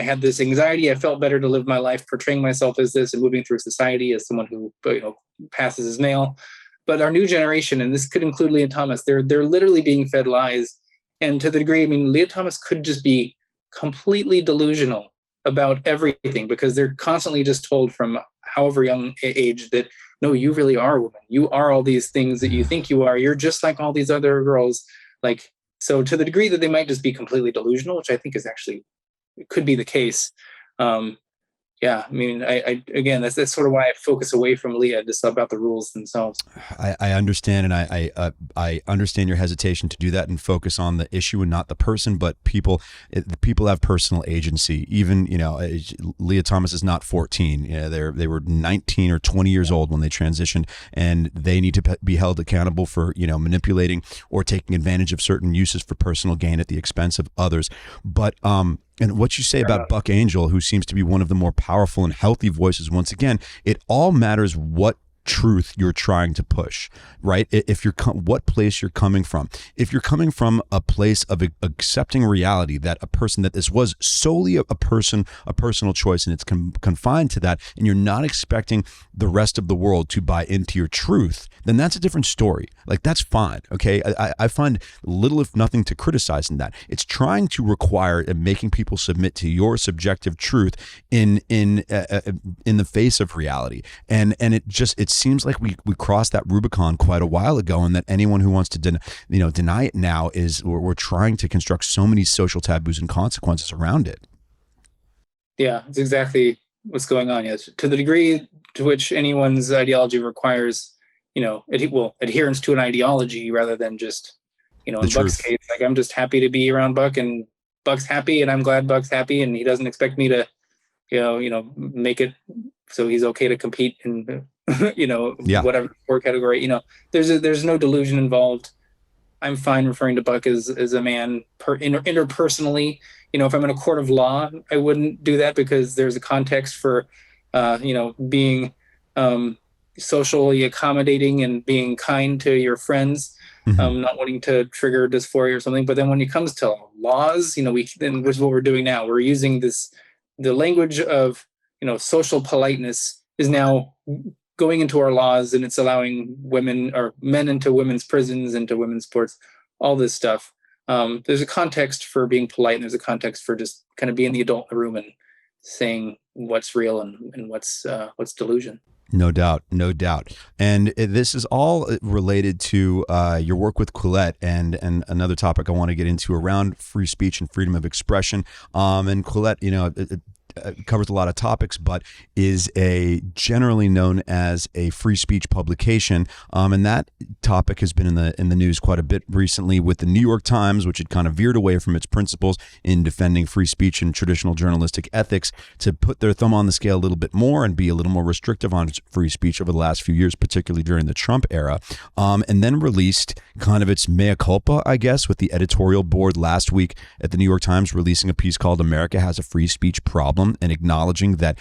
had this anxiety. I felt better to live my life portraying myself as this and moving through society as someone who, passes as male. But our new generation, and this could include Lia Thomas, they're literally being fed lies. And to the degree, Lia Thomas could just be completely delusional about everything because they're constantly just told from however young age that, no, you really are a woman. You are all these things that you think you are. You're just like all these other girls. Like, so to the degree that they might just be completely delusional, which I think is actually, it could be the case. I again, that's sort of why I focus away from Leah, just about the rules themselves. I understand, and I understand your hesitation to do that and focus on the issue and not the person. But people have personal agency. Even Lia Thomas is not 14. They were 19 or 20 years old when they transitioned, and they need to be held accountable for manipulating or taking advantage of certain uses for personal gain at the expense of others. But and what you say about Buck Angel, who seems to be one of the more powerful and healthy voices, once again, it all matters what truth you're trying to push, right? If you're what place you're coming from. If you're coming from a place of accepting reality that this was solely a personal choice, and it's confined to that, and you're not expecting the rest of the world to buy into your truth, then that's a different story. Like, that's fine. Okay. I find little, if nothing, to criticize in that. It's trying to require and making people submit to your subjective truth in the face of reality. And it seems like we crossed that Rubicon quite a while ago, and that anyone who wants to deny it now we're trying to construct so many social taboos and consequences around it. Yeah, it's exactly what's going on. Yes, to the degree to which anyone's ideology requires, adherence to an ideology rather than just, in Buck's case, like, I'm just happy to be around Buck, and Buck's happy, and I'm glad Buck's happy, and he doesn't expect me to, make it so he's okay to compete in, whatever sport category. There's no delusion involved. I'm fine referring to Buck as a man interpersonally. If I'm in a court of law, I wouldn't do that because there's a context for, being socially accommodating and being kind to your friends, not wanting to trigger dysphoria or something. But then when it comes to laws, this is what we're doing now. We're using the language of, social politeness is now going into our laws, and it's allowing women or men into women's prisons, into women's sports, all this stuff. There's a context for being polite, and there's a context for just kind of being the adult in the room and saying what's real and what's delusion. No doubt. And this is all related to your work with Quillette and another topic I want to get into around free speech and freedom of expression. And Quillette, it covers a lot of topics, but is generally known as a free speech publication. And that topic has been in the news quite a bit recently with the New York Times, which had kind of veered away from its principles in defending free speech and traditional journalistic ethics to put their thumb on the scale a little bit more and be a little more restrictive on free speech over the last few years, particularly during the Trump era. And then released kind of its mea culpa, I guess, with the editorial board last week at the New York Times releasing a piece called "America Has a Free Speech Problem," and acknowledging that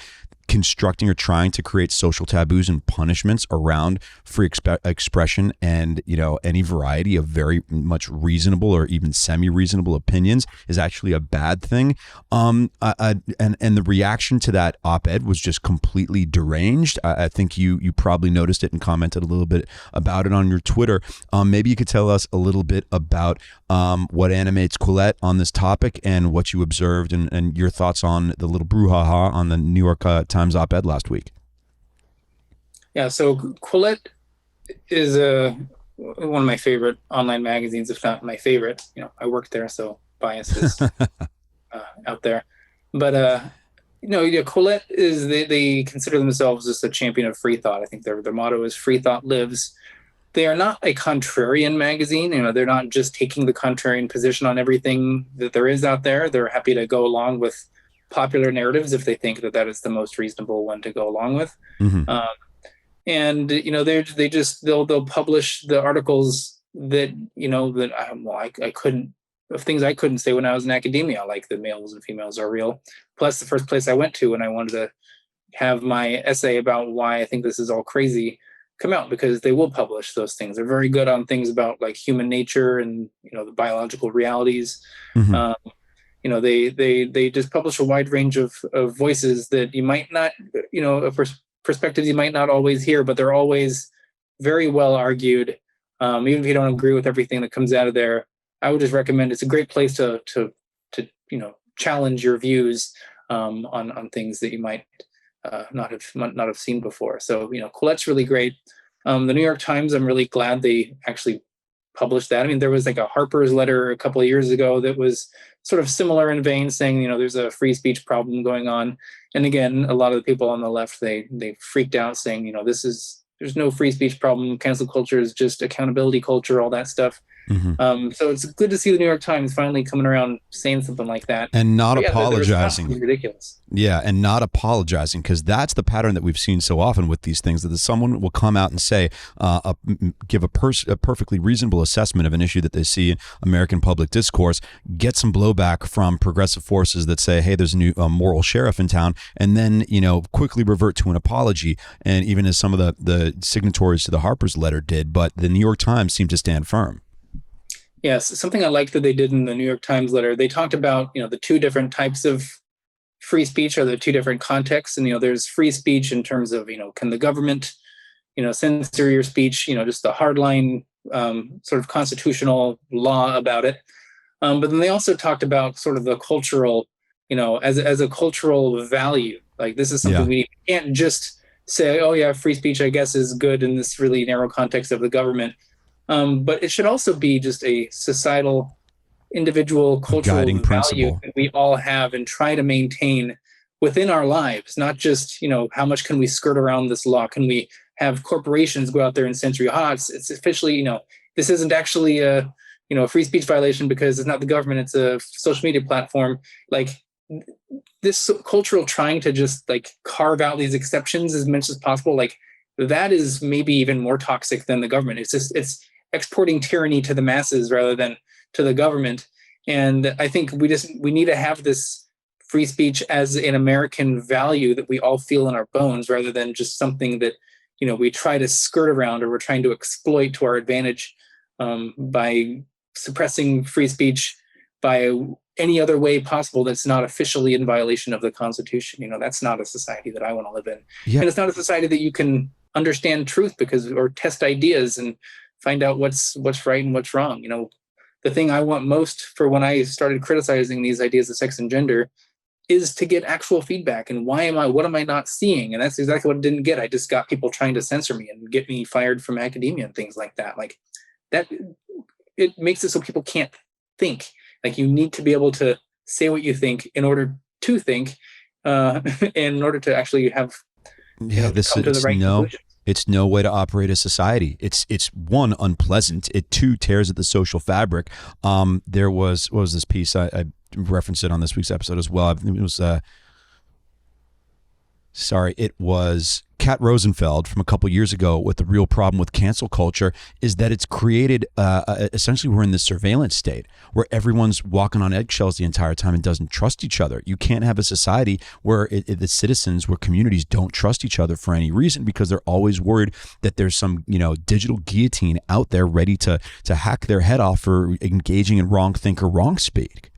constructing or trying to create social taboos and punishments around free expression and, any variety of very much reasonable or even semi-reasonable opinions is actually a bad thing. And the reaction to that op-ed was just completely deranged. I think you probably noticed it and commented a little bit about it on your Twitter. Maybe you could tell us a little bit about what animates Colette on this topic and what you observed and your thoughts on the little brouhaha on the New York Times op-ed last week. Yeah, so Colette is one of my favorite online magazines, if not my favorite. I worked there, so bias is out there. But Colette is they consider themselves just a champion of free thought. I think their motto is "Free thought lives." They are not a contrarian magazine. They're not just taking the contrarian position on everything that there is out there. They're happy to go along with popular narratives if they think that is the most reasonable one to go along with. Mm-hmm. And they'll publish the articles that I couldn't, of things I couldn't say when I was in academia, like the males and females are real. Plus, the first place I went to when I wanted to have my essay about why I think this is all crazy come out, because they will publish those things. They're very good on things about like human nature and the biological realities. Mm-hmm. They just publish a wide range of voices that you might not, perspectives you might not always hear, but they're always very well argued. Even if you don't agree with everything that comes out of there, I would just recommend it's a great place to challenge your views on things that you might not have seen before. So Colette's really great. The New York Times, I'm really glad they actually published that. I mean, there was like a Harper's letter a couple of years ago that was sort of similar in vein, saying there's a free speech problem going on. And again, a lot of the people on the left, they freaked out, saying there's no free speech problem. Cancel culture is just accountability culture, all that stuff. Mm-hmm. So it's good to see the New York Times finally coming around saying something like that and not apologizing. Ridiculous. Yeah, and not apologizing, because that's the pattern that we've seen so often with these things, that someone will come out and say, give a perfectly reasonable assessment of an issue that they see in American public discourse, get some blowback from progressive forces that say, hey, there's a new moral sheriff in town, and then quickly revert to an apology. And even as some of the signatories to the Harper's letter did, but the New York Times seemed to stand firm. Yes, something I liked that they did in the New York Times letter, they talked about, the two different types of free speech, or the two different contexts. And, there's free speech in terms of, can the government, censor your speech, just the hardline sort of constitutional law about it. But then they also talked about sort of the cultural, as a cultural value. Like, this is something we can't just say, oh yeah, free speech, I guess, is good in this really narrow context of the government. But it should also be just a societal, individual, cultural value that we all have and try to maintain within our lives. Not just, how much can we skirt around this law? Can we have corporations go out there and censor you? It's officially, this isn't actually a free speech violation because it's not the government, it's a social media platform. Like, this cultural trying to just like carve out these exceptions as much as possible, like that is maybe even more toxic than the government. It's exporting tyranny to the masses rather than to the government. And I think we need to have this free speech as an American value that we all feel in our bones, rather than just something that, we try to skirt around or we're trying to exploit to our advantage by suppressing free speech by any other way possible that's not officially in violation of the Constitution. That's not a society that I want to live in. Yeah. And it's not a society that you can understand truth or test ideas and find out what's right and what's wrong. The thing I want most for when I started criticizing these ideas of sex and gender is to get actual feedback. And what am I not seeing? And that's exactly what I didn't get. I just got people trying to censor me and get me fired from academia and things like that. Like that, it makes it so people can't think. Like, you need to be able to say what you think in order to think, and in order to actually have come to the right conclusion. It's no way to operate a society. It's one, unpleasant. It two, tears at the social fabric. There was, what was this piece? I referenced it on this week's episode as well. It was Kat Rosenfeld from a couple years ago with the real problem with cancel culture is that it's created, essentially we're in this surveillance state where everyone's walking on eggshells the entire time and doesn't trust each other. You can't have a society where the citizens, where communities don't trust each other for any reason because they're always worried that there's some, digital guillotine out there ready to hack their head off for engaging in wrong think or wrong speak.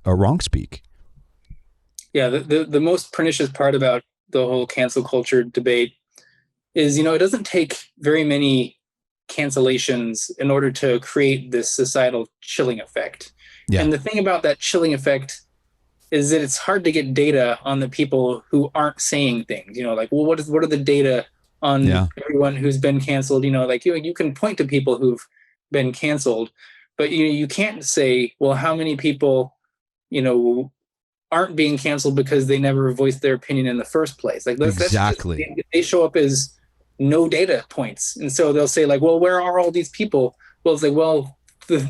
Yeah, the most pernicious part about the whole cancel culture debate is, it doesn't take very many cancellations in order to create this societal chilling effect. Yeah. And the thing about that chilling effect is that it's hard to get data on the people who aren't saying things, what are the data on everyone who's been canceled? You can point to people who've been canceled, but you can't say, well, how many people, aren't being canceled because they never voiced their opinion in the first place. Exactly. They show up as no data points. And so they'll say well, where are all these people? Well, it's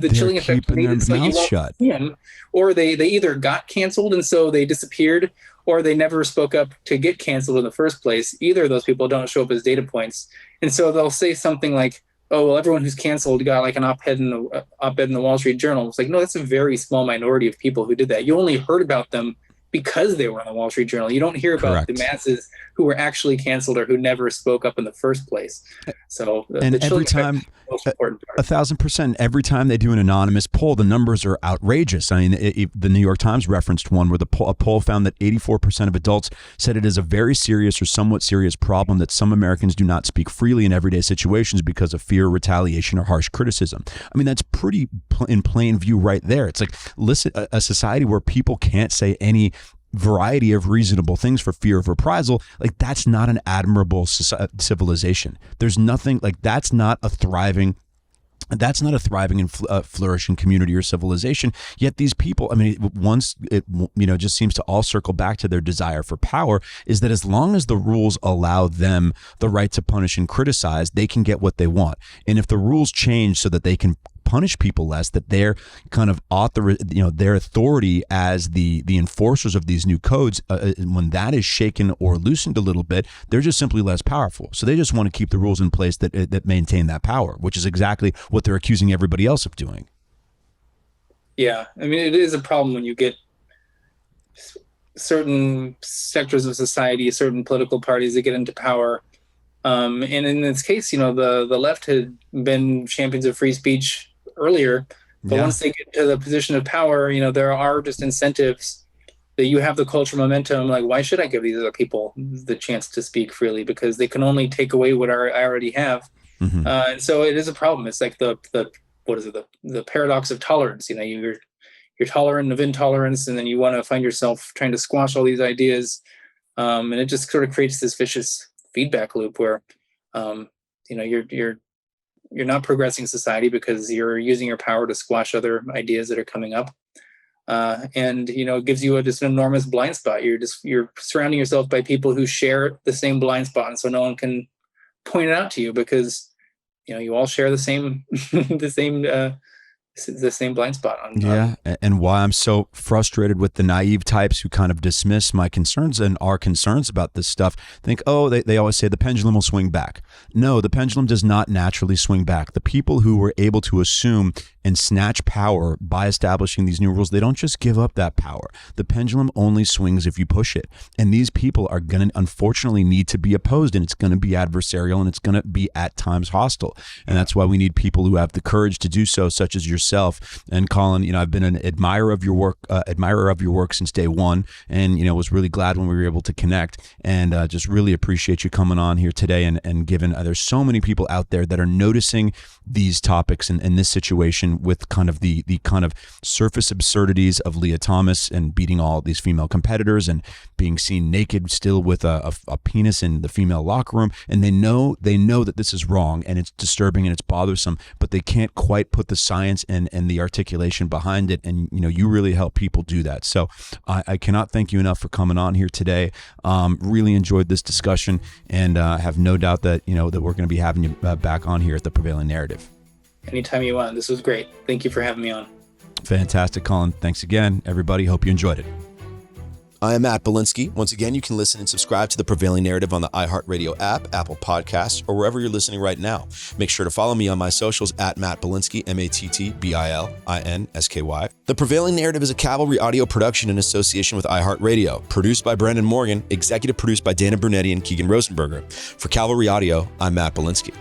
the chilling effect made it so you won't see them, or they either got canceled and so they disappeared, or they never spoke up to get canceled in the first place. Either of those people don't show up as data points. And so they'll say something like, oh, well, everyone who's canceled got an op-ed in the Wall Street Journal. It's no, that's a very small minority of people who did that. You only heard about them because they were in the Wall Street Journal. You don't hear about the masses who were actually canceled or who never spoke up in the first place. So every time, 1,000%, every time they do an anonymous poll, the numbers are outrageous. I mean, the New York Times referenced one where a poll found that 84% of adults said it is a very serious or somewhat serious problem that some Americans do not speak freely in everyday situations because of fear, retaliation, or harsh criticism. I mean, that's pretty in plain view right there. It's listen, a society where people can't say any variety of reasonable things for fear of reprisal, that's not an admirable civilization. There's nothing that's not a thriving and flourishing community or civilization. Yet these people, once it just seems to all circle back to their desire for power, is that as long as the rules allow them the right to punish and criticize, they can get what they want. And if the rules change so that they can punish people less, that their kind of their authority as the enforcers of these new codes, when that is shaken or loosened a little bit, they're just simply less powerful. So they just want to keep the rules in place that maintain that power, which is exactly what they're accusing everybody else of doing. Yeah, it is a problem when you get certain sectors of society, certain political parties that get into power. And in this case, the left had been champions of free speech earlier, but once they get to the position of power, there are just incentives that you have the cultural momentum. Why should I give these other people the chance to speak freely? Because they can only take away what I already have. Mm-hmm. And so it is a problem. It's the paradox of tolerance. You're tolerant of intolerance, and then you want to find yourself trying to squash all these ideas. And it just sort of creates this vicious feedback loop where, you're not progressing society because you're using your power to squash other ideas that are coming up. And it gives you just an enormous blind spot. You're surrounding yourself by people who share the same blind spot. And so no one can point it out to you because, you all share the same, the same blind spot. And why I'm so frustrated with the naive types who kind of dismiss my concerns and our concerns about this stuff. Think, they always say the pendulum will swing back. No, the pendulum does not naturally swing back. The people who were able to assume and snatch power by establishing these new rules, they don't just give up that power. The pendulum only swings if you push it. And these people are going to unfortunately need to be opposed, and it's going to be adversarial, and it's going to be at times hostile. And that's why we need people who have the courage to do so, such as yourself. And Colin, I've been an admirer of your work since day one, and was really glad when we were able to connect, and just really appreciate you coming on here today and given there's so many people out there that are noticing these topics and this situation with kind of the kind of surface absurdities of Lia Thomas and beating all these female competitors and being seen naked still with a penis in the female locker room. And they know that this is wrong and it's disturbing and it's bothersome, but they can't quite put the science and the articulation behind it. And, you really help people do that. So I cannot thank you enough for coming on here today. Really enjoyed this discussion, and have no doubt that, that we're going to be having you back on here at the Prevailing Narrative. Anytime you want. This was great. Thank you for having me on. Fantastic, Colin. Thanks again, everybody. Hope you enjoyed it. I am Matt Bilinsky. Once again, you can listen and subscribe to The Prevailing Narrative on the iHeartRadio app, Apple Podcasts, or wherever you're listening right now. Make sure to follow me on my socials at Matt Bilinsky, MattBilinsky. The Prevailing Narrative is a Cavalry audio production in association with iHeartRadio. Produced by Brandon Morgan, executive produced by Dana Brunetti and Keegan Rosenberger. For Cavalry Audio, I'm Matt Bilinsky.